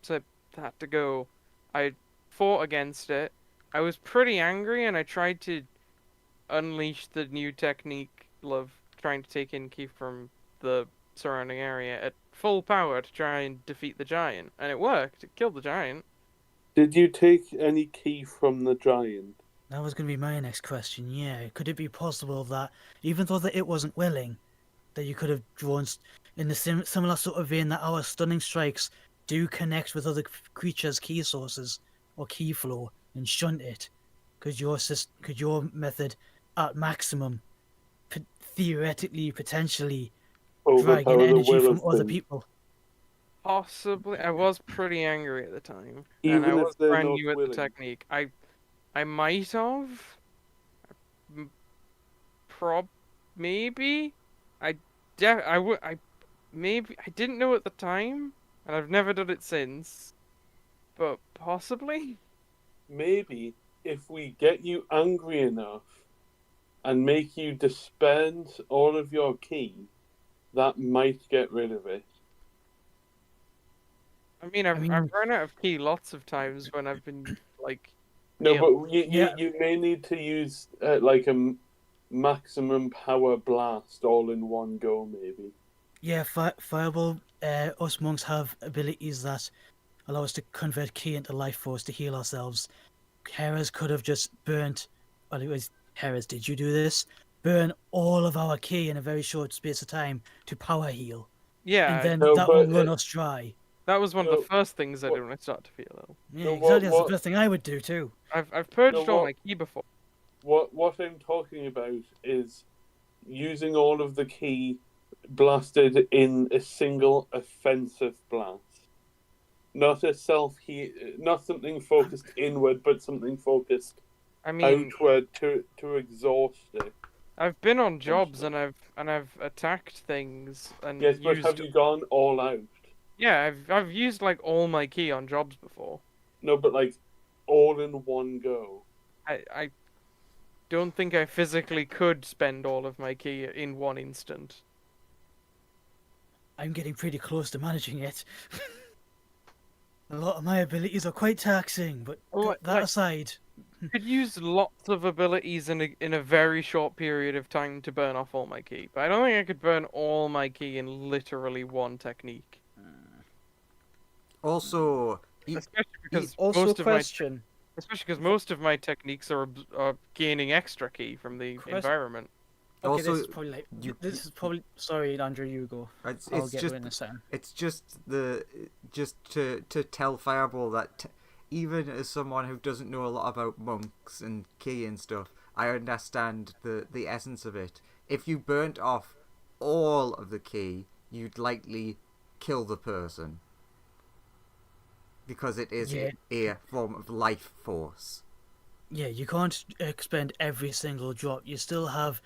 so I had to go. I fought against it. I was pretty angry, and I tried to unleash the new technique of trying to take in key from the surrounding area at full power to try and defeat the giant, and it worked. It killed the giant. Did you take any key from the giant? That was going to be my next question. Yeah, could it be possible that even though that it wasn't willing, that you could have drawn in the similar sort of vein that our stunning strikes do connect with other creatures' key sources or key flow and shunt it? Could your method at maximum theoretically potentially drag in Overpower the energy will from of other things. people? Possibly. I was pretty angry at the time, Even and I if was they're brand not new at willing. the technique. I might have. Maybe. I maybe I didn't know at the time, and I've never done it since. But possibly. Maybe if we get you angry enough and make you dispense all of your key, that might get rid of it. I mean, I've run out of key lots of times when I've been like. No, ill. but you may need to use like a maximum power blast all in one go, maybe. Yeah, Fireball, us monks have abilities that allow us to convert ki into life force to heal ourselves. Heras could have just burnt, well, it was Heras, did you do this? Burn all of our ki in a very short space of time to power heal. Yeah, And then No, that will but, run us dry. that was one of no, the first things I what- did when I started to feel ill. Yeah, No, exactly. That's the what- first thing I would do too. I've purged No, all what- my ki before. What I'm talking about is using all of the key blasted in a single offensive blast. Not a not something focused inward, but something focused I mean, outward to exhaust it. I've been on jobs and I've attacked things and Yes, but used. have you gone all out? Yeah, I've used like all my key on jobs before. No, but like all in one go. I don't think I physically could spend all of my key in one instant. I'm getting pretty close to managing it. A lot of my abilities are quite taxing, but that aside, Could use lots of abilities in a very short period of time to burn off all my key, but I don't think I could burn all my key in literally one technique. Also, Especially because also a most of my question. especially because most of my techniques are gaining extra key from the Question- environment. Okay, Also, this is probably like this is probably. Sorry, Andrew, you go. I'll it's get just in a second. it's just to tell Fireball that even as someone who doesn't know a lot about monks and key and stuff, I understand the essence of it. If you burnt off all of the key, you'd likely kill the person because it is a form of life force. Yeah, you can't expend every single drop. You still have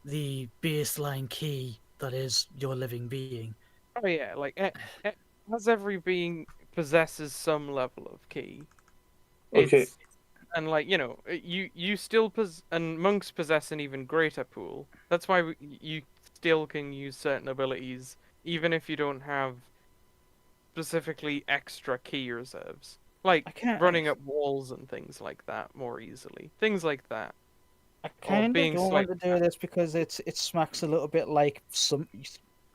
the baseline key that is your living being. Oh yeah, like as every being possesses some level of key. Okay. And like you still and monks possess an even greater pool. That's why you still can use certain abilities even if you don't have specifically extra key reserves, like I can't. running up walls and things like that more easily. Things like that. I Or kind of being don't want to slightly. do this because it smacks a little bit like some.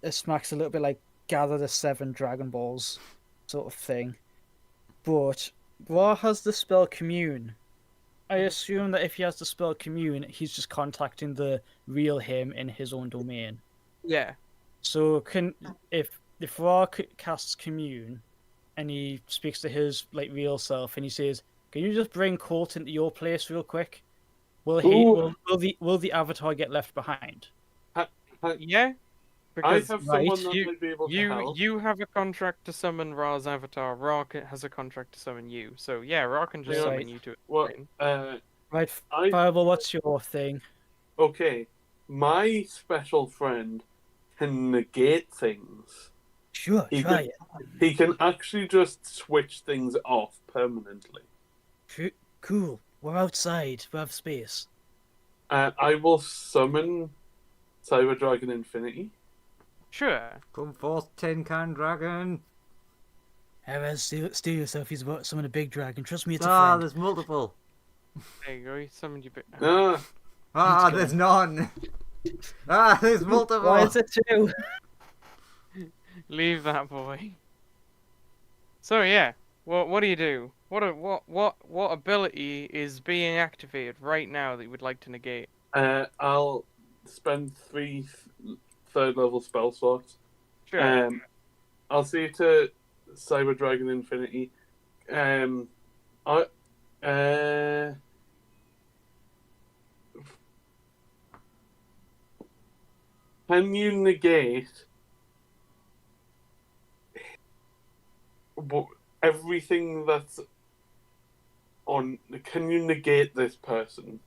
It smacks a little bit like gather the 7 Dragon Balls, sort of thing. But Ra has the spell Commune. I assume that if he has the spell Commune, he's just contacting the real him in his own domain. Yeah. So if Ra casts Commune, and he speaks to his like real self, and he says, "Can you just bring Colt into your place real quick?" Will the Avatar get left behind? Yeah. I Because have right, someone that might be able to help. you have a contract to summon Ra's avatar. Ra has a contract to summon you. So yeah, Ra can just Yeah. summon you to it. Well, Right, I Fireball, what's your thing? okay. My special friend can negate things. Sure, He try can, it. he can actually just switch things off permanently. Cool. We're outside. We have space. I will summon Cyber Dragon Infinity. Sure. Come forth, Tin Can Dragon. Erez, steal yourself. He's about to summon a big dragon. Trust me, it's a Ah, friend. there's multiple. There you go. He summoned you. Ah, Ah, He's there's none. Ah, there's multiple. Why is it 2? Leave that boy. So yeah, what do you do? What ability is being activated right now that you would like to negate? I'll spend 3 third level spell slots. Sure. I'll say to Cyber Dragon Infinity, I can you negate everything that's on? Can you negate this person?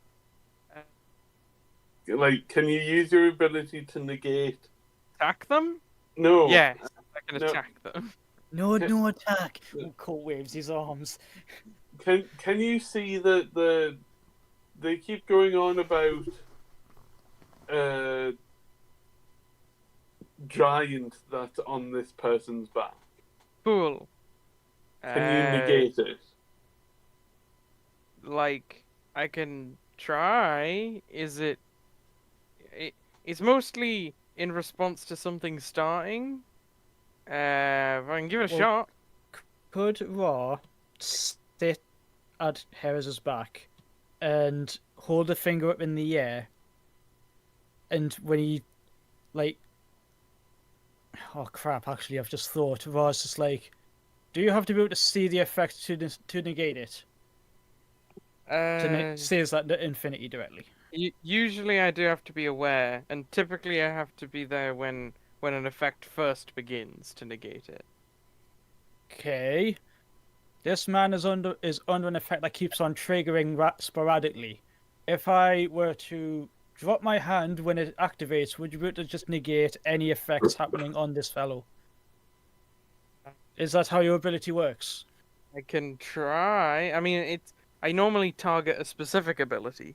Like, can you use your ability to negate? Attack them? No. Yes, I can No. attack them. No attack. Oh, Colt waves his arms. Can you see that they keep going on about giant that's on this person's back? Cool. Can you negate it? Like, I can try. It's mostly in response to something starting. If I can give it a Well, shot. Could Ra sit at Heraz's back and hold a finger up in the air, and when he, like, oh crap! Actually, I've just thought. Ra's just like, do you have to be able to see the effect to negate it? Says that to infinity directly. Usually I do have to be aware, and typically I have to be there when an effect first begins to negate it. Okay. This man is under an effect that keeps on triggering sporadically. If I were to drop my hand when it activates, would you be able to just negate any effects happening on this fellow? Is that how your ability works? I can try. I mean, I normally target a specific ability,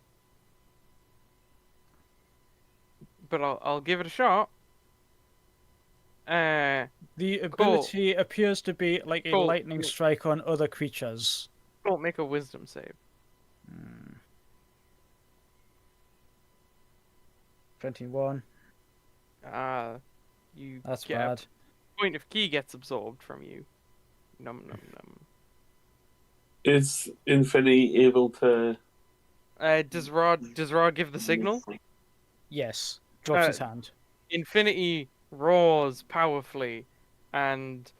but I'll give it a shot. The Cool. ability appears to be like a Cool. lightning strike on other creatures. Don't make a wisdom save. 21. You That's get bad. a point of key gets absorbed from you. Num num num. Is Infinity able to? Does Ra give the signal? Yes. Drops his Uh, hand. Infinity roars powerfully, and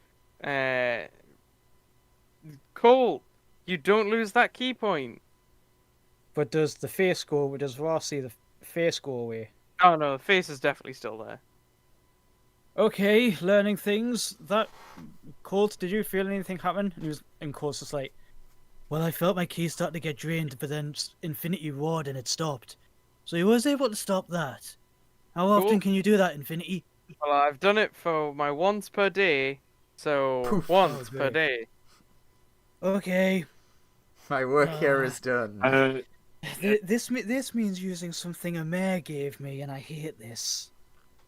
Colt, you don't lose that key point. But does the face go? Does Ross see the face go away? Oh no, the face is definitely still there. Okay, learning things. That Colt, did you feel anything happen? And Colt's just like, well, I felt my key start to get drained, but then Infinity roared and it stopped. So he was able to stop that. How often Cool. can you do that, Infinity? Well, I've done it for my once per day, so Poof. once Oh, per great. day. Okay. My work here is done. This means using something a mayor gave me, and I hate this.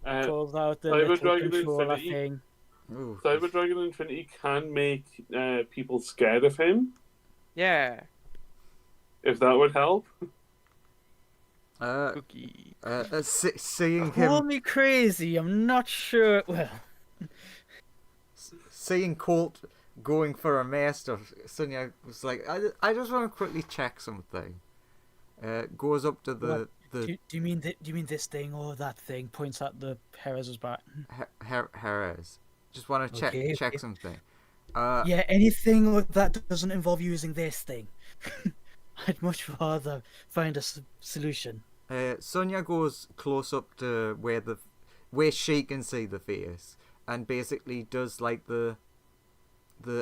Pulls out the Cyber little Dragon controller Infinity. thing. Ooh. Cyber Dragon Infinity can make people scared of him, Yeah, if that would help. cookie. Seeing Call him, me crazy, I'm not sure. Well, seeing Colt going for a mayor stuff, Sonia was like, I just want to quickly check something. Goes up to the do you mean do you mean this thing or that thing? Points at the Perez's back. Jerez. Just want to Okay, check okay. something. Yeah, anything that doesn't involve using this thing. I'd much rather find a solution. Sonia goes close up to where she can see the face, and basically does like the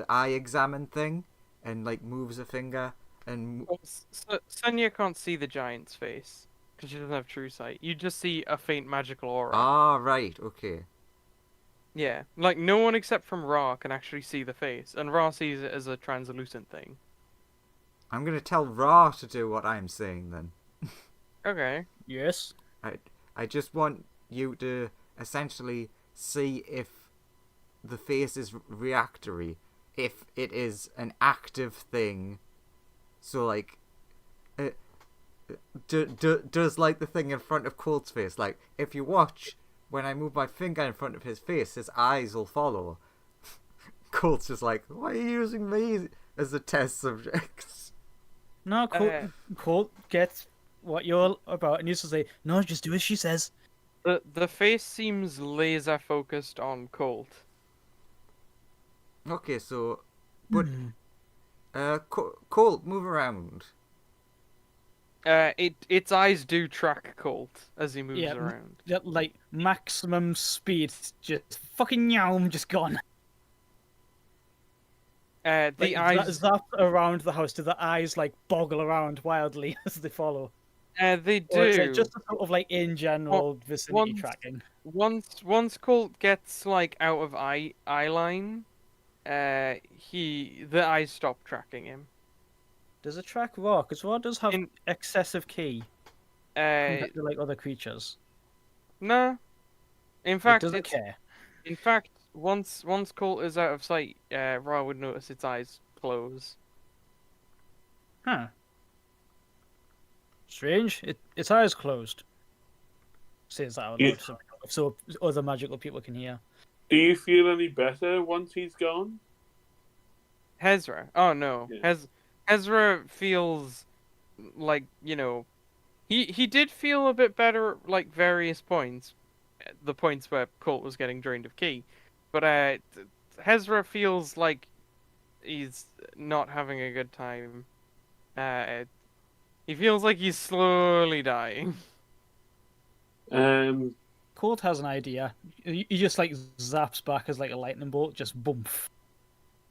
eye examine thing, and like moves a finger and Sonia can't see the giant's face because she doesn't have true sight. You just see a faint magical aura. right, okay. Yeah, like no one except from Ra can actually see the face, and Ra sees it as a translucent thing. I'm gonna tell Ra to do what I'm saying then. Okay. Yes. I just want you to essentially see if the face is reactory, if it is an active thing. So like, does like the thing in front of Colt's face. Like if you watch, when I move my finger in front of his face, his eyes will follow. Colt's just like, why are you using me as a test subject? No, Colt gets what you're about, and used to say, "No, just do as she says." The face seems laser focused on Colt. Okay, so, but Colt, move around. Its eyes do track Colt as he moves Yeah, around. Yeah, like maximum speed, just fucking yowm, just gone. The Like, eyes, zap around the house. Do the eyes like boggle around wildly as they follow? they Or is it do. just a sort of like in general vicinity once- tracking? Once Colt gets like out of eye line, the eyes stop tracking him. Does it track Raw? Because Raw does have In- excessive key compared to like other creatures. No. In It fact, doesn't care. in fact, once Colt is out of sight, Ra would notice its eyes close. Huh. Strange. Its eyes closed. Says that out loud, so other magical people can hear. Do you feel any better once he's gone? Hezra. Oh no. Yeah. Hezra feels like, he did feel a bit better like various points. The points where Colt was getting drained of ki. But Hezra feels like he's not having a good time. He feels like he's slowly dying. Colt has an idea. He just like zaps back as like a lightning bolt, just boom.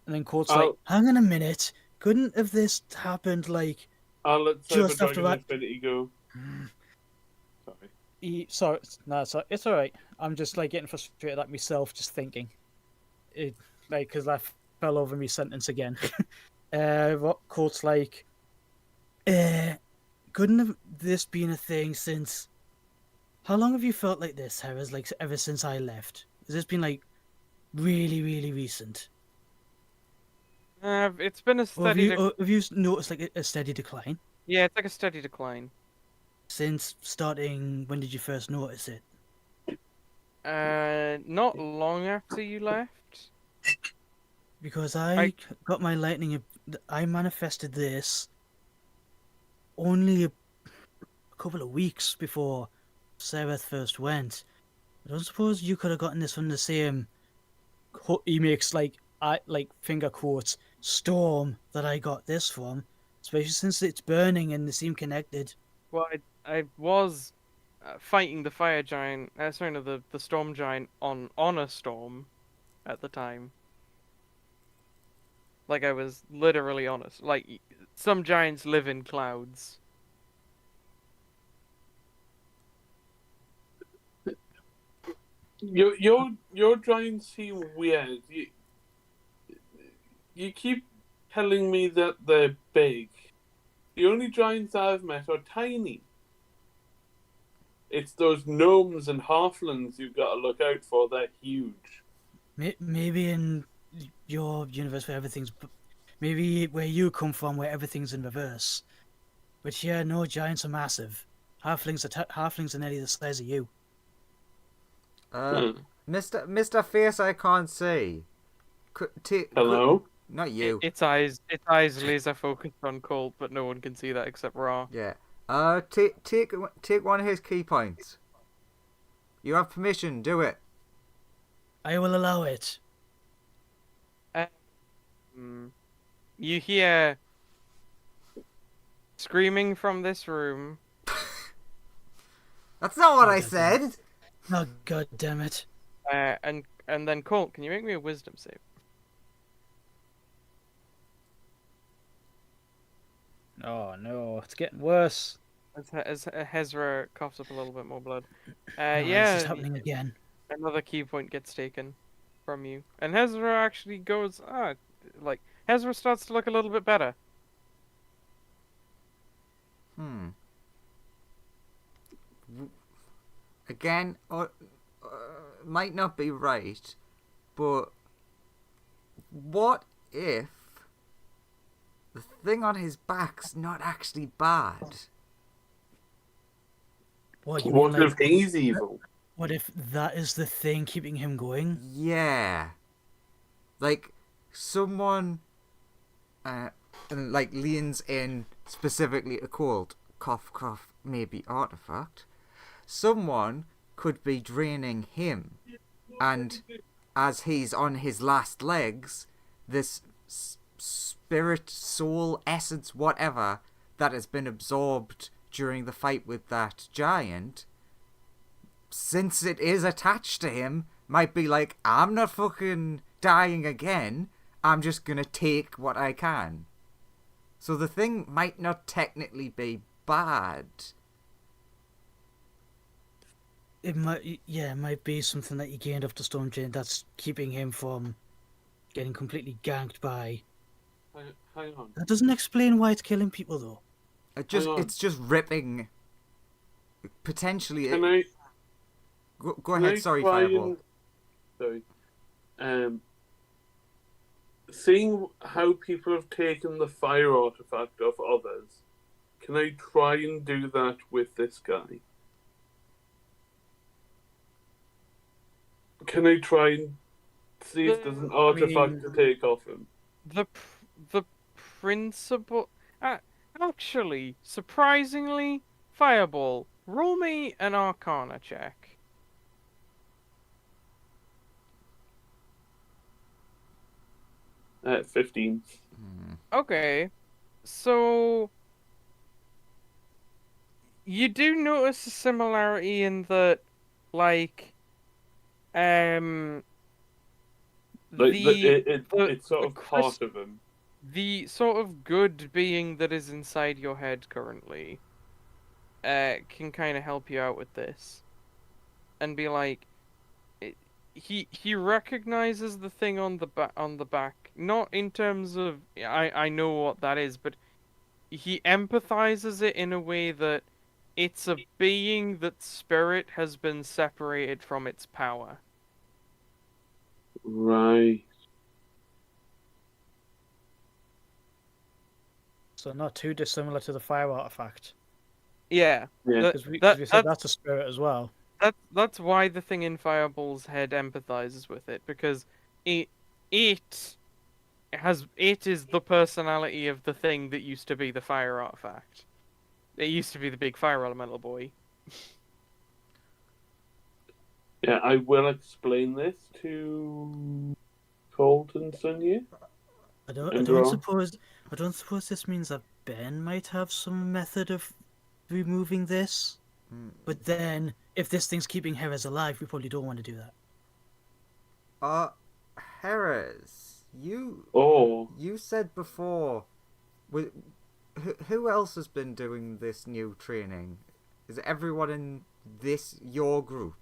And then Colt's like, hang on a minute. Couldn't have this happened like I'll let Just Cyber after Dragon that- Infinity go. Sorry. Sorry, no, so it's all right. I'm just like getting frustrated at myself just thinking. It like because I fell over my sentence again. What Court's like? Couldn't have this been a thing since? How long have you felt like this, Harris? Like ever since I left? Has this been like really, really recent? It's been a Or steady. have you noticed like a steady decline Yeah, it's like a steady decline. since starting? When did you first notice it? Not long after you left. Because I I got my lightning. I manifested this only a couple of weeks before Sareth first went. I don't suppose you could have gotten this from the same. He makes like finger quotes storm that I got this from, especially since it's burning and they seem connected. well, I was fighting the fire giant. Sorry, no, the storm giant on a storm at the time. Like I was literally honest. Like some giants live in clouds. Your giants seem weird. You keep telling me that they're big. The only giants I've met are tiny. It's those gnomes and halflings you've got to look out for. They're huge. Maybe in your universe where maybe where you come from, where everything's in reverse. But here, no, giants are massive. Halflings are nearly the size of you. Mr. Face, I can't see. Hello? Not you. Its eyes laser focused on Colt, but no one can see that except Ra. Yeah. Take one of his key points. You have permission. Do it. I will allow it. You hear screaming from this room. That's not what Oh, I God said. Oh, God damn it. And then Colt, can you make me a wisdom save? Oh no, it's getting worse. As Hezra coughs up a little bit more blood. No, this Yeah, is happening again. another key point gets taken from you. And Hezra actually goes, like, Hezra starts to look a little bit better. Again, might not be right, but what if the thing on his back's not actually bad? What, you What mean, if he's evil? what if that is the thing keeping him going? Yeah. Like, someone, and like leans in specifically a quote, cough, cough, maybe artifact. Someone could be draining him, and as he's on his last legs, this spirit, soul, essence, whatever, that has been absorbed during the fight with that giant, since it is attached to him, might be like, I'm not fucking dying again, I'm just gonna take what I can. So the thing might not technically be bad. It might be something that he gained off the Storm Chain that's keeping him from getting completely ganked by. Hang on. That doesn't explain why it's killing people, though. It's just ripping. Potentially. Can I? Go Can ahead. I Sorry, try Fireball. Sorry. Seeing how people have taken the fire artifact of others, can I try and do that with this guy? Can I try and see if there's an artifact to take off him? The principal... actually, surprisingly, Fireball, roll me an Arcana check. 15. Okay, so... You do notice a similarity in that, like... Like, it's sort of part of him. The sort of good being that is inside your head currently can kind of help you out with this, and be like, he recognizes the thing on the back, not in terms of I know what that is, but he empathizes it in a way that it's a being that spirit has been separated from its power. Right. So not too dissimilar to the fire artifact, Yeah, Yeah. that because we that said that's that's a spirit as well. that's why the thing in Fireball's head empathizes with it, because it it it is the personality of the thing that used to be the fire artifact. It used to be the big fire elemental boy. Yeah, I will explain this to Colt and Sonia. I don't And Ron. I don't suppose this means that Ben might have some method of removing this. Mm. But then, if this thing's keeping Heres alive, we probably don't want to do that. Heres, Oh, you said before, who else has been doing this new training? Is it everyone in your group?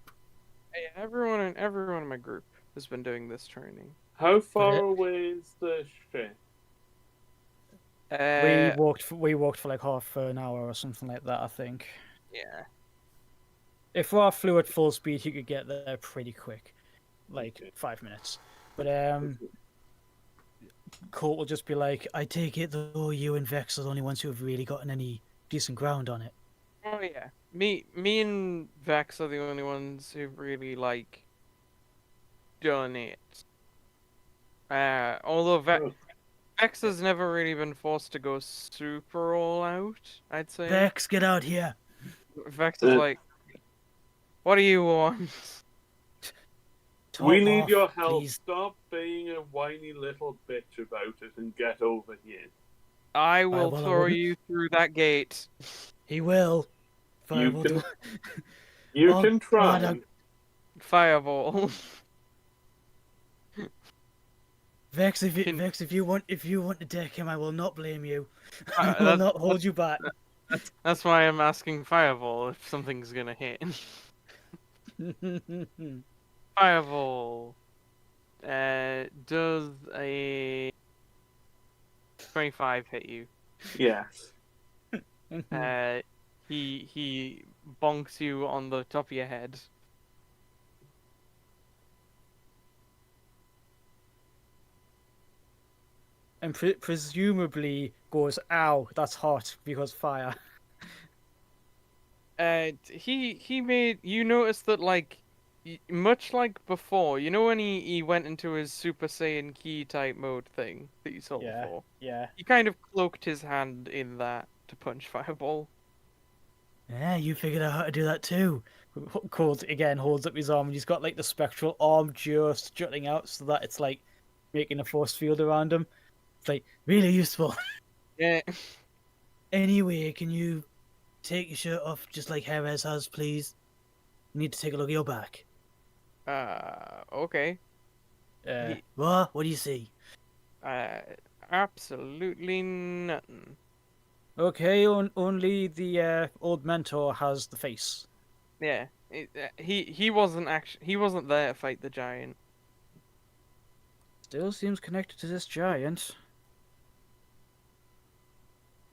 Hey, everyone in my group has been doing this training. how far But away is the ship? we walked for like half an hour or something like that, I think. Yeah. If Ra flew at full speed, he could get there pretty quick, like Okay. 5 minutes. But Colt will just be like, "I take it though you and Vex are the only ones who have really gotten any decent ground on it." Oh yeah. Me and Vex are the only ones who've really like done it. Although Oh, Vex has never really been forced to go super all out, I'd say. Vex, get out here! Vex is like, what do you want? Top we need off, your help. please. Stop being a whiny little bitch about it and get over here. I will well, I throw wouldn't. you through that gate. He will. You Fireball can, do. you Oh, can try. God, Fireball. Vex, if Can- you want to deck him, I will not blame you. I Uh, will that's- not hold you back. That's why I'm asking Fireball if something's gonna hit. Fireball. Does a 25 hit you? Yes. He bonks you on the top of your head. And presumably goes, "Ow, that's hot," because fire. He made you notice that like much like before, you know when he went into his Super Saiyan Ki type mode thing that you saw Yeah, before. yeah. He kind of cloaked his hand in that to punch Fireball. Yeah, you figured out how to do that too. Cold again holds up his arm and he's got like the spectral arm just jutting out so that it's like making a force field around him. It's like really useful. Yeah. Anyway, can you take your shirt off just like Heres has, please? You need to take a look at your back. Okay. What? What do you see? Uh, absolutely nothing. Okay, only the old mentor has the face. Yeah. He wasn't he wasn't there to fight the giant. Still seems connected to this giant.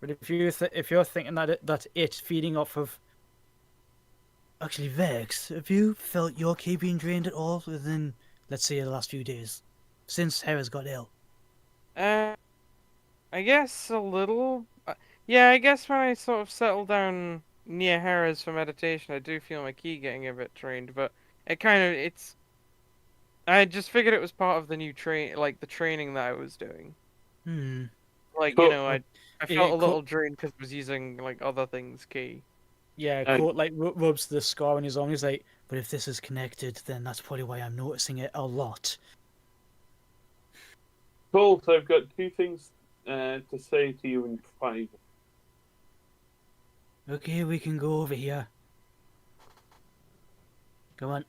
But if you're thinking that that's it feeding off of, actually, Vex, have you felt your ki being drained at all within, let's say, the last few days, since Hera's got ill? I guess a little. Yeah, I guess when I sort of settle down near Harris for meditation, I do feel my ki getting a bit drained, but it's. I just figured it was part of the new like the training that I was doing. Hmm. Like, But- I felt a little drained because I was using, like, other things ki. Yeah, Court like rubs the scar on his arm. He's like, but if this is connected, then that's probably why I'm noticing it a lot. Colt, I've got two things to say to you in private. Okay, we can go over here. Come on.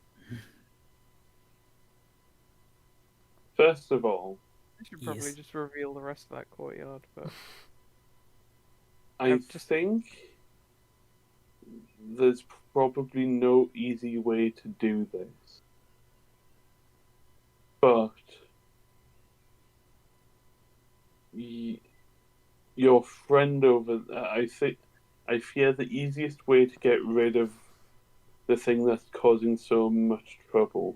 First of all, I should probably Yes. just reveal the rest of that courtyard, but I I've just- think there's probably no easy way to do this. But your friend over there, I fear the easiest way to get rid of the thing that's causing so much trouble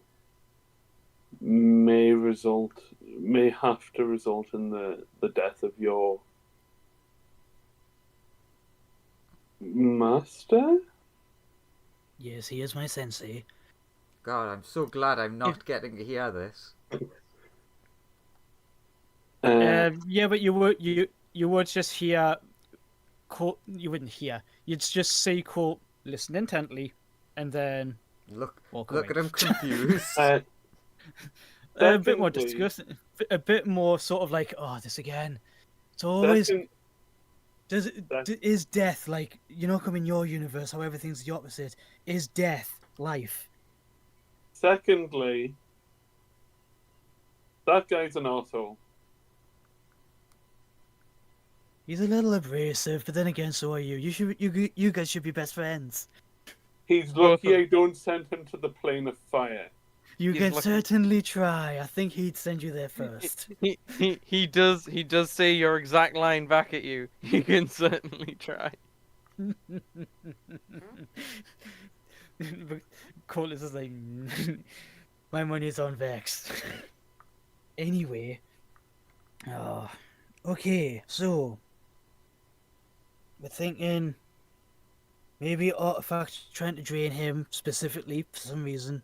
may have to result in the death of your master? Yes, he is my sensei. God, I'm so glad I'm not getting to hear this. Yeah, but you would just hear Colt. You wouldn't hear. You'd just see Colt listen intently, and then Look walk away. at him confused. A bit more Secondly- disgusting. A bit more sort of like, oh, this again. It's always is death like come in your universe how everything's the opposite? Is death life? Secondly, that guy's an asshole. He's a little abrasive, but then again, so are you. You guys should be best friends. He's Both lucky of- I don't send him to the plane of fire. You He's can lucky. certainly try. I think he'd send you there first. He does say your exact line back at you. You can certainly try. Colt is just like, my money's on Vex. Anyway, okay, so we're thinking maybe artifact trying to drain him specifically for some reason.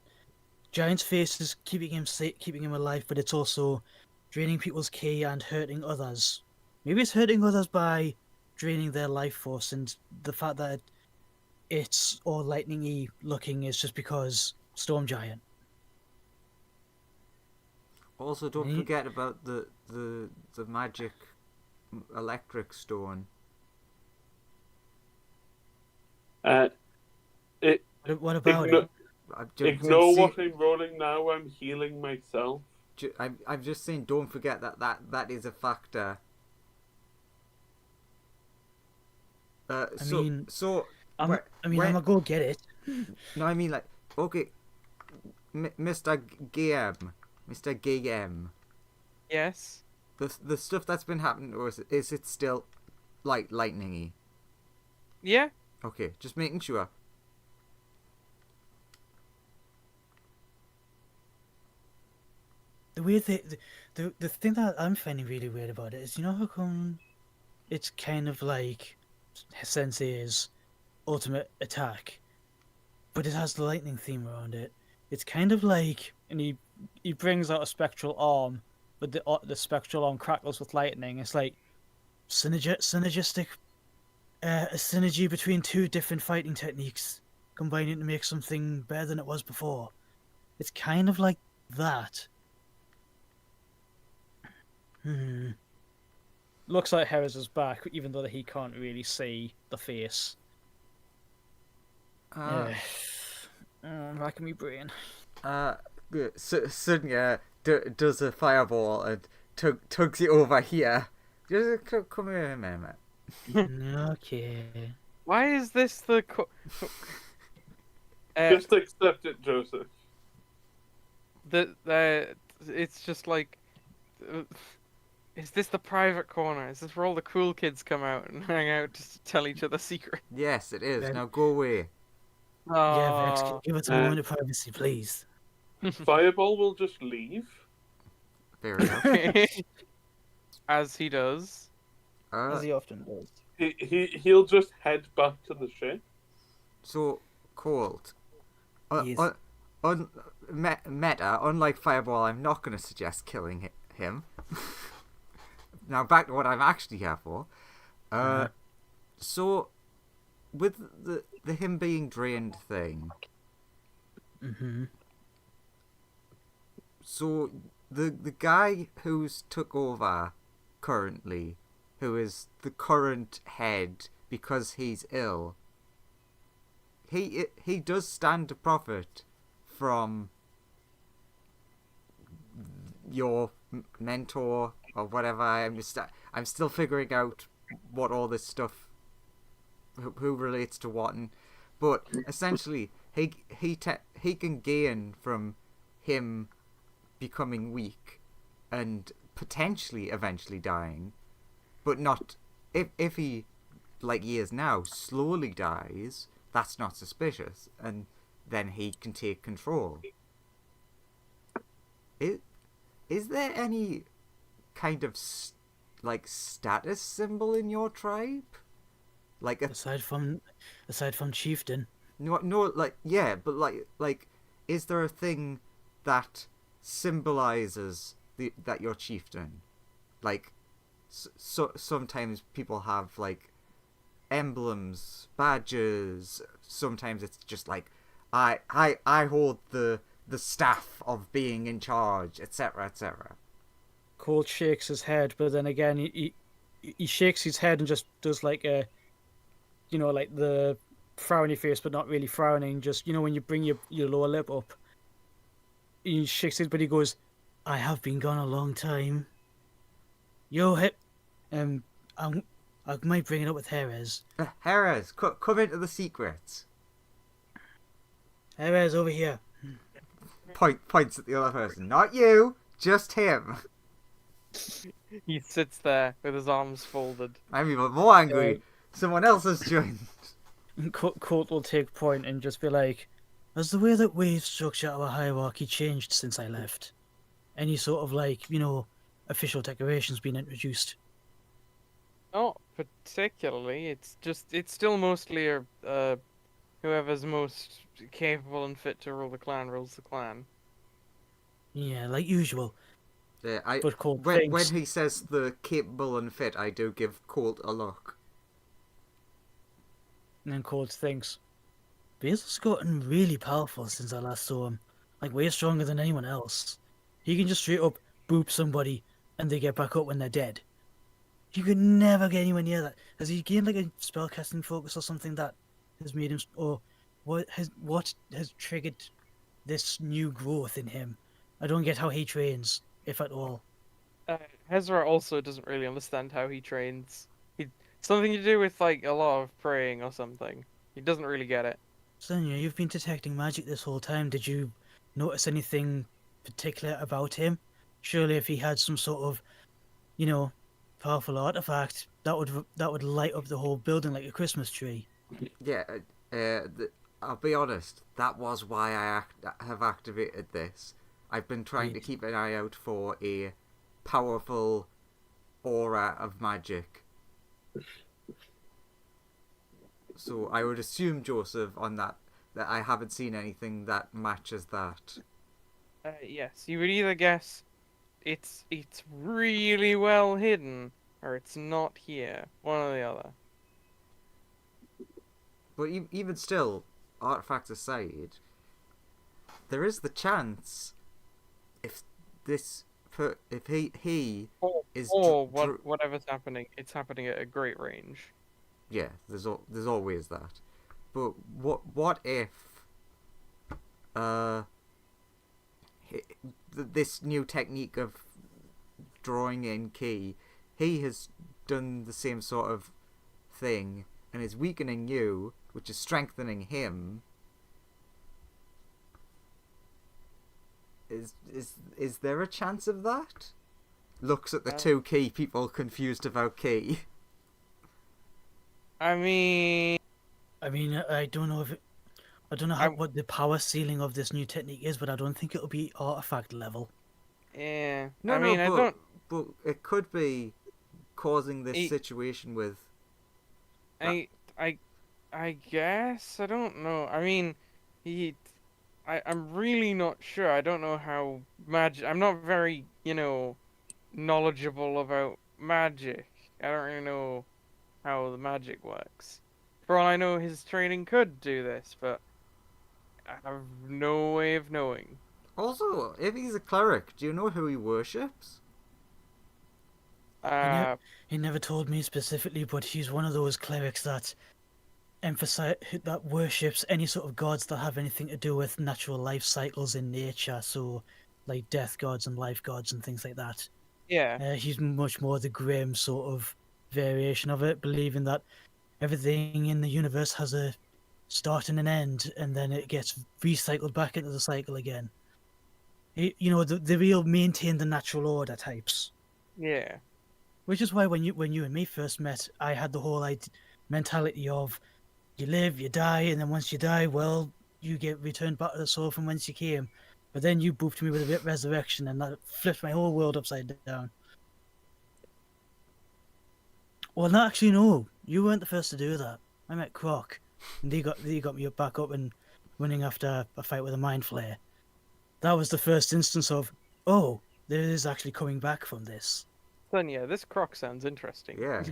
Giant's face is keeping him alive, but it's also draining people's ki and hurting others. Maybe it's hurting others by draining their life force, and the fact that it's all lightning-y looking is just because Storm Giant. Also, don't forget about the magic electric stone. What about it? Ignore what I'm rolling now. I'm healing myself. I'm just saying, don't forget that is a factor. I'm gonna go get it. No, I mean like, okay, Mr. GM, Yes. the stuff that's been happening, or is it still like lightningy? Yeah. Okay, just making sure. The weird thing, the thing that I'm finding really weird about it is, how come it's kind of like Sensei's ultimate attack, but it has the lightning theme around it. It's kind of like, and he brings out a spectral arm, but the spectral arm crackles with lightning. It's like synergistic, a synergy between two different fighting techniques combining to make something better than it was before. It's kind of like that. Looks like Harris is back, even though he can't really see the face. Racking me brain. Sunya does a fireball and tugs it over here. Just come here, man. Okay. Why is this the? Just accept it, Joseph. It's just like. Is this the private corner? Is this where all the cool kids come out and hang out just to tell each other secrets? Yes, it is. Then- Now go away. Yeah, Vex, Oh, give us a moment of privacy, please. Fireball will just leave. Fair enough. as he does. As he often does. He'll just head back to the ship. So, Colt. Yes. Meta, unlike Fireball, I'm not going to suggest killing him. Now, back to what I'm actually here for. So, with the him being drained thing. So, the guy who's took over currently, who is the current head because he's ill, he does stand to profit from your mentor or whatever. I'm still figuring out what all this stuff, who relates to what, and But essentially, he can gain from him becoming weak and potentially eventually dying, but not if he, like he is now, slowly dies. That's not suspicious, and then he can take control. Is there any kind of like status symbol in your tribe? Like aside from chieftain. no, like yeah, but like, is there a thing that symbolizes that you're chieftain? Like, sometimes people have like emblems, badges. Sometimes it's just like, I hold the staff of being in charge, etc., etc. Colt shakes his head, but then again, he shakes his head and just does like a, like the frowny face, but not really frowning. Just when you bring your lower lip up, he shakes it, but he goes, "I have been gone a long time. Yo, hip, I might bring it up with Jerez. Jerez, come into the secrets. Jerez over here." Points at the other person. Not you, just him. He sits there with his arms folded. I'm even more angry. Someone else has joined. Colt will take point and just be like, "Has the way that we've structured our hierarchy changed since I left? Any sort of official decorations been introduced?" Not particularly. It's still mostly whoever's most capable and fit to rule the clan rules the clan. Yeah, like usual. Yeah, But Colt when thinks, he says the capable and fit, I do give Colt a look. and then Colt thinks, "Basil's gotten really powerful since I last saw him. Like way stronger than anyone else. He can just straight up boop somebody and they get back up when they're dead. You could never get anywhere near that. Has he gained like a spellcasting focus or something that has made him, or what has triggered this new growth in him? I don't get how he trains, if at all." Hezra also doesn't really understand how he trains. Something to do with like a lot of praying or something. He doesn't really get it. Sonia, you've been detecting magic this whole time. Did you notice anything particular about him? Surely if he had some sort of, powerful artifact, that would light up the whole building like a Christmas tree. Yeah, I'll be honest. That was why I have activated this. I've been trying to keep an eye out for a powerful aura of magic. So I would assume, Joseph, on that I haven't seen anything that matches that. Yes, you would either guess it's really well hidden, or it's not here. One or the other. But even still, artifacts aside, there is the chance if he is whatever's happening, it's happening at a great range. Yeah, there's always that. But what if this new technique of drawing in ki, he has done the same sort of thing and is weakening you, which is strengthening him. Is there a chance of that? Looks at the two key people confused about key. I mean, I don't know what the power ceiling of this new technique is, but I don't think it'll be artifact level. Yeah. But it could be causing this situation with. I guess I don't know. I mean, I'm really not sure. I don't know how magic. I'm not very, knowledgeable about magic. I don't really know how the magic works. For all I know, his training could do this, but I have no way of knowing. Also, if he's a cleric, do you know who he worships? He never told me specifically, but he's one of those clerics that worships any sort of gods that have anything to do with natural life cycles in nature, so like death gods and life gods and things like that. Yeah. He's much more the grim sort of variation of it, believing that everything in the universe has a start and an end, and then it gets recycled back into the cycle again. You know, the real maintain the natural order types. Yeah. Which is why when you and me first met, I had the whole mentality of you live, you die, and then once you die, well, you get returned back to the soul from whence you came. But then you booped me with a bit resurrection, and that flipped my whole world upside down. Well, no, actually, no. You weren't the first to do that. I met Croc, and he got me back up and running after a fight with a mind flare. That was the first instance of, oh, there is actually coming back from this. Then yeah, this croc sounds interesting. Yeah.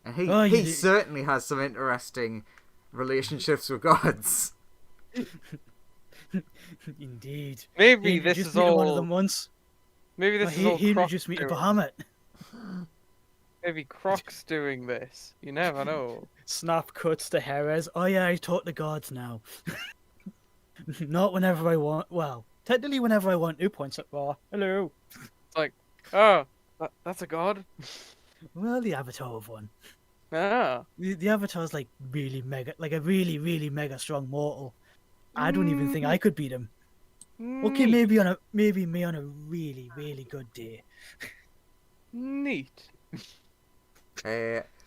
And he certainly has some interesting relationships with gods. Indeed. Maybe He this introduced is me to all. one of them once. Maybe this is He all. introduced me to doing. Bahamut. Maybe Croc's doing this. You never know. Snap cuts to Jerez. Oh yeah, I talk to gods now. Not whenever I want. Well, technically whenever I want to. Points at Ra. Hello. It's like, oh, that's a god. Well, the Avatar of one. Ah. The Avatar's like really mega, like a really, really mega strong mortal. I don't even think I could beat him. Okay, Neat. maybe me on a really, really good day. Neat.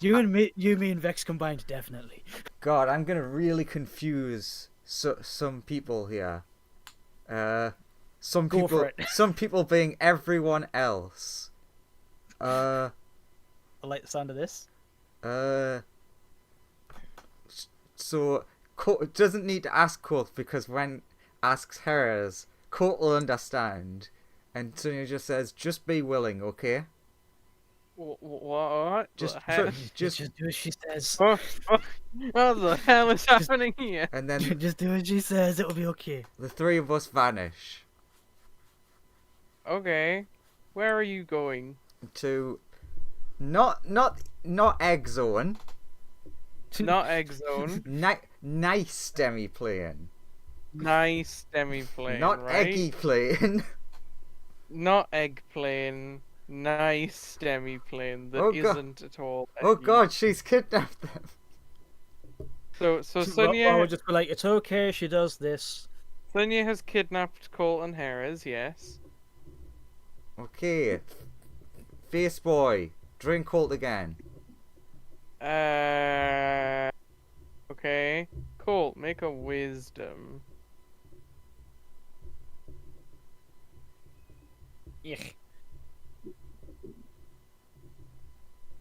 You, me, and Vex combined, definitely. God, I'm gonna really confuse some people here. Some Go people, for it. some people being everyone else. I like the sound of this. So Colt doesn't need to ask Colt because when asks Hers, Colt will understand, and Sonia just says, "Just be willing, okay? What? Just Just do as she says. What the hell is happening here? And then Just do as she says. It'll be okay. the three of us vanish Okay. Where are you going? to not egg zone, Not egg zone. nice demi-plane, Nice demi-plane, not right? eggy plane. Not egg plane. Nice demi-plane that Oh, God. isn't at all Oh eggy. God, she's kidnapped them. So I Sonia, would just be like, it's okay. She does this. Sonia has kidnapped Colt and Jerez, yes. Okay, face boy, drink Colt again. Okay. Colt, make a wisdom. Yuck.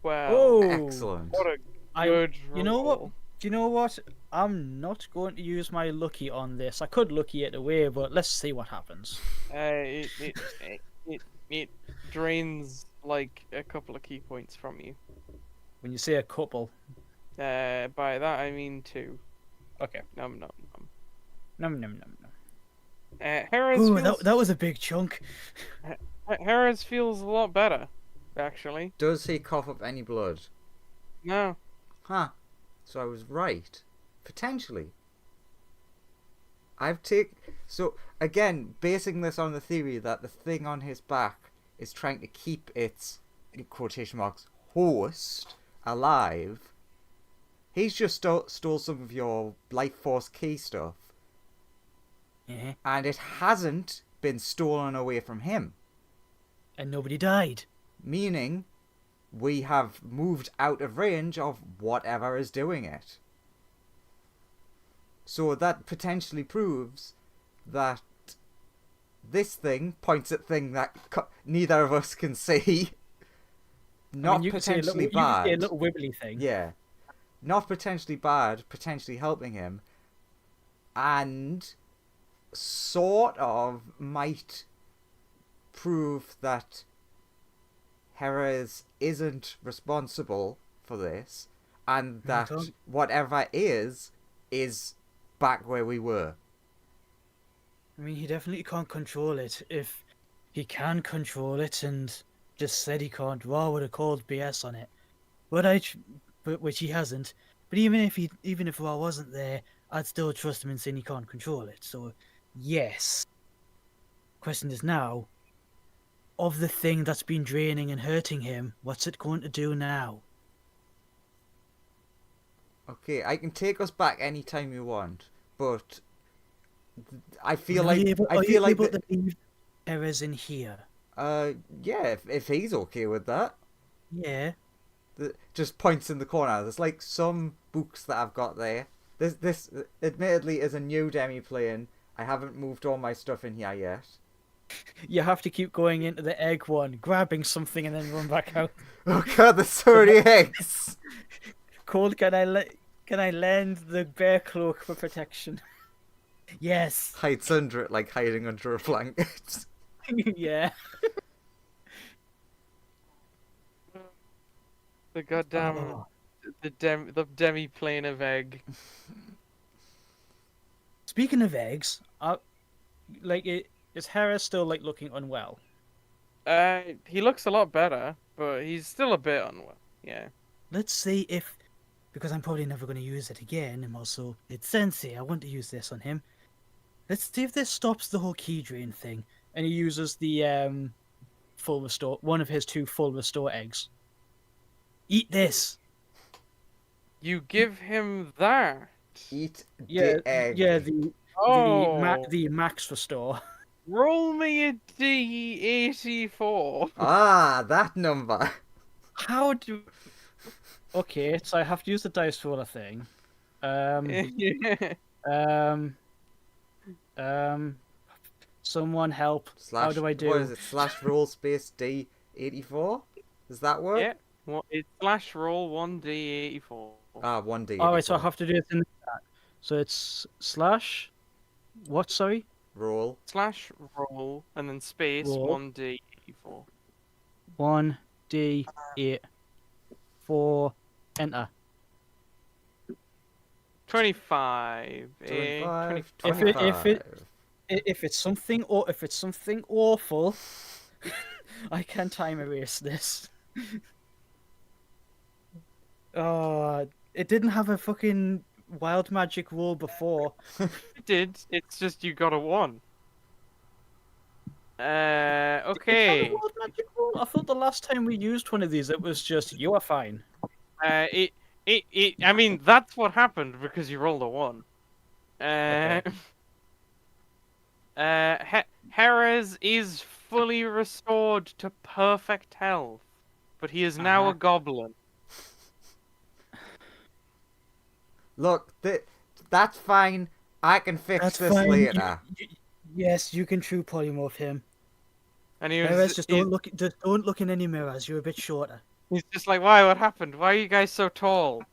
Wow. Oh, Excellent. What a I- good you know what? roll. Do you know what? I'm not going to use my lucky on this. I could lucky it away, but let's see what happens. It drains like a couple of key points from you. When you say a couple, By that I mean 2. okay. Num. Num num num num. Jerez Ooh, feels, that was a big chunk. Jerez feels a lot better, actually. Does he cough up any blood? No. Huh. So I was right. Potentially. So again, basing this on the theory that the thing on his back is trying to keep its, in quotation marks, host alive. He's just stole some of your life force key stuff, Yeah. and it hasn't been stolen away from him. And nobody died. Meaning, we have moved out of range of whatever is doing it. So that potentially proves that this thing points at thing that neither of us can see. Not you could say potentially you could say a bad. little wibbly thing. Yeah. Not potentially bad, potentially helping him. And sort of might prove that Jerez isn't responsible for this, and that Okay. whatever is back where we were. I mean, he definitely can't control it. If he can control it and just said he can't, Ra would have called BS on it. But which he hasn't. But even if Ra wasn't there, I'd still trust him in saying he can't control it. So, yes. Question is now, of the thing that's been draining and hurting him, what's it going to do now? Okay, I can take us back anytime you want, but I feel Are like you able, I are feel you like able that. to leave errors in here? Yeah, if he's okay with that. Yeah. Just points in the corner. There's like some books that I've got there. This admittedly is a new demi playing. I haven't moved all my stuff in here yet. You have to keep going into the egg one, grabbing something, and then run back out. Oh god, there's so many eggs. Cold, can I lend the bear cloak for protection? Yes. Hides under it like hiding under a blanket. Yeah. The goddamn Oh. the demi plane of egg. Speaking of eggs, is Hera still like looking unwell? He looks a lot better, but he's still a bit unwell. Yeah. Let's see if, because I'm probably never going to use it again, and also it's Sensei. I want to use this on him. Let's see if this stops the whole key drain thing, and he uses the full restore, one of his 2 full restore eggs. Eat this. You give him that. Eat Yeah, the egg. yeah, Oh. the max restore. Roll me a D84. Ah, that number. How do? Okay, so I have to use the dice roller thing. Yeah. Someone help. Slash, How do I do? What is it? Slash roll space D84? Does that work? Yeah. Well, it's slash roll 1D84. Ah, 1D84. Alright, so I have to do it in the chat. So it's slash. What? Sorry. Roll. Slash roll and then space Roll. 1D84. 1D8 4 enter. 25. 25. If it's something awful, I can time erase this. Oh, it didn't have a fucking wild magic rule before. It did. It's just you got a 1. Did it have a Okay. wild magic rule? I thought the last time we used one of these, it was just you are fine. I mean, that's what happened because you rolled a 1. Okay. Heres is fully restored to perfect health, but he is now Uh-huh. a goblin. Look, that's fine. I can fix That's this fine. later. Yes, you can true polymorph him. And he Perez, was, just don't look in any mirrors. You're a bit shorter. he's just like, why? What happened? Why are you guys so tall?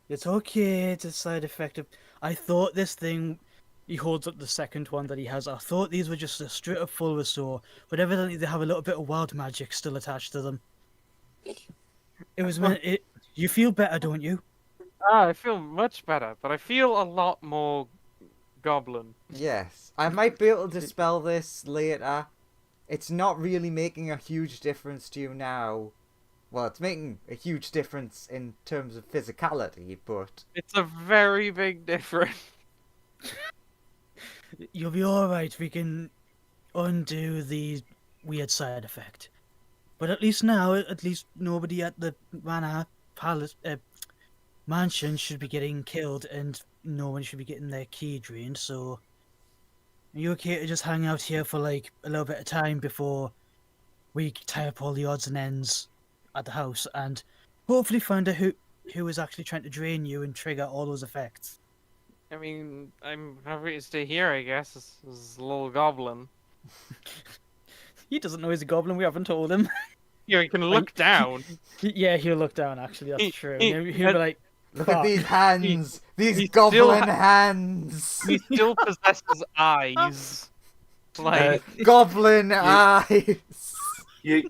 It's okay. It's a side effect of. I thought this thing. He holds up the second one that he has. I thought these were just a straight up full restore, but evidently they have a little bit of wild magic still attached to them. It was meant. You feel better, don't you? Ah, I feel much better, but I feel a lot more goblin. Yes. I might be able to dispel this later. It's not really making a huge difference to you now. Well, it's making a huge difference in terms of physicality, but... It's a very big difference. You'll be alright. We can undo the weird side effect. But at least now, at least nobody at the Manor Palace mansion should be getting killed, and no one should be getting their key drained. So, are you okay to just hang out here for like a little bit of time before we tie up all the odds and ends at the house, and hopefully find out who is actually trying to drain you and trigger all those effects? I mean, I'm happy to stay here, I guess. This little goblin. He doesn't know he's a goblin. We haven't told him. Here, he can look down. Yeah, he'll look down. Actually, that's true. he- He'll be like, Look at "Fuck." these hands! These he still goblin hands! He still possesses eyes. Like, Goblin eyes! You,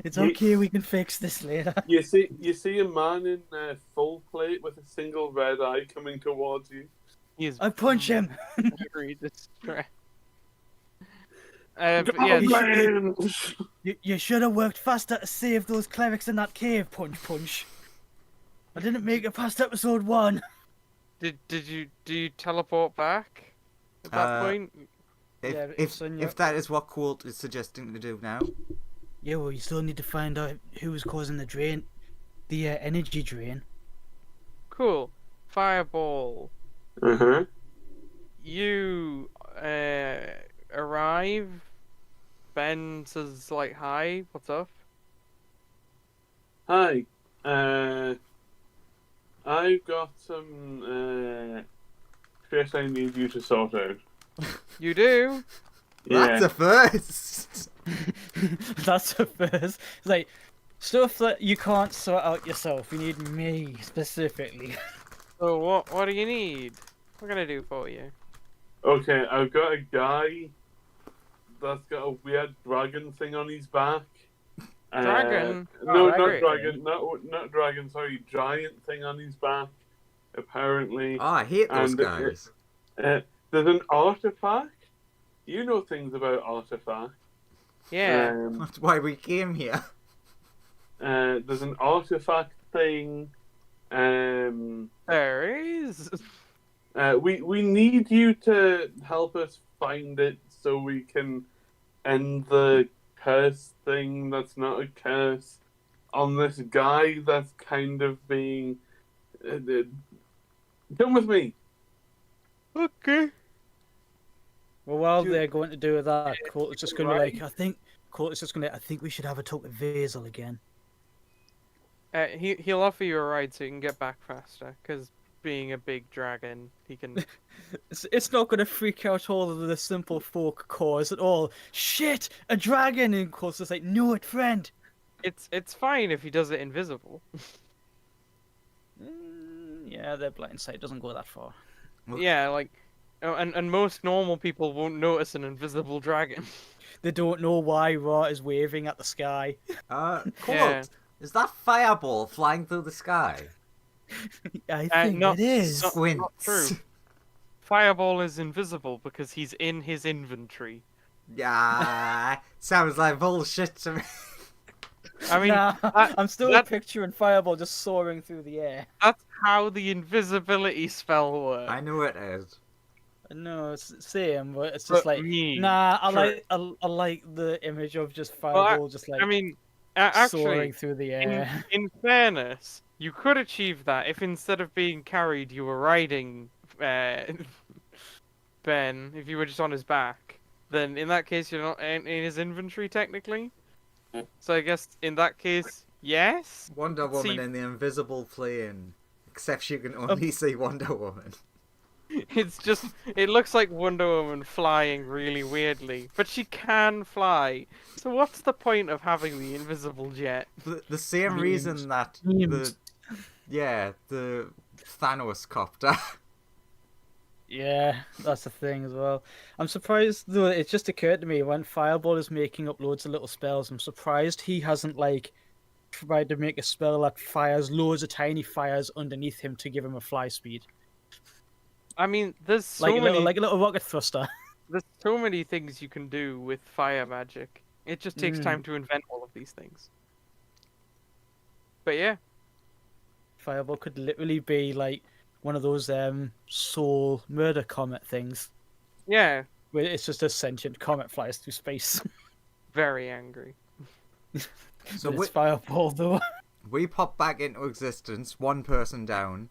It's You- okay. We can fix this later. you see a man in full plate with a single red eye coming towards you. he is I punch him. very distressed. But yeah, Goblins! You should have worked faster to save those clerics in that cave. Punch, punch. I didn't make it past episode 1. do you teleport back at that point? Yeah, but If that is what Colt is suggesting to do now. Yeah, well, you still need to find out who was causing the drain, the energy drain. Cool. Fireball. Uh-huh. You arrive. Ben says like, "Hi, what's up?" Hi. I've got some shit I need you to sort out. You do. That's Yeah. a first. That's the first. It's like stuff that you can't sort out yourself. You need me specifically. So what do you need? What can I do for you? Okay, I've got a guy that's got a weird dragon thing on his back. Dragon? No, Oh, not great. dragon. Not dragon. Sorry, giant thing on his back. Apparently. Oh, I hate those And, guys. There's an artifact. You know things about artifacts. Yeah. That's why we came here. There's an artifact thing. There is. We need you to help us find it so we can end the curse thing that's not a curse on this guy that's kind of being. Come with me. Okay. Well, while Dude. they're going to do that, Colt is just going to be Right. like, I think we should have a talk with Vazel again. He'll offer you a ride so you can get back faster. Because being a big dragon, he can. It's not going to freak out all of the simple folk cause at all. Shit, a dragon! And Colt's just like, no, it, friend. It's fine if he does it invisible. Yeah, their blind sight doesn't go that far. Yeah, like, and most normal people won't notice an invisible dragon. They don't know why Ra is waving at the sky. Colt, Yeah. is that fireball flying through the sky? I think no, it is. not Squints. true. Fireball is invisible because he's in his inventory. Yeah, sounds like bullshit to me. I mean, Nah, that- I'm still that- picturing Fireball just soaring through the air. that's how the invisibility spell works. I know it is. No, it's the same, but it's just But like, me, nah, sure. I like the image of just Well, Fireball just like I mean, soaring actually, through the air. in fairness, you could achieve that if instead of being carried, you were riding Ben. If you were just on his back, then in that case, you're not in his inventory technically. So I guess in that case, yes. Wonder Woman See- in the invisible plane. Except she can only see Wonder Woman. It's just, it looks like Wonder Woman flying really weirdly, but she can fly. So what's the point of having the invisible jet? The same Memes. reason that Memes. the Thanos copter. Yeah, that's the thing as well. I'm surprised though. It just occurred to me when Fireball is making up loads of little spells. I'm surprised he hasn't like tried to make a spell that fires loads of tiny fires underneath him to give him a fly speed, I mean, there's so like many, a little rocket thruster. there's so many things you can do with fire magic. It just takes time to invent all of these things. But yeah, Fireball could literally be like one of those soul murder comet things, yeah, where it's just a sentient comet flies through space. very angry. So But we, it's Fireball though. we pop back into existence, one person down,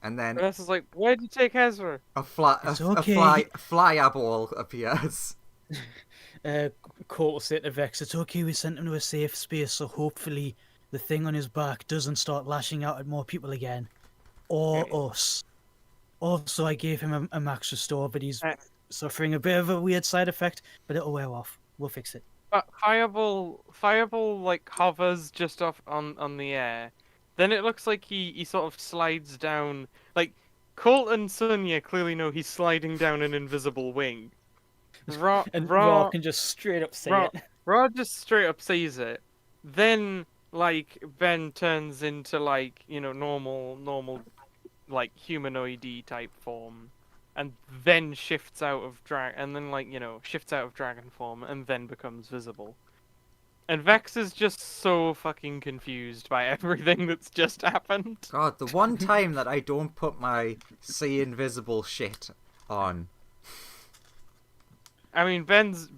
and then Vanessa's like, where'd you take Ezra? a fireball appears. Colt will say to Vex, "It's okay. We sent him to a safe space, so hopefully the thing on his back doesn't start lashing out at more people again, or Okay. us." Also, I gave him a max restore, but he's Uh, suffering a bit of a weird side effect. But it'll wear off. We'll fix it. But Fireball like hovers just off on the air. Then it looks like he sort of slides down. Like Colt and Sonya clearly know he's sliding down an invisible wing. And Ra Ra can just straight up say Ra- it. Ra just straight up sees it. Then like Ben turns into like, you know, normal like humanoid-y type form. And then shifts out of shifts out of dragon form and then becomes visible. And Vex is just so fucking confused by everything that's just happened. God, the one time that I don't put my see invisible shit on. I mean, Ben's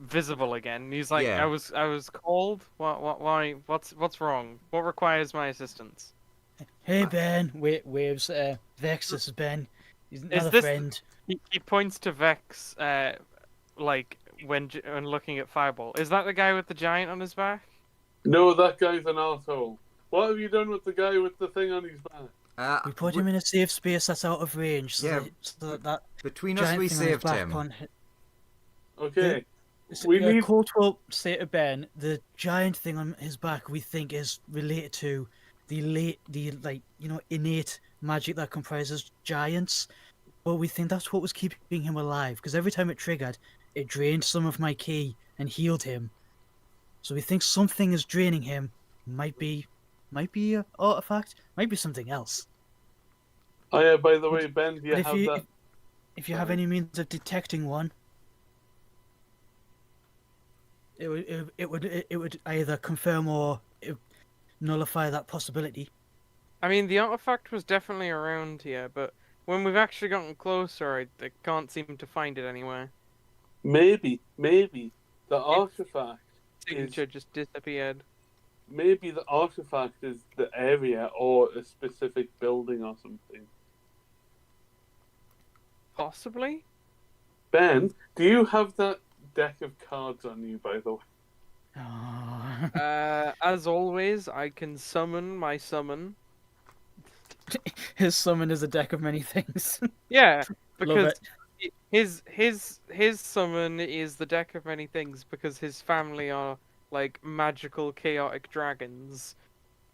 visible again. He's like, Yeah. I was called. Why? What's wrong? What requires my assistance? Hey Ben, waves. Vex, this is Ben. He's Is another this friend. he points to Vex like when looking at Fireball. Is that the guy with the giant on his back? No, that guy's an asshole. What have you done with the guy with the thing on his back? We put him in a safe space that's out of range, so, that between us giant we thing on his saved back him. on. Okay. We We need. Colt will say to Ben, the giant thing on his back we think is related to the innate magic that comprises giants. But we think that's what was keeping him alive, because every time it triggered, it drained some of my ki and healed him. So we think something is draining him. Might be an artifact, might be something else. Oh yeah. By the way, Ben, do you But have that? if you have any means of detecting one, it would either confirm or nullify that possibility. I mean, the artifact was definitely around here, but when we've actually gotten closer, I can't seem to find it anywhere. Maybe the artifact is. Signature just disappeared. Maybe the artifact is the area or a specific building or something. Possibly? Ben, do you have that deck of cards on you, by the way? Oh. As always, I can summon my summon. His summon is a deck of many things. Yeah, Love because his summon is the deck of many things because his family are like magical chaotic dragons,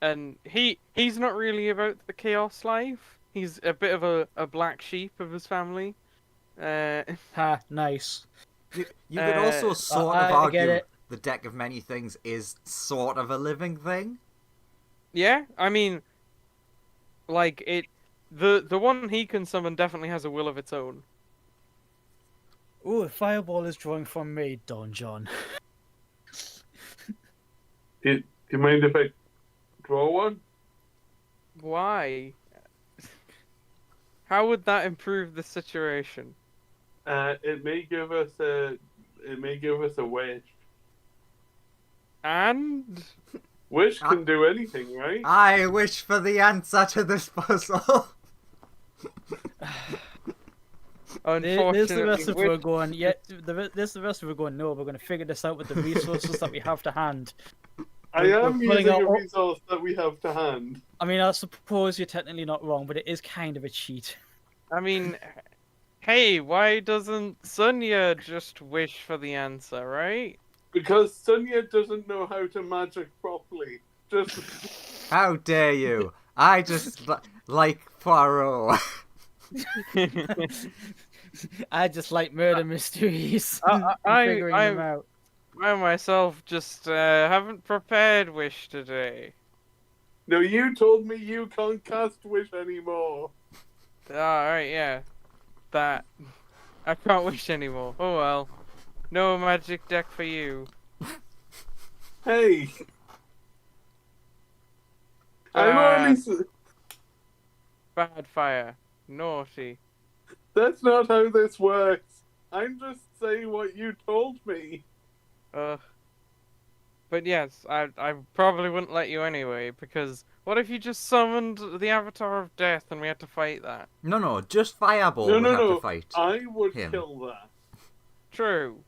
and he's not really about the chaos life. He's a bit of a black sheep of his family. Ha, nice. You could also sort of I get argue it. the deck of many things is sort of a living thing. Yeah, I mean, like the one he can summon definitely has a will of its own. Ooh, a fireball is drawing from me, Don John. Do you mind if I draw one? Why? How would that improve the situation? It may give us a wish. And Wish can do anything, right? I wish for the answer to this puzzle. There's the rest unfortunately, of we're going. Yeah, there's the rest of we're going. No, we're going to figure this out with the resources that we have to hand. I am we're pulling using out a all- resource that we have to hand. I mean, I suppose you're technically not wrong, but it is kind of a cheat. I mean, hey, why doesn't Sonya just wish for the answer, right? Because Sonia doesn't know how to magic properly. Just How dare you? I just like Poirot. I just like murder mysteries. I- and figuring them I- out. I myself just haven't prepared wish today. no, you told me you can't cast wish anymore. Alright, yeah. That. I can't wish anymore. Oh well. No magic deck for you. Hey, I'm only. Bad fire. Naughty. That's not how this works. I'm just saying what you told me. But yes, I probably wouldn't let you anyway, because what if you just summoned the Avatar of Death and we had to fight that? No, just Fireball No, would no, have no. to fight. I would him. kill that. True.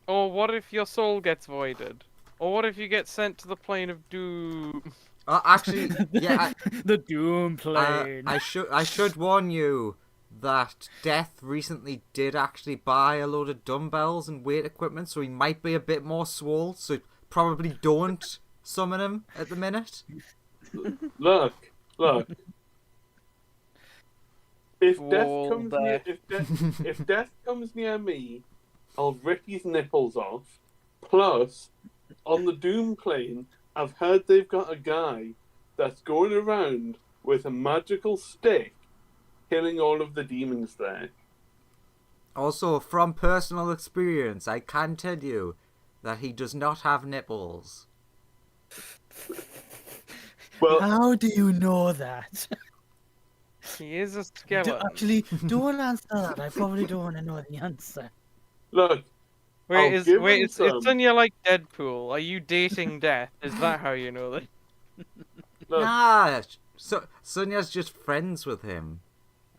Or what if your soul gets voided? Or what if you get sent to the plane of doom? Actually, yeah, The Doom plane. I should warn you that Death recently did actually buy a load of dumbbells and weight equipment, so he might be a bit more swole. So probably don't summon him at the minute. Look. If death Wall comes near, if death comes near me, I'll rip his nipples off. Plus, on the Doom plane, I've heard they've got a guy that's going around with a magical stick, killing all of the demons there. Also, from personal experience, I can tell you that he does not have nipples. Well, How do you know that? He is a skeleton. Actually, don't answer that. I probably don't want to know the answer. look, Wait, I'll is give wait, him is some. Sonya like Deadpool? Are you dating death? Is that how you know that? Look, Nah, Sonya's just friends with him.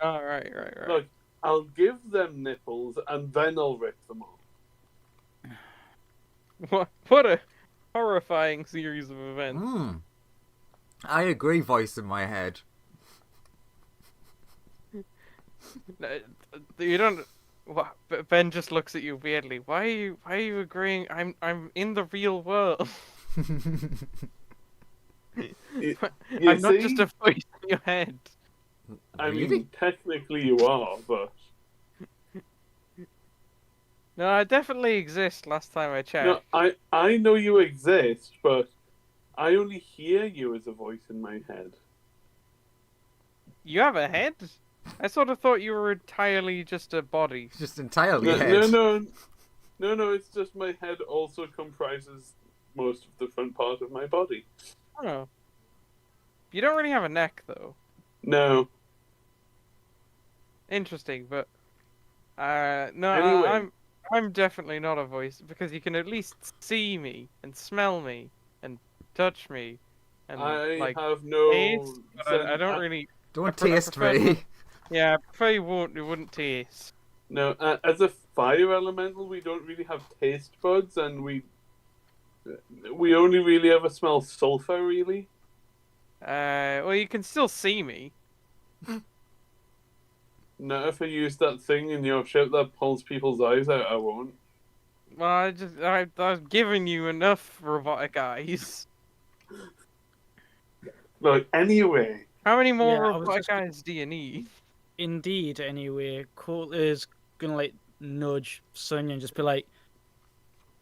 Oh, right. look, I'll give them nipples and then I'll rip them off. What a horrifying series of events. I agree, voice in my head. You don't. What? Ben just looks at you weirdly. Why are you agreeing? I'm in the real world. You I'm not see? just a voice in your head. I Really? mean, technically you are, but No, I definitely exist. Last time I checked. no, I know you exist, but I only hear you as a voice in my head. You have a head? I sort of thought you were entirely just a body. Just entirely No, head. no. It's just my head also comprises most of the front part of my body. Oh. You don't really have a neck, though. No. Interesting, but no, Anyway. I'm definitely not a voice because you can at least see me and smell me and touch me and I like have no. taste. But I don't really. Don't I taste prefer me. Yeah, I prefer you wouldn't taste. No, as a fire elemental, we don't really have taste buds, and we only really ever smell sulfur. Really. Well, you can still see me. No, if I use that thing in your ship that pulls people's eyes out, I won't. Well, I've given you enough robotic eyes. Look, anyway. How many more Yeah, I was robotic just- eyes do you need? Indeed, anyway, Colt is gonna like nudge Sonya and just be like,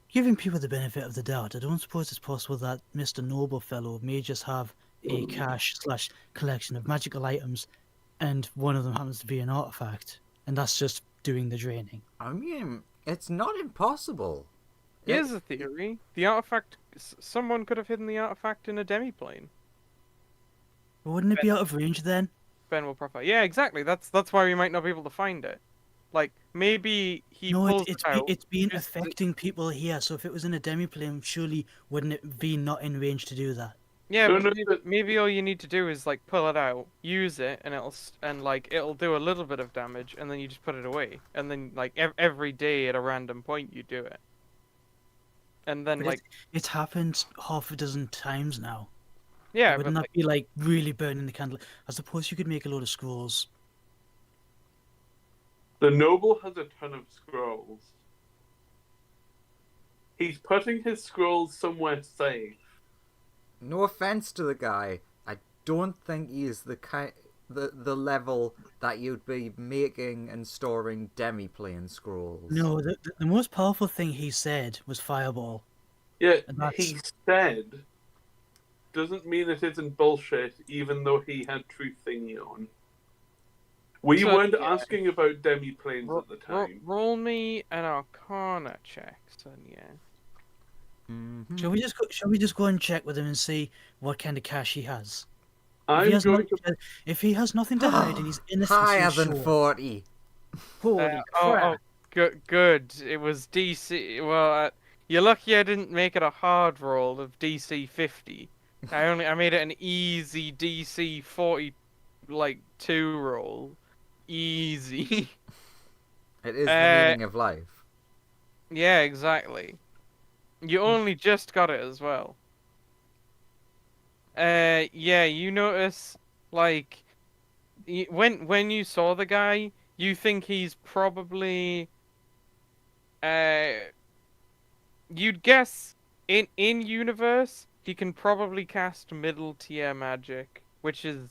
giving people the benefit of the doubt, I don't suppose it's possible that Mr. Noble Fellow may just have a cache / collection of magical items, and one of them happens to be an artifact, and that's just doing the draining. I mean, it's not impossible. Here's a theory: the artifact. Someone could have hidden the artifact in a demiplane. But wouldn't it be out of range then? Ben will profile. Yeah, exactly. That's why we might not be able to find it. Like maybe he No, pulls it's it out. it's been just- affecting people here. So if it was in a demiplane, surely wouldn't it be not in range to do that? Yeah, No, but no, maybe all you need to do is like pull it out, use it, and it'll do a little bit of damage, and then you just put it away, and then like every day at a random point you do it, and then But like it's happened half a dozen times now. yeah, Wouldn't but that be like really burning the candle? I suppose you could make a load of scrolls. The noble has a ton of scrolls. He's putting his scrolls somewhere safe. No offense to the guy, I don't think he's the level that you'd be making and storing demiplane scrolls. No, the most powerful thing he said was fireball. Yeah, And that's- he said doesn't mean it isn't bullshit, even though he had truth thingy on. We So, weren't yeah. asking about demiplanes at the time. roll me an Arcana check, son. Yeah. Mhm. Shall we just go and check with him and see what kind of cash he has? If he has nothing to hide and he's innocent, Higher he's than sure. 40. Holy crap! Good. It was DC. Well, you're lucky I didn't make it a hard roll of DC 50. I made it an easy DC 40, like 2 roll. Easy. It is the meaning of life. Yeah, exactly. You only just got it as well. Yeah, you notice like when you saw the guy, you think he's probably you'd guess in universe he can probably cast middle tier magic, which is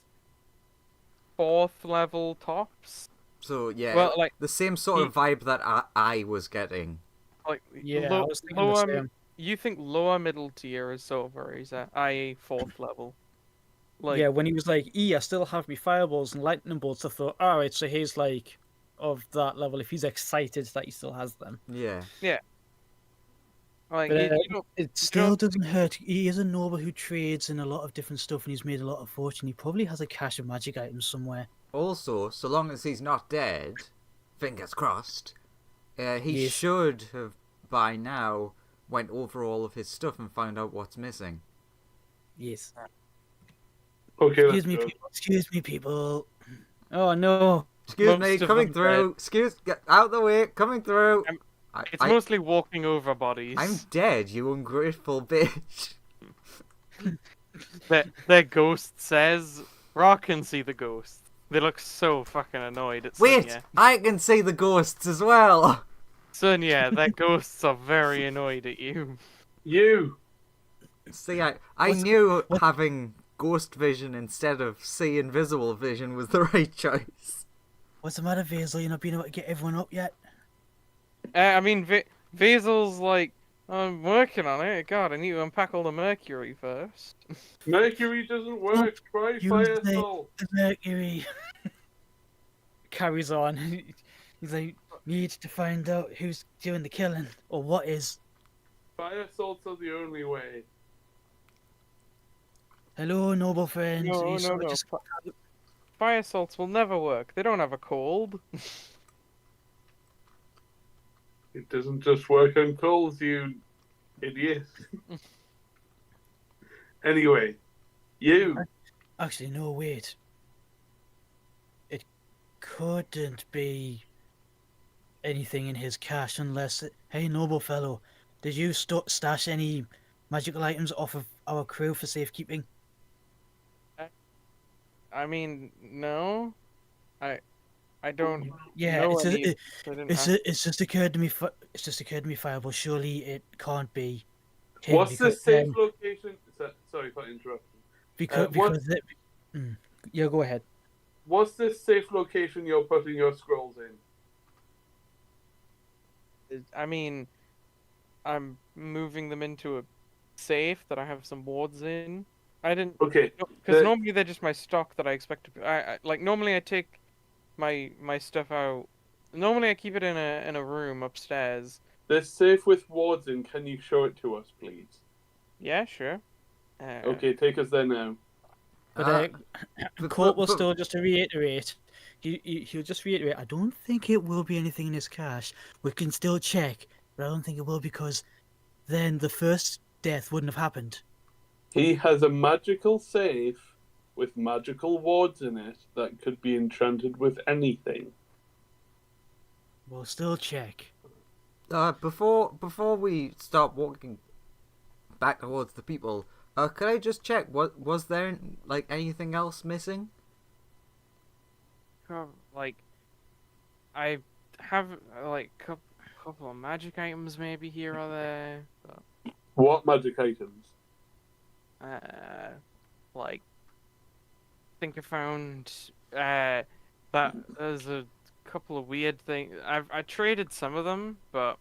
4th level tops. So yeah, Well, like the same sort of vibe that I was getting. like Yeah, I was thinking the lower, same. you think lower middle tier is sort of where he's at, i.e. 4th level. Like Yeah, when he was like, I still have me fireballs and lightning bolts, I thought, alright, so he's like of that level if he's excited that he still has them. Yeah. like But you don't- it still doesn't hurt. He is a noble who trades in a lot of different stuff and he's made a lot of fortune. He probably has a cache of magic items somewhere. Also, so long as he's not dead, fingers crossed, he Yes. should have by now went over all of his stuff and found out what's missing. Yes. Okay, Excuse let's me, go. people. Excuse me, people. Oh no. Excuse Most me, of coming them through. Excuse, get out of the way. Coming through. I'm- I, It's I, mostly walking over bodies. I'm dead, you ungrateful bitch. Their ghost says, Rock can see the ghost. They look so fucking annoyed at Wait, Sunya. I can see the ghosts as well. Sunya, their ghosts are very annoyed at you. You. See, I What's- knew what- having ghost vision instead of see invisible vision was the right choice. What's the matter, Basil? You're not being able to get everyone up yet? I mean, Vasil's like, I'm working on it. God, I need to unpack all the mercury first. Mercury doesn't work. Try Use fire the salt. Mercury. Carries on. He's like, need to find out who's doing the killing, or what is. Fire salts are the only way. Hello, noble friend. No, You no, no. just- Fire salts will never work. They don't have a cold. It doesn't just work on coals, you idiot. Anyway, you. Actually, no, wait. It couldn't be anything in his cache unless... Hey, noble fellow, did you stash any magical items off of our crew for safekeeping? I mean, no. I don't Yeah, know it's just, any. I didn't ask. it's just occurred to me. It's just occurred to me, Fireball. Surely it can't be him. What's the because safe then- location? Sorry for interrupting. Because what- because it, yeah, go ahead. What's the safe location you're putting your scrolls in? I mean, I'm moving them into a safe that I have some wards in. I didn't, Okay, because the- normally they're just my stock that I expect to. Like normally I take my stuff out. Normally I keep it in a room upstairs. the safe with wards in. Can you show it to us, please? Yeah, sure. Okay, take us there now. But but- Colt will but- still just to reiterate. He'll just reiterate. I don't think it will be anything in his cache. We can still check, but I don't think it will because then the first death wouldn't have happened. He has a magical safe with magical wards in it that could be enchanted with anything. We'll still check. Before we start walking back towards the people, could I just check? What was there like anything else missing? Like, I have like couple of magic items maybe here or there. But, What magic items? like, I think I found that there's a couple of weird things. I traded some of them, but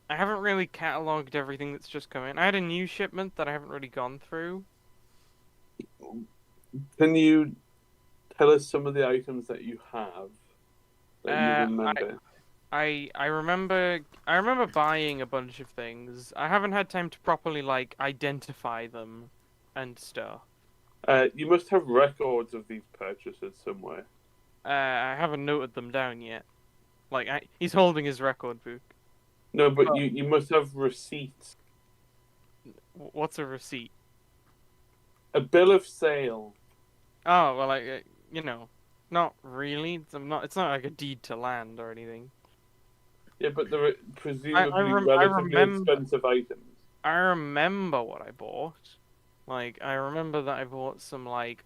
I haven't really catalogued everything that's just come in. I had a new shipment that I haven't really gone through. Can you tell us some of the items that you have that you remember? I remember buying a bunch of things. I haven't had time to properly like identify them and stuff. You must have records of these purchases somewhere. I haven't noted them down yet. Like he's holding his record book. No, but you must have receipts. What's a receipt? A bill of sale. Oh well, like you know, not really. It's not like a deed to land or anything. Yeah, but they're presumably I relatively remember- expensive items. I remember what I bought. Like I remember that I bought some like,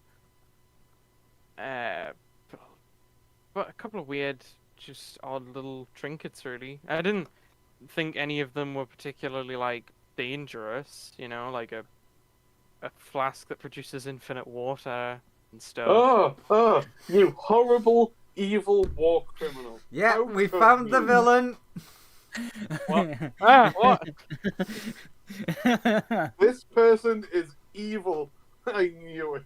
but a couple of weird, just odd little trinkets. Really, I didn't think any of them were particularly like dangerous. You know, like a flask that produces infinite water and stuff. Oh, you horrible, evil war criminal. Yeah, How we could found the you? villain. What? This person is evil. I knew it.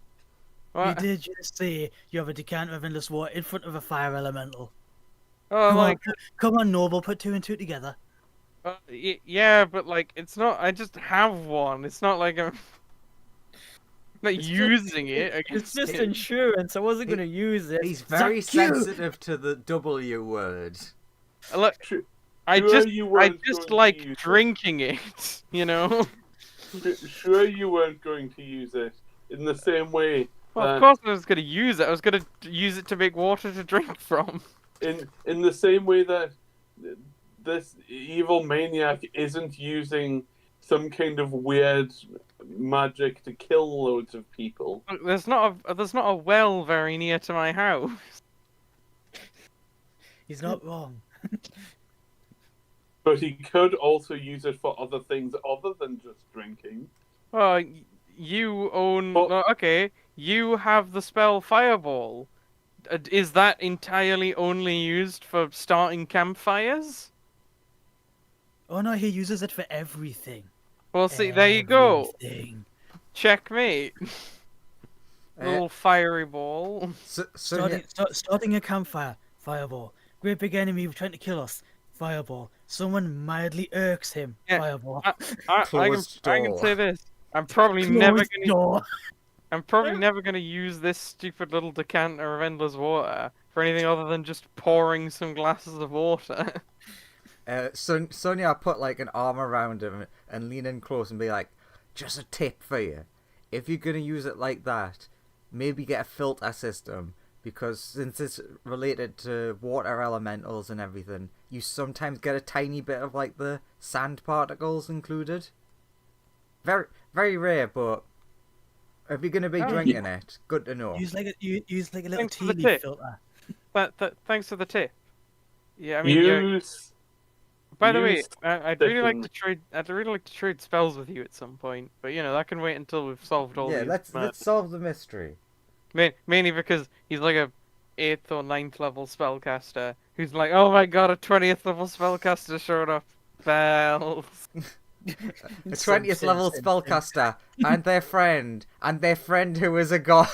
You What? did just say you have a decanter of endless water in front of a fire elemental. Oh, Come like on, come on, Noble, put two and two together. yeah, but like it's not. I just have one. It's not like I'm not It's just- using it. I It's guess just insurance. I wasn't He- going to use it. He's very Thank you. sensitive to the W word. Look, Sure, I sure just you I weren't just going to like use it. drinking it. You know. Sure you weren't going to use it in the same way Well, of course I was going to use it. I was going to use it to make water to drink from. In the same way that this evil maniac isn't using some kind of weird magic to kill loads of people. Look, there's not a well very near to my house. He's not wrong. But he could also use it for other things other than just drinking. Oh, you own. Well- Okay, you have the spell Fireball. Is that entirely only used for starting campfires? Oh no, he uses it for everything. Well, see, there you go. Everything. Checkmate. Uh, Little fiery ball. Starting a campfire, fireball. Great big enemy trying to kill us, fireball. Someone mildly irks him, Yeah, fireball. I Closed can door. say this. I'm probably never Closed gonna. door. I'm probably never gonna use this stupid little decanter of endless water for anything other than just pouring some glasses of water. Sonia put like an arm around him and lean in close and be like, just a tip for you. If you're gonna use it like that, maybe get a filter system, because since it's related to water elementals and everything, you sometimes get a tiny bit of like the sand particles included. Very, very rare, but if you're gonna be Oh, drinking it, good to know. Use like a little Thanks for tea the leaf tip. filter. Thanks for the tip. Yeah, I mean, yeah. Use. By the way, use I'd really like sticking- to trade. I'd really like to trade spells with you at some point, but you know that can wait until we've solved all Yeah, these. let's solve the mystery. Mainly because he's like a 8th or 9th level spellcaster who's like, oh my god, a 20th level spellcaster showed up. Spells. A 20th level spellcaster and their friend who is a god.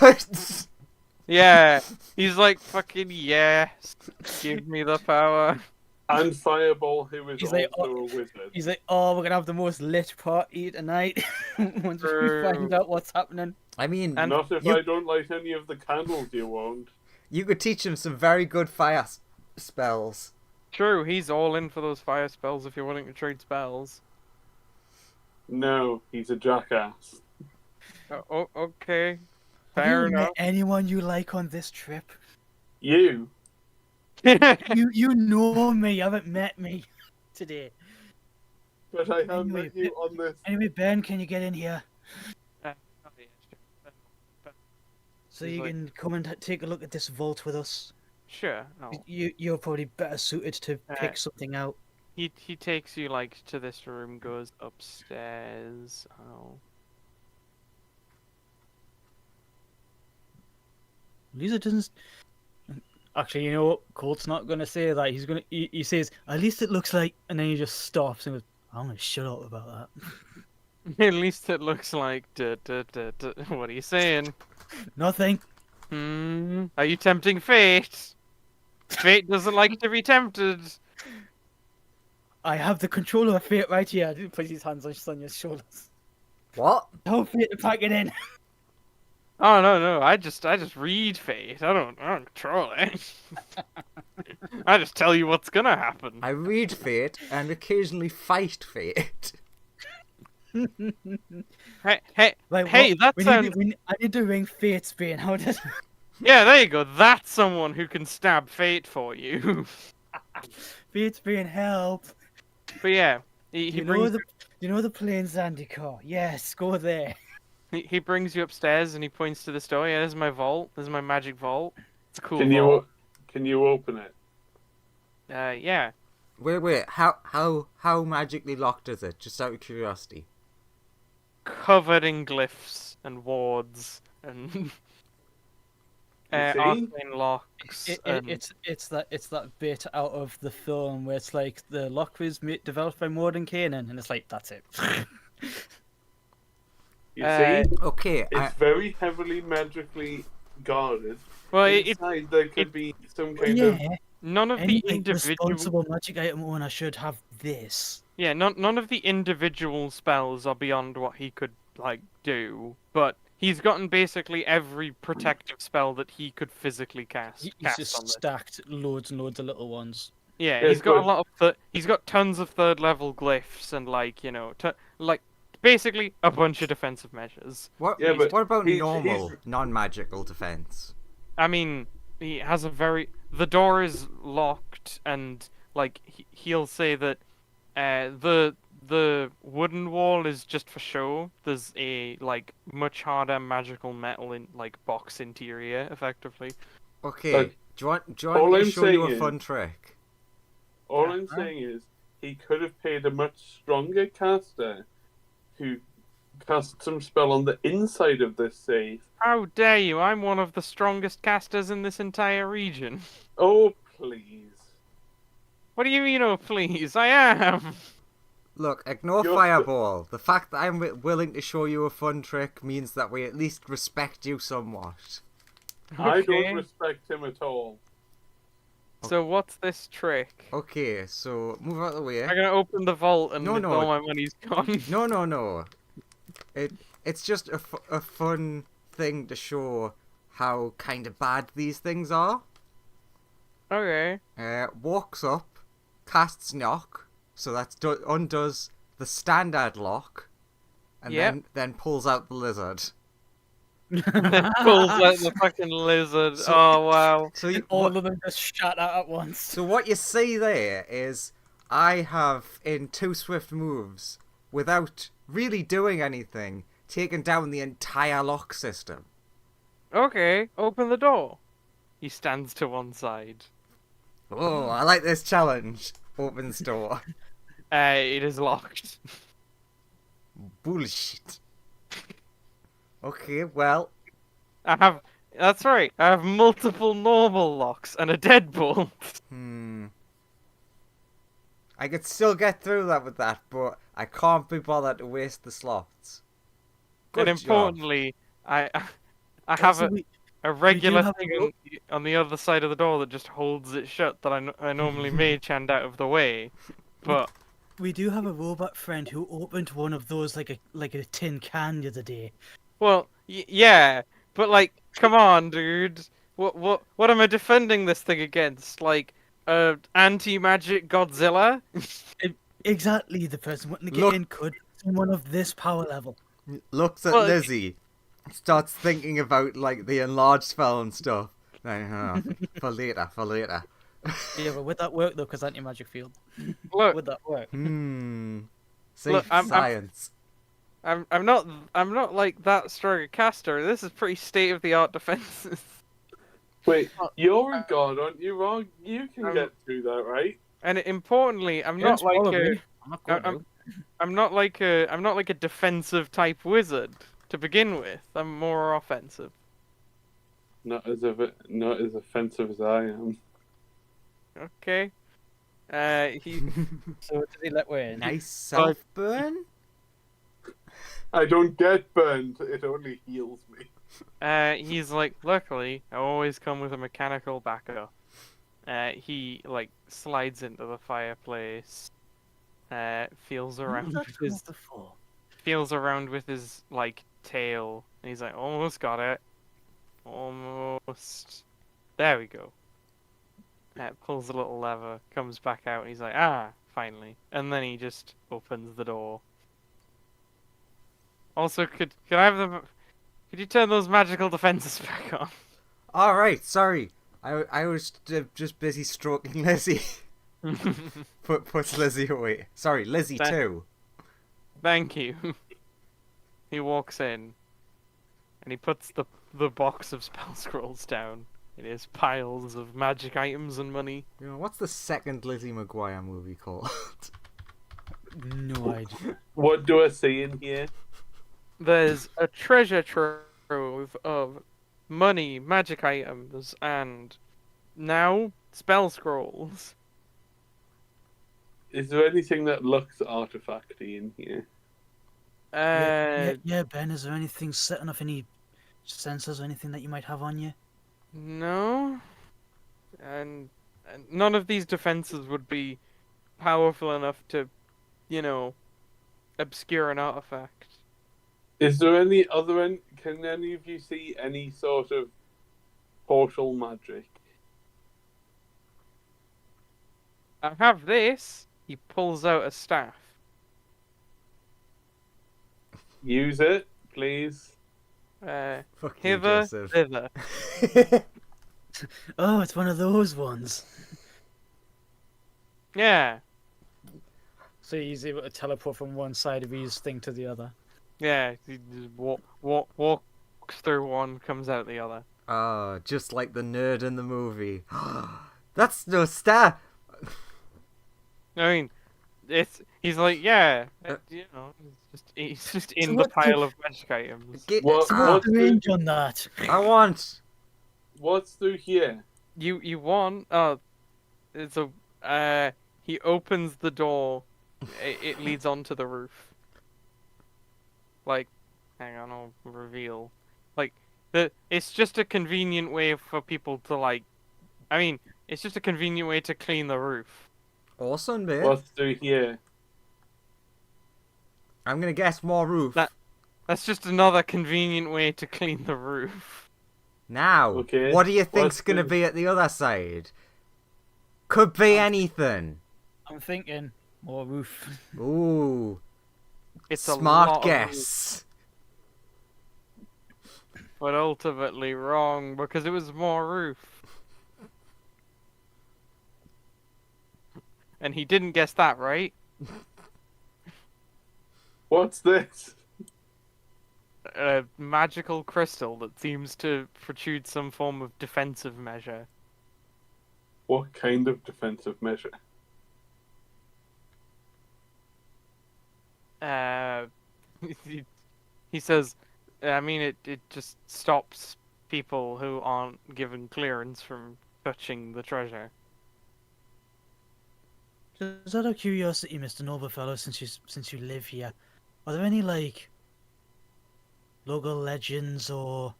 Yeah, he's like fucking yes, give me the power. And Fireball, who is He's also like, a wizard. He's like, oh, we're gonna have the most lit party tonight once we find True. out what's happening. I mean, And- Not if you- I don't light any of the candles, you won't. you could teach him some very good fire spells. True, he's all in for those fire spells if you're willing to trade spells. No, he's a jackass. Oh, okay. Have Fair you enough. met anyone you like on this trip? You? You know me, you haven't met me today. But I have Anyway, met you on this. Anyway, Ben, can you get in here so He's you like- can come and take a look at this vault with us? Sure. Oh. You're probably better suited to pick Uh, something out. He takes you like to this room, goes upstairs. Oh. Lisa doesn't. Actually, you know what? Colt's not gonna say that. He's gonna. He says, "At least it looks like," and then he just stops and goes, "I'm gonna shut up about that." At least it looks like. What are you saying? Nothing. Are you tempting fate? Fate doesn't like to be tempted. I have the control of fate right here. He puts his hands on Sonia's shoulders. What? Tell fate to pack it in. Oh no, I just read fate. I don't control it. I just tell you what's gonna happen. I read fate and occasionally fight fate. Hey, Like, hey, what? that we sounds. I need to ring Fate's Bane. How does? Yeah, there you go. That's someone who can stab fate for you. Fate's Bane, help! But yeah, he You brings know the plain Zandy car? Yes, go there. he brings you upstairs and he points to the door. Yeah, this is my vault. This is my magic vault. It's a cool Can vault. you open it? Yeah. Wait, how magically locked is it? Just out of curiosity. Covered in glyphs and wards and see? arcane locks. and... It's that bit out of the film where it's like the lock was developed by Morden Kanan, and it's like that's it. You Uh, see? Okay, It's very heavily magically guarded. Well, Inside there could be some kind of. Yeah, none of any the individual. responsible magic item owner should have this. Yeah, none of the individual spells are beyond what he could like do, but he's gotten basically every protective spell that he could physically cast. He's cast just on this. stacked loads and loads of little ones. Yeah, Yeah, he's got a good. lot of he's got tons of 3rd level glyphs and like like basically a bunch of defensive measures. What? Yeah, but What about he's- normal, he's- non-magical defense? I mean, he has a very. The door is locked, and like he'll say that the wooden wall is just for show. There's a like much harder magical metal in like box interior, effectively. Okay. Do you want all me to I'm show you a saying fun trick? All Yeah, I'm right. saying is he could have paid a much stronger caster who cast some spell on the inside of this safe. How dare you? I'm one of the strongest casters in this entire region. Oh, please. What do you mean, oh please? I am. Look, ignore You're- Fireball. The fact that I'm willing to show you a fun trick means that we at least respect you somewhat. I don't Okay. respect him at all. So what's this trick? Okay, so move out of the way. I'm gonna open the vault and No, no. all my money's gone. No. It's just a fun thing to show how kind of bad these things are. Okay. Walks up, casts knock, so that undoes the standard lock, and Yep. then pulls out the lizard. Pulls out the fucking lizard. So- Oh wow. So you, All what, of them just shut out at once. so what you see there is I have in 2 swift moves, without really doing anything, taken down the entire lock system. Okay. Open the door. He stands to one side. Oh, I like this challenge. Opens door. It is locked. Bullshit. Okay, well, I have. That's right. I have multiple normal locks and a deadbolt. I could still get through that with that, but I can't be bothered to waste the slots. Good And job. importantly, I have Also, a regular have thing a on the other side of the door that just holds it shut that I normally mage hand out of the way. But we do have a robot friend who opened one of those like a tin can the other day. well, yeah, but like, come on, dude. What am I defending this thing against? Like, anti-magic Godzilla? Exactly, the person wanting to get Look- in could someone of this power level. Looks at Well, Lizzie, starts thinking about like the enlarged spell and stuff. Like, for later, for later. Yeah, but would that work though? Because anti-magic field. Look, Would that work? Safe Look, I'm- science. I'm not like that strong a caster. This is pretty state-of-the-art defenses. Wait, you're a god, aren't you, Rog? You can I'm- get through that, right? And importantly, I'm Yes, not like probably. I'm not going I'm- to. I'm not like a defensive type wizard to begin with. I'm more offensive. Not as offensive as I am. Okay. He So did he let way in? Nice self burn. I don't get burned. It only heals me. he's like, luckily, I always come with a mechanical backup. He like slides into the fireplace. Feels around with his like tail, and he's like, almost got it. Almost. There we go. Pulls a little lever, comes back out, and he's like, finally. And then he just opens the door. Also, could I have the? Could you turn those magical defenses back on? All right, sorry. I was just busy stroking Lizzie. Puts Lizzie away. Sorry, Lizzie That- too. Thank you. He walks in, and he puts the box of spell scrolls down. It is piles of magic items and money. You know, what's the second Lizzie McGuire movie called? No idea. What do I see in here? There's a treasure trove of money, magic items, and now spell scrolls. Is there anything that looks artifacty in here? Yeah, Ben, is there anything setting off any sensors or anything that you might have on you? No. And none of these defenses would be powerful enough to, obscure an artifact. Is there any other? Can any of you see any sort of portal magic? I have this. He pulls out a staff. Use it, please. Fuck you, Hither, Joseph. thither. Oh, it's one of those ones. Yeah, So he's able to teleport from one side of his thing to the other. yeah. He just walks through one, comes out the other. Oh, just like the nerd in the movie. That's no star. I mean, he's like, yeah, you know, he's just in the what the- pile of magic items. What- So what- what's the range on that? I want. What's through here? You want? It's a he opens the door. It leads onto the roof. Like, hang on, I'll reveal. Like it's just a convenient way for people to like. I mean, it's just a convenient way to clean the roof. Awesome, babe. What's through here? I'm gonna guess more roof. That's just another convenient way to clean the roof. Now, Okay, what do you think's what's gonna the- be at the other side? Could be anything. I'm thinking more roof. Ooh, It's a lot smart of roof, guess. but ultimately wrong because it was more roof. And he didn't guess that right. What's this? A magical crystal that seems to protrude some form of defensive measure. What kind of defensive measure? He, he says, I mean, it just stops people who aren't given clearance from touching the treasure. Just out of curiosity, Mr. Noble since you live here, are there any like local legends or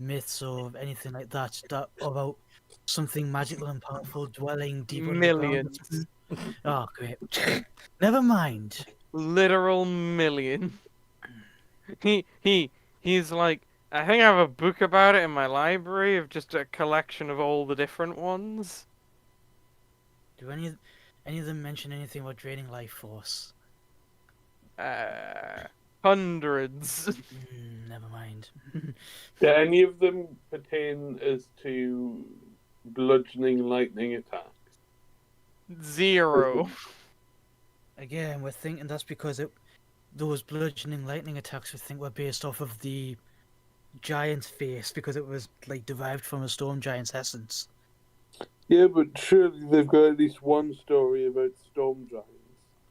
myths or anything like that about something magical and powerful dwelling deep underground? Millions. Oh, great. Never mind. Literal million. He's like, I think I have a book about it in my library of just a collection of all the different ones. Do any of them mention anything about draining life force? Hundreds. Never mind. Do any of them pertain as to bludgeoning lightning attacks? 0. Again, we're thinking that's because those bludgeoning lightning attacks we think were based off of the giant's face because it was like derived from a storm giant's essence. Yeah, but surely they've got at least one story about storm giants.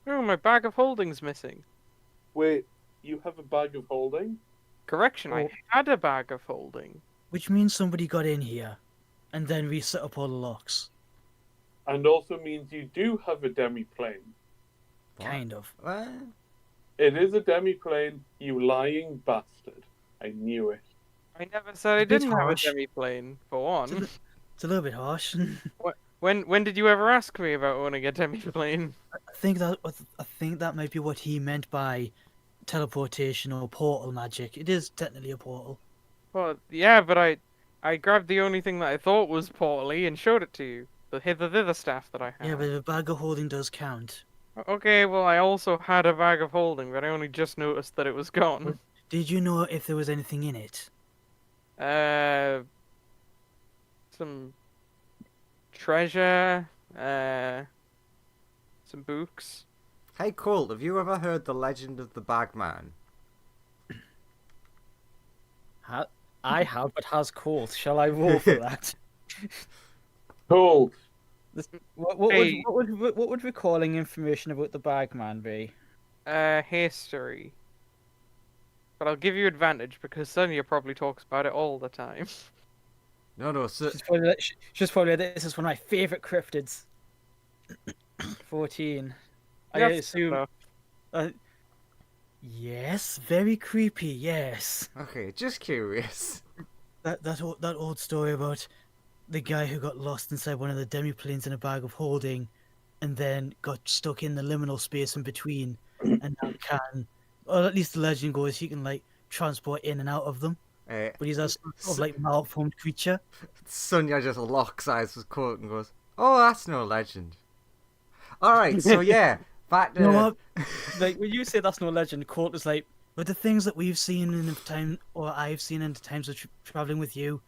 Oh, my bag of holding's missing. Wait, you have a bag of holding? Correction, I Oh. had a bag of holding. Which means somebody got in here and then reset up all the locks. And also means you do have a demi-plane. What? Kind of. What? It is a demi-plane, you lying bastard. I knew it. I never said I It's a bit didn't have a harsh. demi-plane, for one. It's a little bit harsh. When did you ever ask me about owning a demi-plane? I think that might be what he meant by teleportation or portal magic. It is technically a portal. Well, yeah, but I grabbed the only thing that I thought was portally and showed it to you. The hither-thither staff that I have. Yeah, but the bag of holding does count. Okay, well, I also had a bag of holding, but I only just noticed that it was gone. Did you know if there was anything in it? Some treasure, some books. Hey, Colt, have you ever heard the legend of the Bagman? I have, but has Colt. Shall I roll for that? Cool. Hey. What would recalling information about the Bagman be? History. But I'll give you advantage because Sonia probably talks about it all the time. No, so, She's probably like, this is one of my favorite cryptids. 14. I That's assume. enough. Yes, very creepy. Yes, okay, just curious. that old story about the guy who got lost inside one of the demi-planes in a bag of holding, and then got stuck in the liminal space in between, and now can, or at least the legend goes, he can like transport in and out of them. But he's a sort of like malformed creature. Sonia just locks eyes with Colt and goes, "Oh, that's no legend." All right, so yeah, back to You know what? Like when you say that's no legend, Colt is like, But the things that we've seen in the time, or I've seen in the times of traveling with you,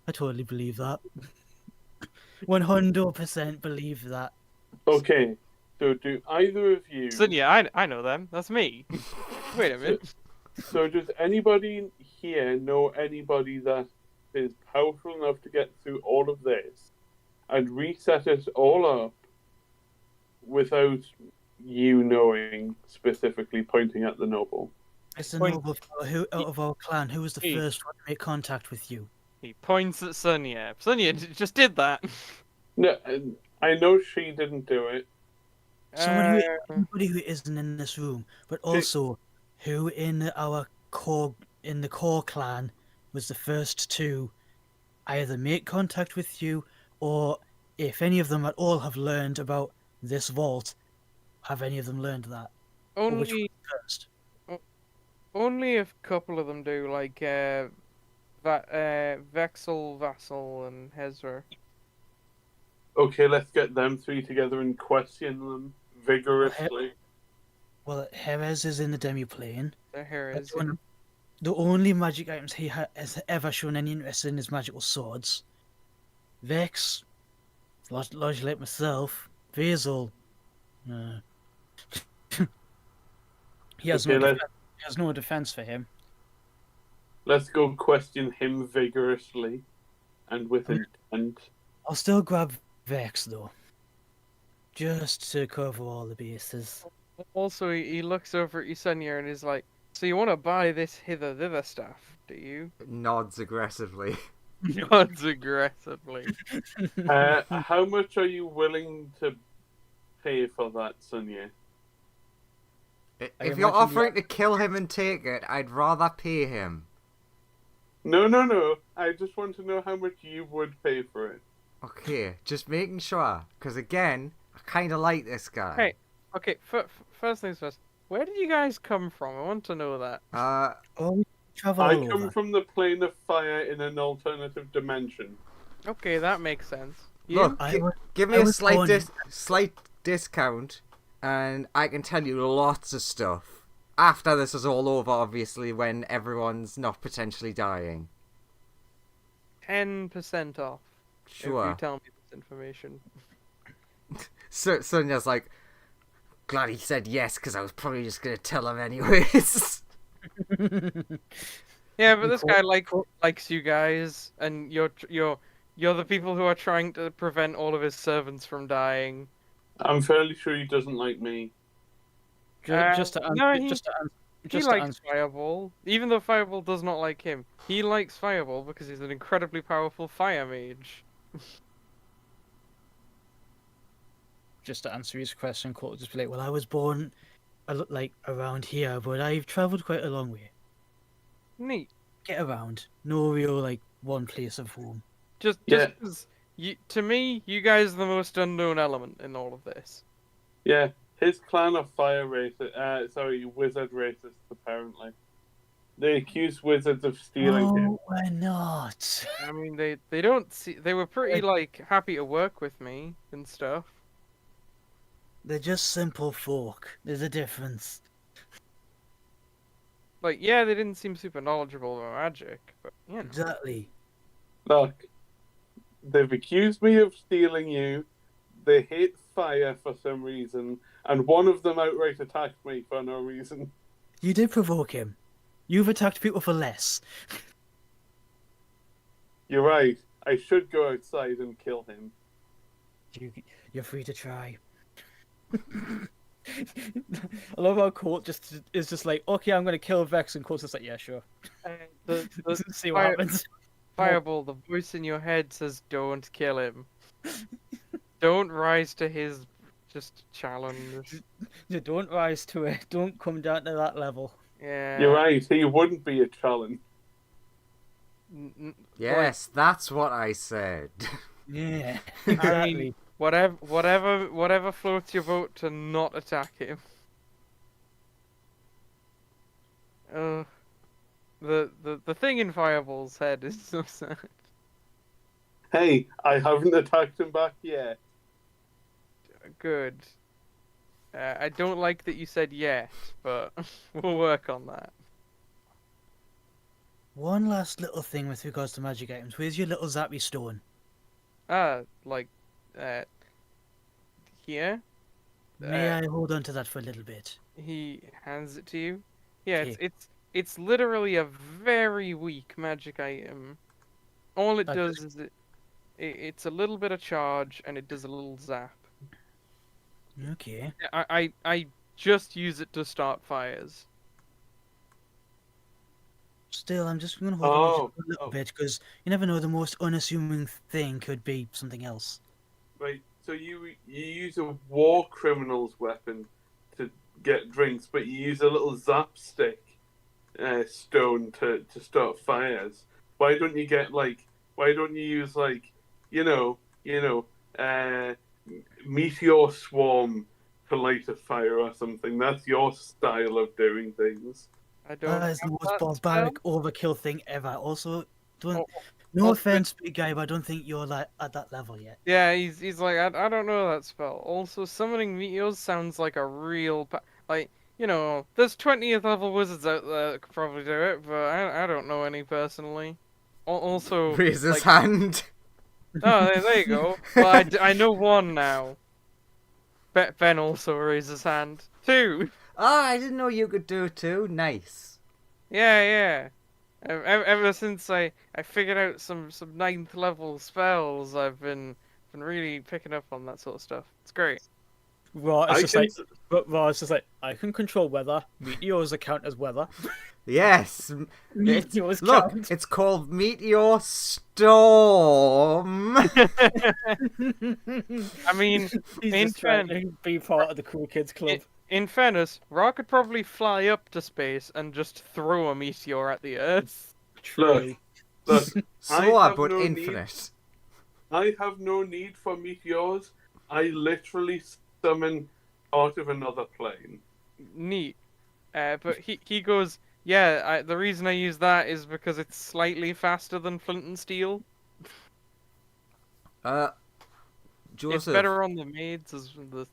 I totally believe that. 100% believe that. Okay, so do either of you? Sunya, I know them. That's me. Wait a minute. So does anybody here know anybody that is powerful enough to get through all of this and reset it all up without you knowing, specifically pointing at the noble? It's the Point- noble fellow who, out of our clan, who was the He- first one to make contact with you. He points at Sunya. Sunya just did that. No, I know she didn't do it. Somebody who isn't in this room, but also who in the core clan was the first to either make contact with you, or if any of them at all have learned about this vault, have any of them learned that? Or which one Only first? only a couple of them do, like Vexel, Vassal, and Hezra. Okay, let's get them three together and question them vigorously. Well, Jerez is in the demi-plane. Here is. The only magic items he has ever shown any interest in is magical swords. Vex, largely like myself. Vasil, he has Okay, no defense for him. Let's go question him vigorously and with intent. I'll still grab Vex though, just to cover all the bases. Also, he looks over at Ysunya and is like, "So you want to buy this hither-thither stuff, do you?" Nods aggressively. Nods aggressively. How much are you willing to pay for that, Sunya? If you're offering to kill him and take it, I'd rather pay him. No. I just want to know how much you would pay for it. Okay, just making sure. Because again, I kind of like this guy. Hey, okay, first things first. Where did you guys come from? I want to know that. Oh, we travel I all come over. from the plane of fire in an alternative dimension. Okay, that makes sense. You? Look, give me I a was slight discount, and I can tell you lots of stuff. After this is all over, obviously, when everyone's not potentially dying. 10% off. If Sure. you tell me this information. So Sonya's like, glad he said yes, because I was probably just going to tell him anyways. Yeah, but this guy likes you guys, and you're the people who are trying to prevent all of his servants from dying. I'm fairly sure he doesn't like me. Just to He likes Fireball, even though Fireball does not like him. He likes Fireball because he's an incredibly powerful fire mage. Just to answer his question, Colt would just be like, "Well, I was born, like around here, but I've travelled quite a long way. Neat. Get around, no real like one place of home." Just Yeah. 'cause to me, you guys are the most unknown element in all of this. Yeah, his clan are fire racist. Wizard racists, apparently. They accuse wizards of stealing him. No, we're not. I mean, they don't see. They were pretty like happy to work with me and stuff. They're just simple folk. There's a difference. Like, yeah, they didn't seem super knowledgeable about magic, but you know. Exactly. Look, they've accused me of stealing you. They hate fire for some reason, and one of them outright attacked me for no reason. You did provoke him. You've attacked people for less. You're right. I should go outside and kill him. You're free to try. I love how Colt is just like, okay, I'm gonna kill Vex, and Colt's just like, yeah, sure. See what happens. Fireball, the voice in your head says, "Don't kill him. Don't rise to his just challenge." You don't rise to it. Don't come down to that level. Yeah. You're right. He wouldn't be a challenge. Yes, that's what I said. Yeah, I exactly. mean, whatever floats your boat to not attack him. The thing in Fireball's head is so sad. Hey, I haven't attacked him back yet. Good. I don't like that you said yet, but we'll work on that. One last little thing with regards to magic items. Where's your little zappy stone? Like, uh, here. May I hold on to that for a little bit? He hands it to you. Yeah, Okay. it's literally a very weak magic item. All it That does is it's a little bit of charge and it does a little zap. Okay. I just use it to start fires. Still, I'm just going to hold on to it Oh, for a little oh, bit because you never know. The most unassuming thing could be something else. right. So you use a war criminal's weapon to get drinks, but you use a little zap stick stone to start fires. Why don't you get like? Why don't you use like uh, meteor swarm to light a fire or something? That's your style of doing things. I don't That is the have most that barbaric overkill thing ever. Also, don't. spell. No Also, offense, big guy, but I don't think you're like at that level yet. yeah, he's like I don't know that spell. Also, summoning meteors sounds like a real like there's 20th level wizards out there that could probably do it, but I don't know any personally. Also, Raise his like hand. oh there you go. Well, I know one now. Ben also raised his hand. Two. Oh, I didn't know you could do it too. Nice. Yeah. Ever since I figured out some 9th level spells, I've been really picking up on that sort of stuff. It's great. Raw is I just can. like, but Raw is just like, I can control weather. Meteors account as weather. Yes. Meteors Look, count. it's called Meteor Storm. I mean, He's in just trying fairness, to be part of the cool kids club. in fairness, Ra could probably fly up to space and just throw a meteor at the Earth. True. Look, Solar, have but no infinite. I have no need for meteors. I literally summon out of another plane. Neat. But he goes, yeah. The reason I use that is because it's slightly faster than flint and steel. It's Joseph, better on the maids as the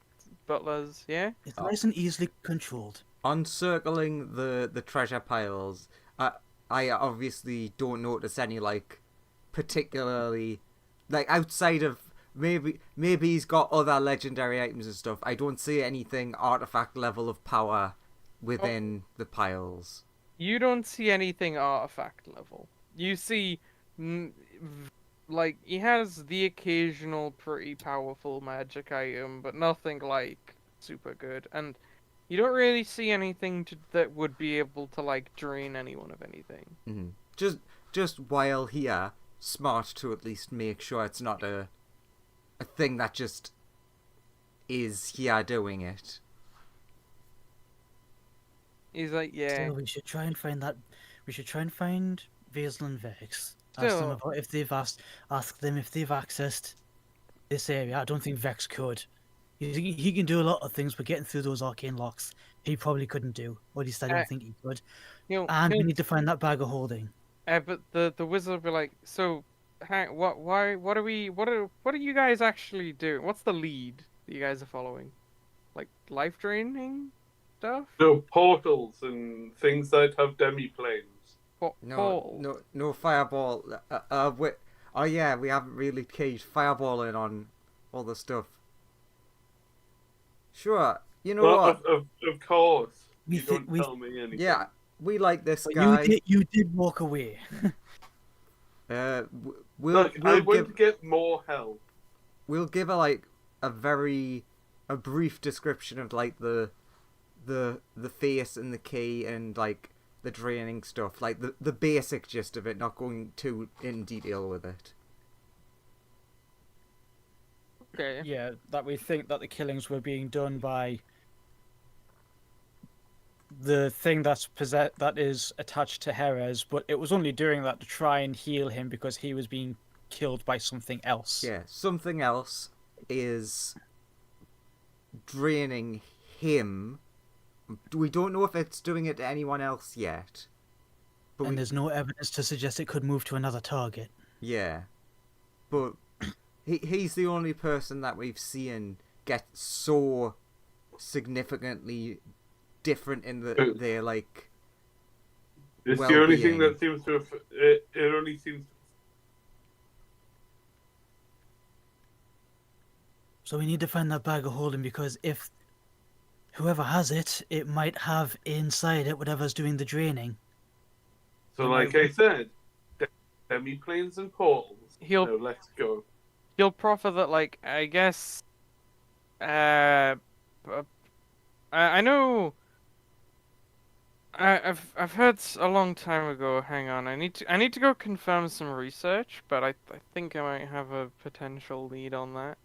butlers. Yeah. It's nice and easily controlled. on circling the treasure piles, I obviously don't notice any like particularly like outside of maybe he's got other legendary items and stuff. I don't see anything artifact level of power within the piles. You don't see anything artifact level. You see, like, he has the occasional pretty powerful magic item, but nothing like super good. And you don't really see anything that would be able to like drain anyone of anything. Mm-hmm. Just while here, smart to at least make sure it's not a thing that just is here doing it. He's like, yeah. Still, we should try and find that. We should try and find Vazel and Vex. Ask them Still, about if they've ask them if they've accessed this area. I don't think Vex could. He can do a lot of things, but getting through those arcane locks, he probably couldn't do. Or at least I don't think he could. And we need to find that bag of holding. but the wizard will be like, so, what are you guys actually doing? What's the lead that you guys are following? Like life draining stuff? No portals and things that have demi-planes. No fireball. Oh yeah, we haven't really caged fireballing on all the stuff. Sure, you know what? Of course. We You think don't tell me anything. Yeah, we like this But guy. you did walk away. We'll Look, I would get more help. we'll give a brief description of like the face and the key and like the draining stuff, like the basic gist of it, not going too in detail with it. Okay. Yeah, that we think that the killings were being done by the thing that is attached to Jerez, but it was only doing that to try and heal him because he was being killed by something else. Yeah, something else is draining him. We don't know if it's doing it to anyone else yet. But And there's no evidence to suggest it could move to another target. yeah. But he's the only person that we've seen get so significantly different in their like It's the only thing well-being. that seems to have. It only seems. So we need to find that bag of holding because if whoever has it, it might have inside it whatever's doing the draining. So, It like might- I said, demi-planes and portals. He'll- So let's go. He'll proffer that, like, I guess. I know. I've heard a long time ago. Hang on, I need to go confirm some research, but I think I might have a potential lead on that.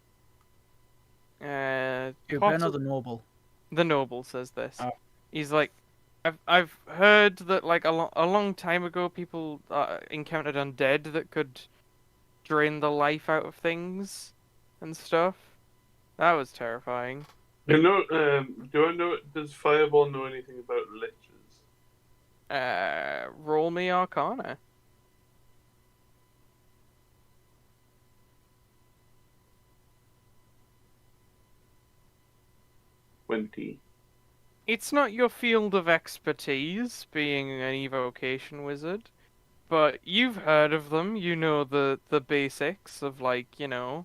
You're Ben or Possi- the noble. the noble says this. Oh. He's like, I've heard that like a long time ago people encountered undead that could drain the life out of things and stuff. That was terrifying. You know, do I know? Does Fireball know anything about liches? Roll me Arcana. 20. It's not your field of expertise, being an evocation wizard, but you've heard of them. You know the basics of, like, you know,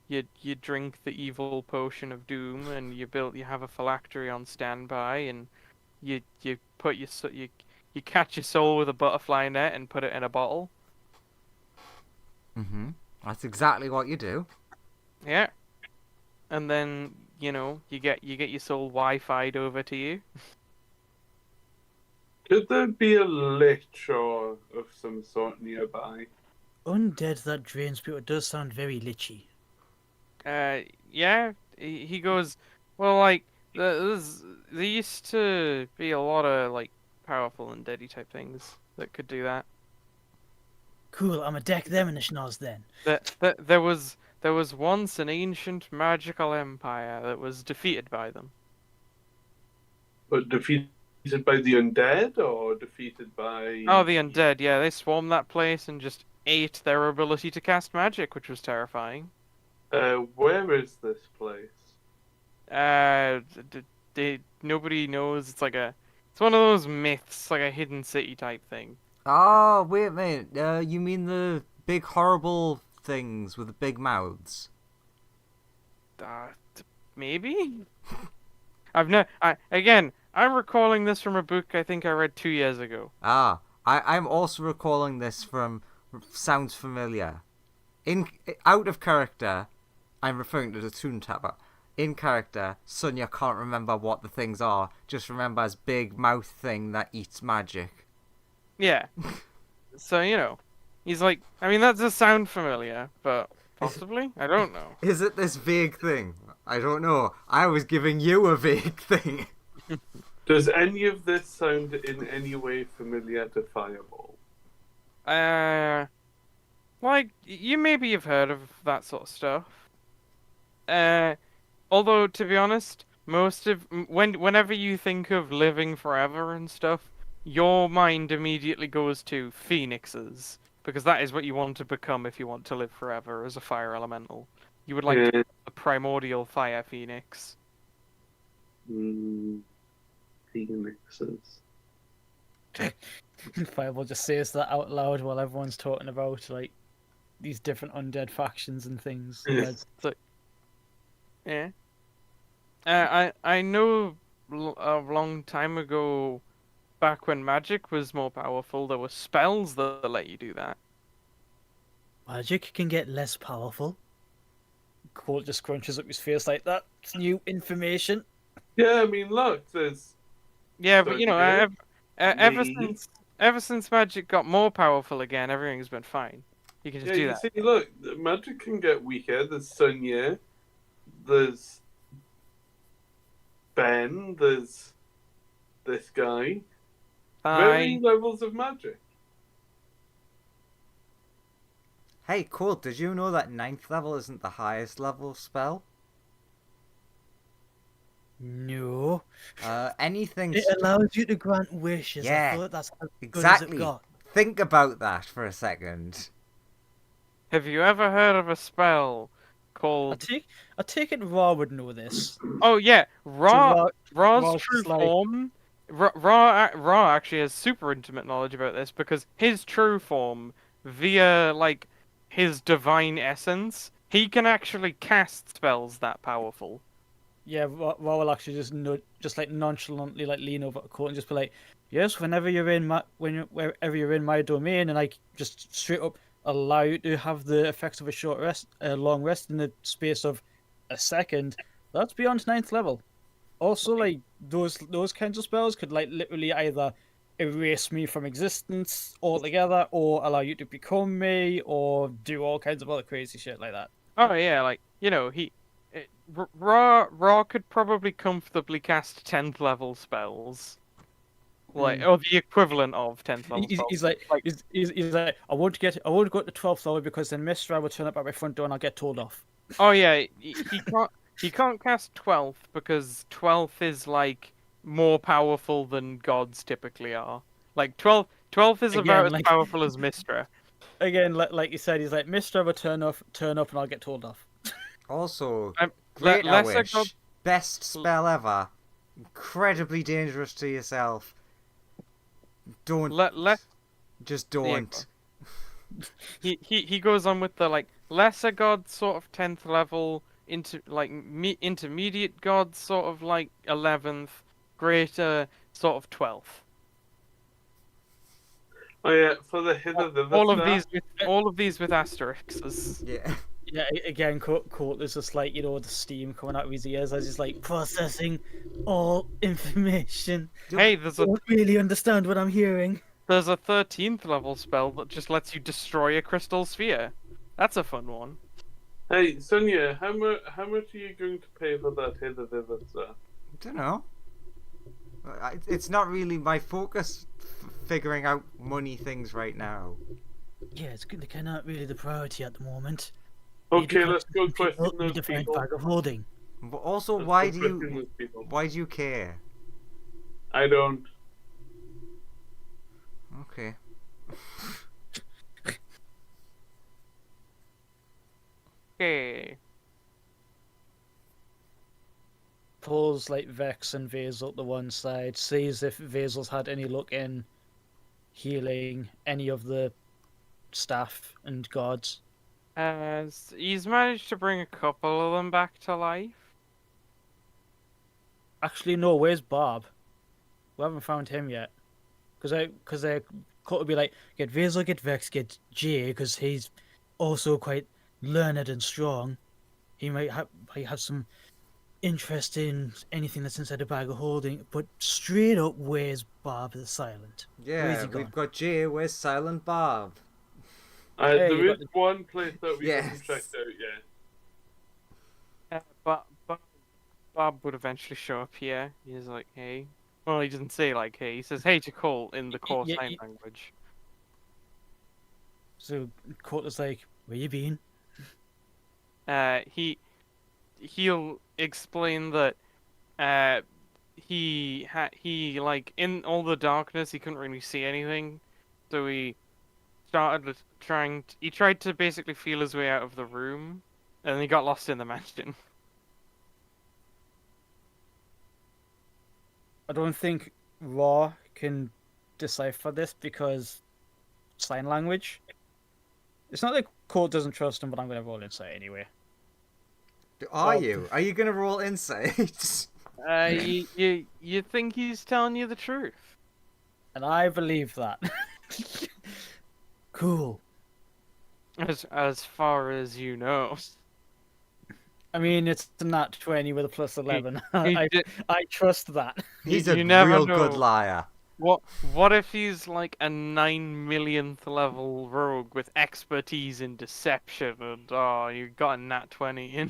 you drink the evil potion of doom, and you have a phylactery on standby, and you put you catch your soul with a butterfly net and put it in a bottle. Mm-hmm. That's exactly what you do. Yeah, and then you know you get your soul Wi-Fi'd over to you. Could there be a lich or of some sort nearby? Undead that drains people does sound very lichy. Yeah, he goes, well, like, there used to be a lot of, like, powerful and deadly type things that could do that. Cool, I'ma deck them in the schnoz then. There was once an ancient magical empire that was defeated by them. But defeated by the undead or defeated by. Oh, the undead, yeah, they swarmed that place and just ate their ability to cast magic, which was terrifying. Where is this place? Nobody knows. It's one of those myths, like a hidden city type thing. Oh, wait a minute. You mean the big horrible things with the big mouths? Maybe. I'm recalling this from a book I think I read 2 years ago. Ah, I'm also recalling this from sounds familiar. Out of character, I'm referring to the Toon Tapper. In character, Sonia can't remember what the things are, just remembers big mouth thing that eats magic. Yeah. So, you know, he's like, I mean, that does sound familiar, but possibly? I don't know. Is it this vague thing? I don't know. I was giving you a vague thing. Does any of this sound in any way familiar to Fireball? Like, you maybe have heard of that sort of stuff. Although, to be honest, whenever you think of living forever and stuff, your mind immediately goes to phoenixes, because that is what you want to become if you want to live forever as a fire elemental. You would like to be a primordial fire phoenix. Phoenixes. Fireball just says that out loud while everyone's talking about like these different undead factions and things. Yeah. I know a long time ago, back when magic was more powerful, there were spells that let you do that. Magic can get less powerful. Colt just crunches up his face like that's new information. Yeah, I mean, look, there's. Yeah, So but you know, ever since magic got more powerful again, everything's been fine. You can just do that. See, look, magic can get weaker. There's Sonya, there's Ben, there's this guy. Varying levels of magic. Hey, Colt, did you know that 9th level isn't the highest level spell? No. Anything... It allows you to grant wishes. Yeah, I thought that's as exactly. good as it got. Think about that for a second. Have you ever heard of a spell I called? take it Ra would know this. Oh yeah, Ra's Ra's true just like- form Ra actually has super intimate knowledge about this because his true form, via like his divine essence, he can actually cast spells that powerful. Yeah, Ra will actually just like nonchalantly like lean over to Court and just be like, "Yes, whenever you're in wherever you're in my domain," and like just straight up allow you to have the effects of a short rest, a long rest in the space of a second. That's beyond ninth level. Also, like those kinds of spells could like literally either erase me from existence altogether, or allow you to become me, or do all kinds of other crazy shit like that. Oh yeah, like Ra could probably comfortably cast 10th level spells, like Mm. or the equivalent of 10th level He's, spells. he's like Like he's like I won't go to 12th level because then Mistra will turn up at my front door and I'll get told off. oh yeah, he can't cast 12th because 12th is like more powerful than gods typically are. Like 12th is about Again, as like powerful as Mistra. like you said, he's like Mistra will turn up and I'll get told off. Also, Great Lesser god. Wish, best spell ever. Incredibly dangerous to yourself. Don't, Let just yeah, don't. he goes on with the like lesser god sort of 10th level into like intermediate god sort of like 11th, greater sort of 12th. Oh yeah, for the hither the All of these with asterisks. Yeah. Yeah, again, Court is just like the steam coming out of his ears as he's like processing all information. Hey, there's a Don't really understand what I'm hearing. 13th level spell that just lets you destroy a crystal sphere. That's a fun one. Hey, Sonia, how much are you going to pay for that hither thither stuff? I don't know. It's not really my focus figuring out money things right now. Yeah, it's kind of not really the priority at the moment. Okay, let's go question Need those to find people. bag of holding. But also, Let's why go do question you those people. why do you care? I don't. Okay. Okay. Pulls like Vex and Vazel to one side, sees if Vazel's had any luck in healing any of the staff and gods. He's managed to bring a couple of them back to life. Actually, no. Where's Bob? We haven't found him yet. Because they could be like, get Vazel, get Vex, get Jay, because he's also quite learned and strong. He might have some interest in anything that's inside the bag of holding. But straight up, where's Bob the Silent? Where's Yeah, he gone? we've got Jay. Where's Silent Bob? Hey, There you is got one place that we Yes. haven't checked out yet. But Bob would eventually show up here. He's like, hey. Well, he doesn't say like, hey. He says, hey to Colt in the core Yeah, sign language. So Court's like, where you been? He'll explain that he like in all the darkness he couldn't really see anything, so he started he tried to basically feel his way out of the room, and he got lost in the mansion. I don't think Raw can decipher this because sign language. It's not like Court doesn't trust him, but I'm going to roll insight anyway. Are Well- you? Are you gonna roll insight? You think he's telling you the truth? And I believe that. Cool. As far as you know. I mean, it's a nat 20 with a plus 11. He I did- trust that. He's you a never real know. good liar. What if he's like a 9 millionth level rogue with expertise in deception and you got a nat 20 in?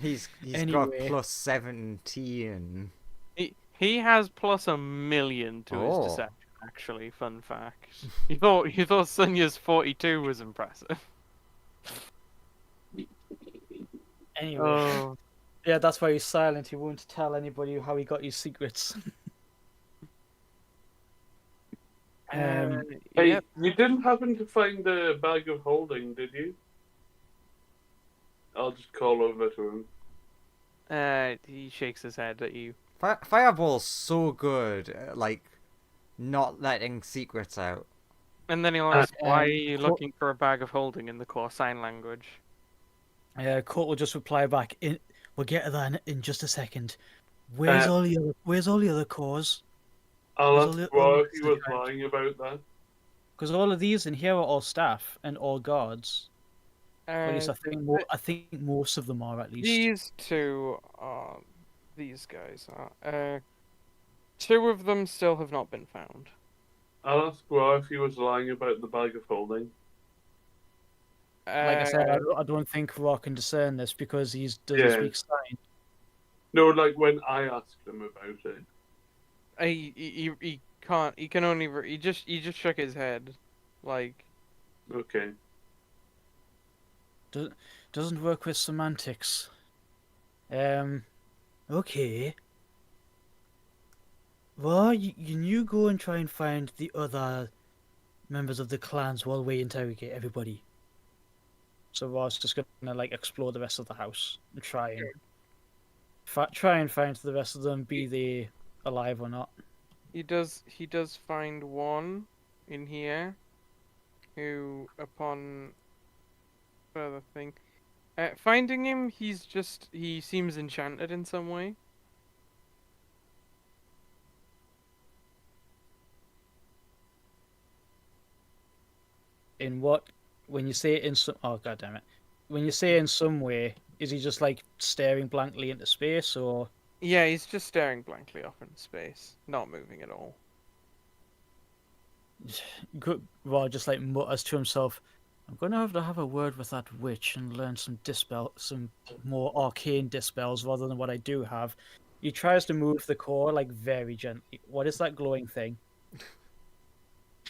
He's got Anyway. plus 17. He has plus 1 million to his Oh. deception, actually, fun fact. You thought Sonya's 42 was impressive. Anyway. Oh. Yeah, that's why he's silent. He won't tell anybody how he got his secrets. Hey, Yep. you didn't happen to find the bag of holding, did you? I'll just call over to him. He shakes his head at you. Fireball's so good at, like, not letting secrets out. And then he'll ask, "Why are Um, you Co- looking for a bag of holding in the core sign language?" Court will just reply back. We'll get to that in just a second. Uh, Where's all the other cores? I'll Where's all ask the other Raw if members he of the was tribe? lying about that. Because all of these in here are all staff and all guards. Or at least Uh, I think most of them are at least. these two are these guys are. Two of them still have not been found. I'll ask Raw if he was lying about the bag of holding. Like I said, Uh, I don't think Rock can discern this because he doesn't Yeah. speak sign. No, like when I asked him about it. he can't. He can only. He just shook his head, like. Okay. Doesn't work with semantics. Okay. Well, you go and try and find the other members of the clans while we interrogate everybody. So Ra's just gonna like explore the rest of the house and try and find the rest of them, be they alive or not. He does find one in here who, upon further thing, finding him, he seems enchanted in some way. In what? When you say it in some, oh god damn it! When you say in some way, is he just like staring blankly into space, or Yeah, he's just staring blankly off into space, not moving at all. Ra just like mutters to himself? I'm gonna have a word with that witch and learn some more arcane dispels rather than what I do have. He tries to move the core like very gently. What is that glowing thing?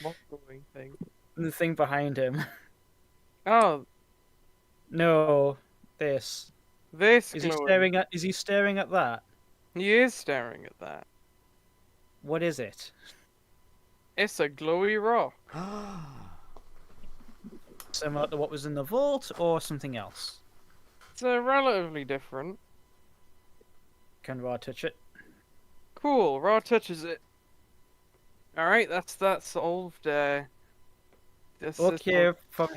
What glowing thing? The thing behind him. Oh, No, this. this Is he glowing. staring at? Is he staring at that? He is staring at that. What is it? It's a glowy rock. Similar to what was in the vault, or something else? It's relatively different. Can Ra touch it? Cool. Raw touches it. All right, that's solved. This is Okay, from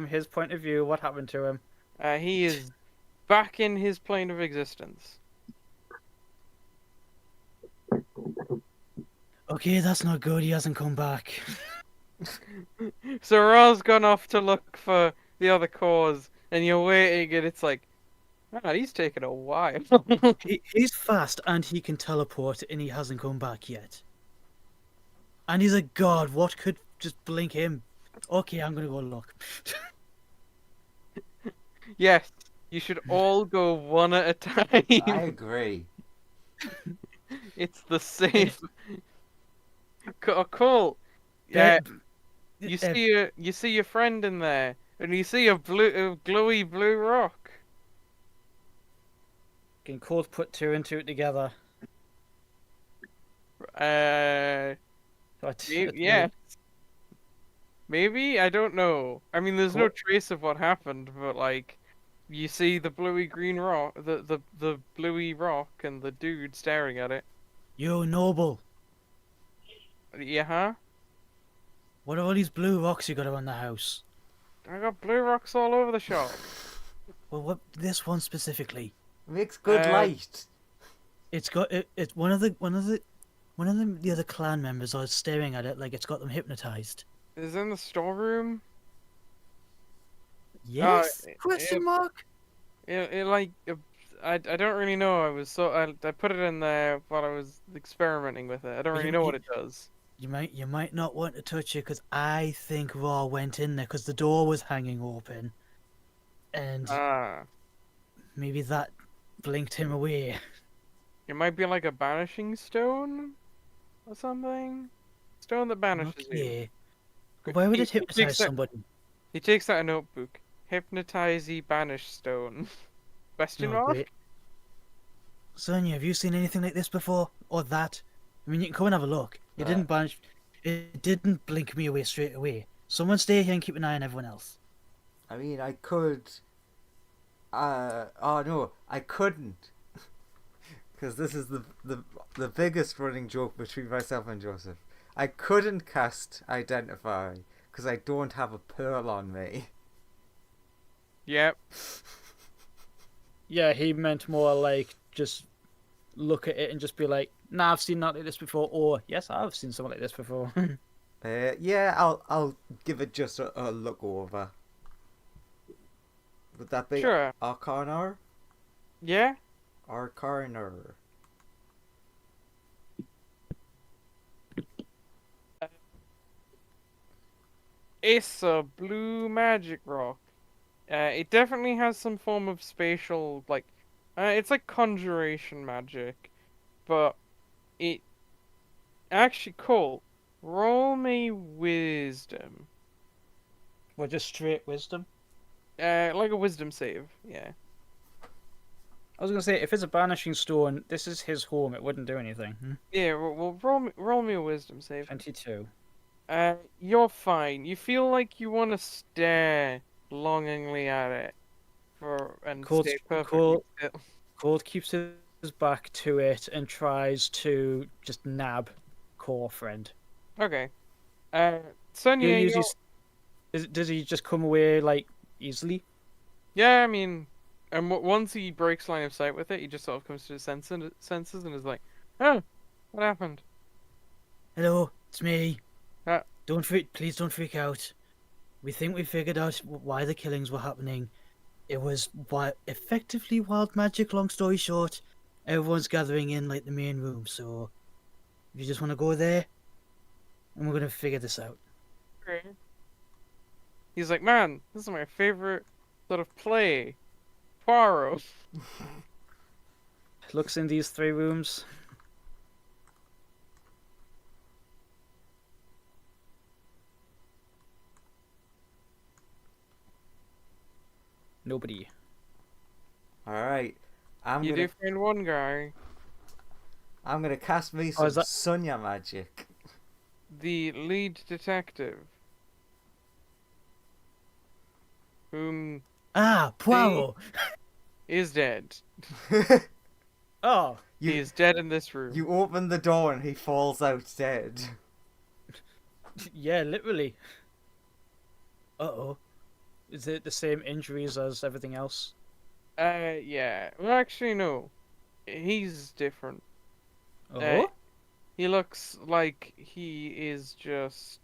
his point of view, what happened to him? he is back in his plane of existence. Okay, that's not good. He hasn't come back. So Raw's gone off to look for the other cause, and you're waiting, and it's like, ah, he's taking a while. He's fast and he can teleport, and he hasn't come back yet. And he's a god. What could just blink him? Okay, I'm gonna go look. Yes, you should all go one at a time. I agree. It's the same. Cool. Yeah, you see your friend in there, and you see a glowy blue rock. Can Cold put two and two together? Yeah. Maybe, I don't know. I mean, there's no Cool. trace of what happened, but like, you see the bluey green rock, the bluey rock, and the dude staring at it. Yo, Noble. Yeah, huh? What are all these blue rocks you got around the house? I got blue rocks all over the shop. Well, what this one specifically? Makes good Uh, light. It's got it's one of the other clan members are staring at it like it's got them hypnotized. Is in the storeroom. Yes? it- Question it- mark? I don't really know. I put it in there while I was experimenting with it. I don't Well, really you- know you- what it does. You might not want to touch it because I think Raw went in there because the door was hanging open, and Ah, maybe that blinked him away. it might be like a banishing stone or something. Stone that banishes you. Okay. But why would it He hypnotize takes that- somebody? He takes out a notebook. Hypnotize banish stone. Question No, mark? great. Sonia, have you seen anything like this before? Or that? I mean, you can come and have a look. It didn't banish. It didn't blink me away straight away. Someone stay here and keep an eye on everyone else. I mean, I could. Oh no, I couldn't. because this is the biggest running joke between myself and Joseph. I couldn't cast Identify because I don't have a pearl on me. Yep. Yeah, he meant more like just look at it and just be like, nah, I've seen that like this before, or yes, I've seen something like this before. Yeah, I'll give it just a look over. Would that be Sure. Arcana? Yeah. Arcana. It's a blue magic rock. It definitely has some form of spatial, like, it's like conjuration magic, but it actually cool. Roll me wisdom. Or just straight wisdom. Like a wisdom save. Yeah. I was gonna say, if it's a banishing stone, this is his home. It wouldn't do anything. Yeah. Well, roll me a wisdom save. 22. You're fine. You feel like you want to stare longingly at it and Cold, stay perfectly cold, still. Cold keeps his back to it and tries to just nab core friend. Okay. Do Sonia, you usually, does he just come away like easily? yeah, I mean, and once he breaks line of sight with it, he just sort of comes to his senses and is like, "Oh, what happened?" Hello, it's me. Uh, Please don't freak out. We think we figured out why the killings were happening. It was effectively wild magic. Long story short, everyone's gathering in like the main room. So, if you just want to go there, and we're gonna figure this out. Okay. He's like, "Man, this is my favorite sort of play, Poirot." Looks in these 3 rooms. Nobody. Alright. You do find one guy, I'm gonna cast me some is that- Sunya magic. the lead detective, whom Poirot. is dead. Oh, He is dead in this room. You open the door and he falls out dead. yeah, literally. Uh-oh. Is it the same injuries as everything else? Yeah. Well, actually, no. He's different. Oh? He looks like he is just.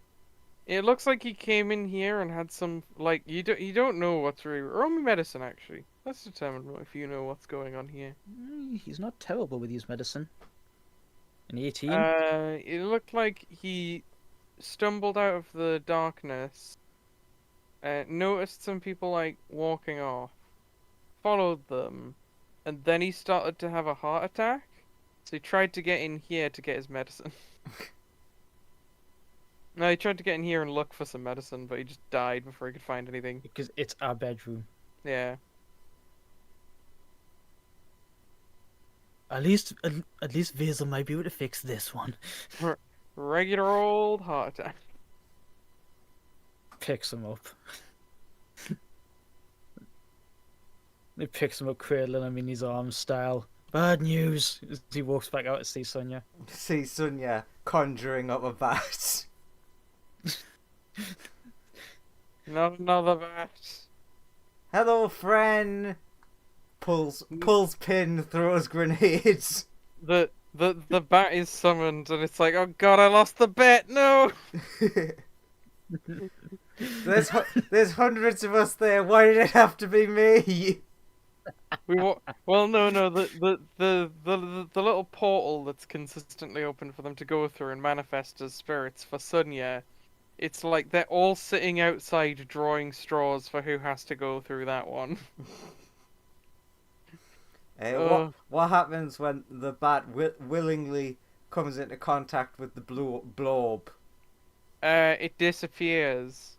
It looks like he came in here and had some like you don't know what's really. Roll me medicine actually. Let's determine if you know what's going on here. He's not terrible with his medicine. An 18? It looked like he stumbled out of the darkness. Noticed some people like walking off, followed them, and then he started to have a heart attack. So he tried to get in here to get his medicine. No, he tried to get in here and look for some medicine, but he just died before he could find anything. Because it's our bedroom. Yeah. At least Vasil might be able to fix this one. Regular old heart attack. Picks him up. He picks him up, cradling him in his arms style. Bad news! As he walks back out to see Sonia. See Sunya conjuring up a bat. Not another bat. Hello, friend. Pulls pin, throws grenades. The bat is summoned, and it's like, oh god, I lost the bet. No. There's hundreds of us there. Why did it have to be me? Well, no. The little portal that's consistently open for them to go through and manifest as spirits for Sunya. It's like they're all sitting outside drawing straws for who has to go through that one. What happens when the bat willingly comes into contact with the blob? It disappears.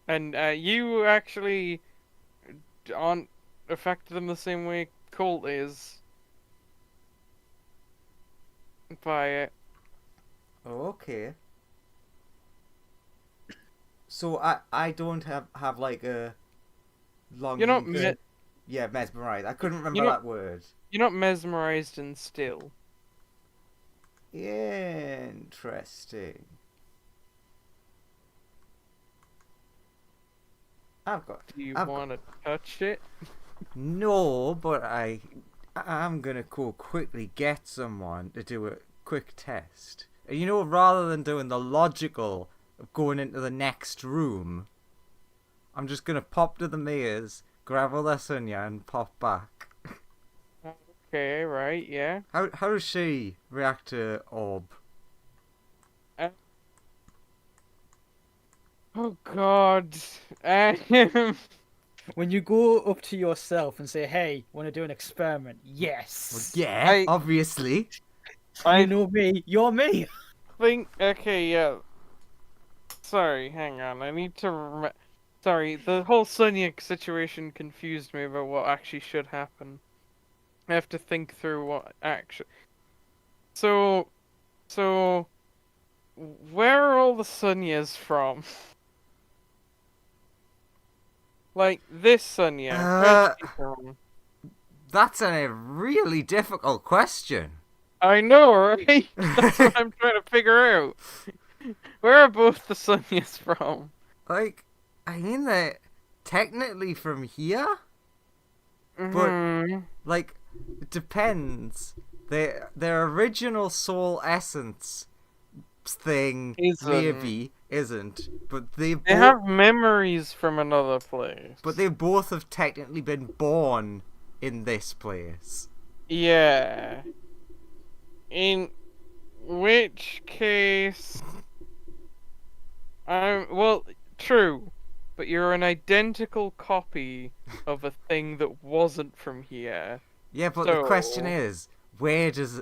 And you actually aren't affected in the same way Colt is by it. Oh, okay. So I don't have like a long. You're not yeah, mesmerized. I couldn't remember You're that not- word. You're not mesmerized and still. Interesting. I've got. Do you I've want to touch it? No, but I'm gonna go quickly get someone to do a quick test. You know, rather than doing the logical of going into the next room, I'm just gonna pop to the maze, grab all their Sonya, and pop back. Okay, right, yeah. How does she react to orb? Oh God. When you go up to yourself and say, "Hey, want to do an experiment?" Yes. Well, yeah, I- obviously. I You know me. You're me. think. Okay, yeah. Sorry, hang on. I need to. Sorry, the whole Sonya situation confused me about what actually should happen. I have to think through what actually. So, where are all the Sonyas from? Like this Sonya, where's she from? That's a really difficult question. I know, right? That's what I'm trying to figure out. Where are both the Sonyas from? Like, I mean, they're technically from here, but Mhm. like, it depends. Their original soul essence thing Isn't. maybe isn't, but They have memories from another place. but they both have technically been born in this place. Yeah. In which case, well, true, but you're an identical copy of a thing that wasn't from here. Yeah, but the question So- is, where does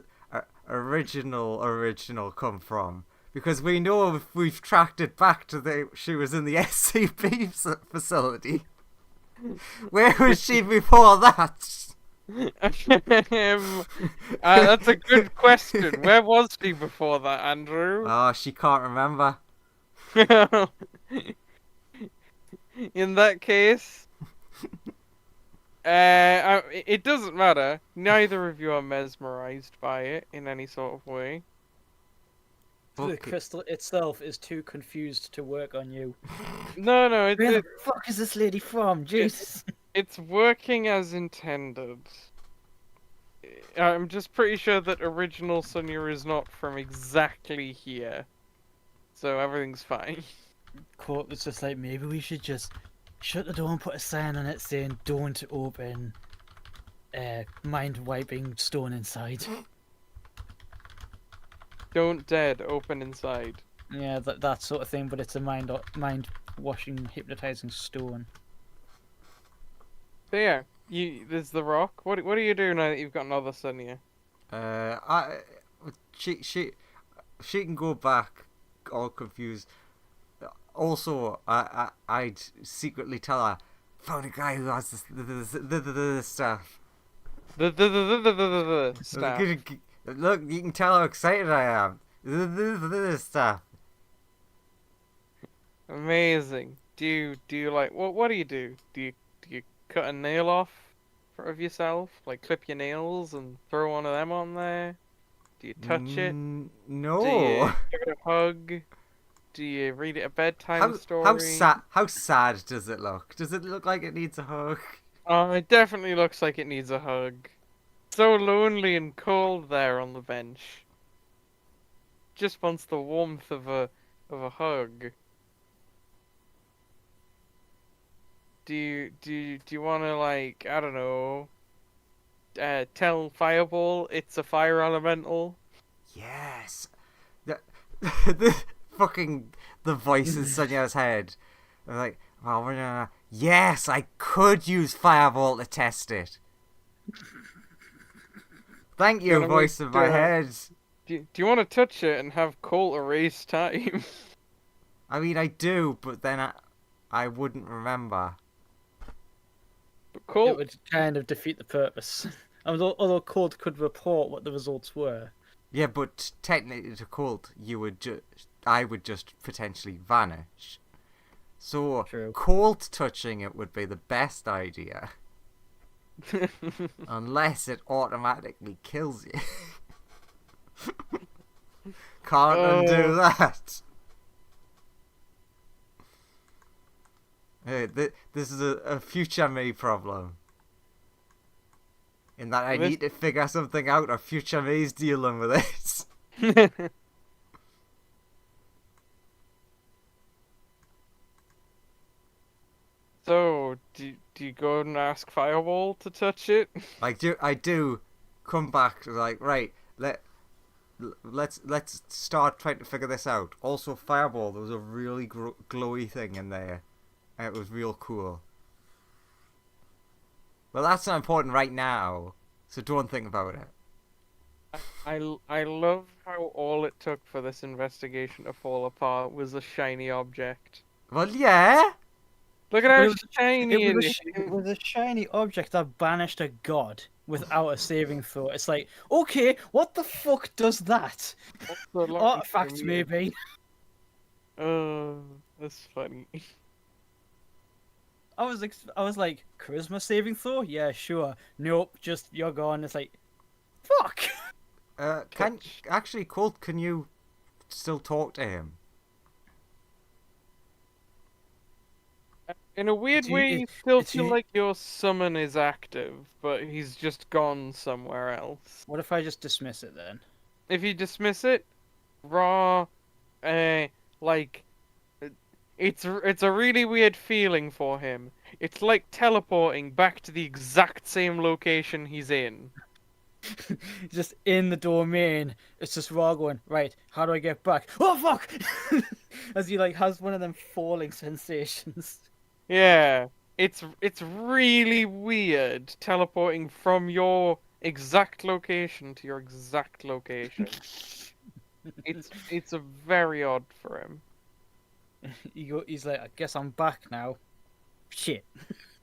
original come from? Because we know if we've tracked it back to she was in the SCP facility. Where was she before that? That's a good question. Where was she before that, Andrew? Oh, she can't remember. In that case, it doesn't matter. Neither of you are mesmerized by it in any sort of way. The Okay. crystal itself is too confused to work on you. No, Where the fuck is this lady from? Jesus. it's working as intended. I'm just pretty sure that original Sonya is not from exactly here. So everything's fine. Court was just like, maybe we should just shut the door and put a sign on it saying, "Don't open mind wiping stone inside." Don't dead, open inside. Yeah, that sort of thing, but it's a mind washing, hypnotizing stone. So yeah, there's the rock. What do you do now that you've got another Sonya? She can go back all confused. Also, I'd secretly tell her, found a guy who has this stuff. The staff. Look, you can tell how excited I am. This stuff. Amazing. Do you like what do you do? Do you cut a nail off of yourself? Like clip your nails and throw one of them on there? Do you touch it? Do No. you give it a hug? Do you read it a bedtime story? How sad does it look? Does it look like it needs a hug? Oh, it definitely looks like it needs a hug. So lonely and cold there on the bench. Just wants the warmth of a hug. Do you want to, like, I don't know, tell Fireball it's a fire elemental? Yes. The the voice in Sonya's head. I'm like, well, we're gonna. Yes, I could use Fireball to test it. Thank you, Gonna voice in my head. Do you want to touch it and have Colt erase time? I mean, I do, but then I wouldn't remember. But It Colt, would kind of defeat the purpose. Although Colt could report what the results were. Yeah, but technically to Colt, I would just potentially vanish. So True. Colt touching it would be the best idea. Unless it automatically kills you. Can't undo that. Hey, this is a future me problem. In that I need to figure something out, or future me's dealing with it. So, do you go and ask Firewall to touch it? I do come back like, right, let's start trying to figure this out. Also, Fireball, there was a really glowy thing in there, and it was real cool. Well, that's not important right now, so don't think about it. I love how all it took for this investigation to fall apart was a shiny object. Well, yeah. Look at But how shiny it is. it was a shiny object that banished a god without a saving throw. It's like, okay, what the fuck does that? Artifacts, maybe. Oh, that's funny. I was like, charisma saving throw? Yeah, sure. Nope, just you're gone. It's like, fuck. Colt, can you still talk to him? In a weird way, you still feel like your summon is active, but he's just gone somewhere else. What if I just dismiss it then? If you dismiss it, like, it's a really weird feeling for him. It's like teleporting back to the exact same location he's in. Just in the domain. It's just Ra going, right, how do I get back? Oh, fuck! As he, like, has one of them falling sensations. Yeah, it's really weird teleporting from your exact location to your exact location. It's a very odd for him. He's like, I guess I'm back now. Shit.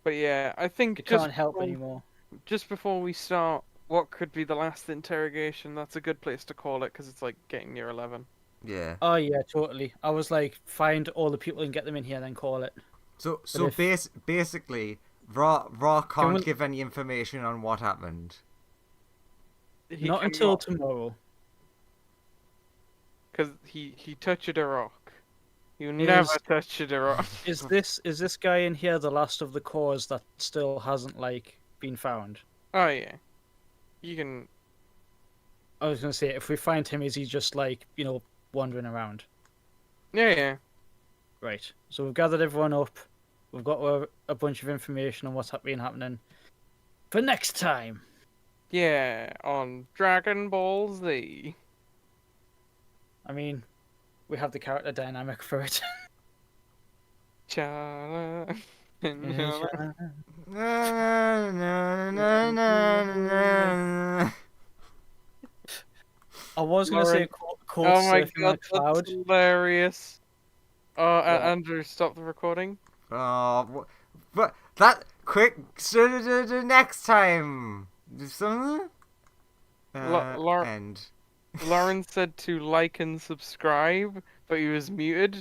But yeah, I think You can't help anymore. Just before we start, what could be the last interrogation? That's a good place to call it because it's like getting near 11. Yeah. Oh yeah, totally. I was like, find all the people and get them in here, then call it. So basically, Ra can't give any information on what happened. Not until tomorrow. Because he touched a rock. You never touched a rock. Is this guy in here the last of the cores that still hasn't like been found? Oh yeah, you can. I was gonna say, if we find him, is he just like, wandering around? Yeah. Right. So we've gathered everyone up. We've got a bunch of information on what's been happening for next time. Yeah, on Dragon Ball Z. I mean, we have the character dynamic for it. Chala. I was gonna say cold oh my surfing god, that's hilarious. Andrew, stop the recording. Oh, but that quick next time. Something. End. Lauren said to like and subscribe, but he was muted.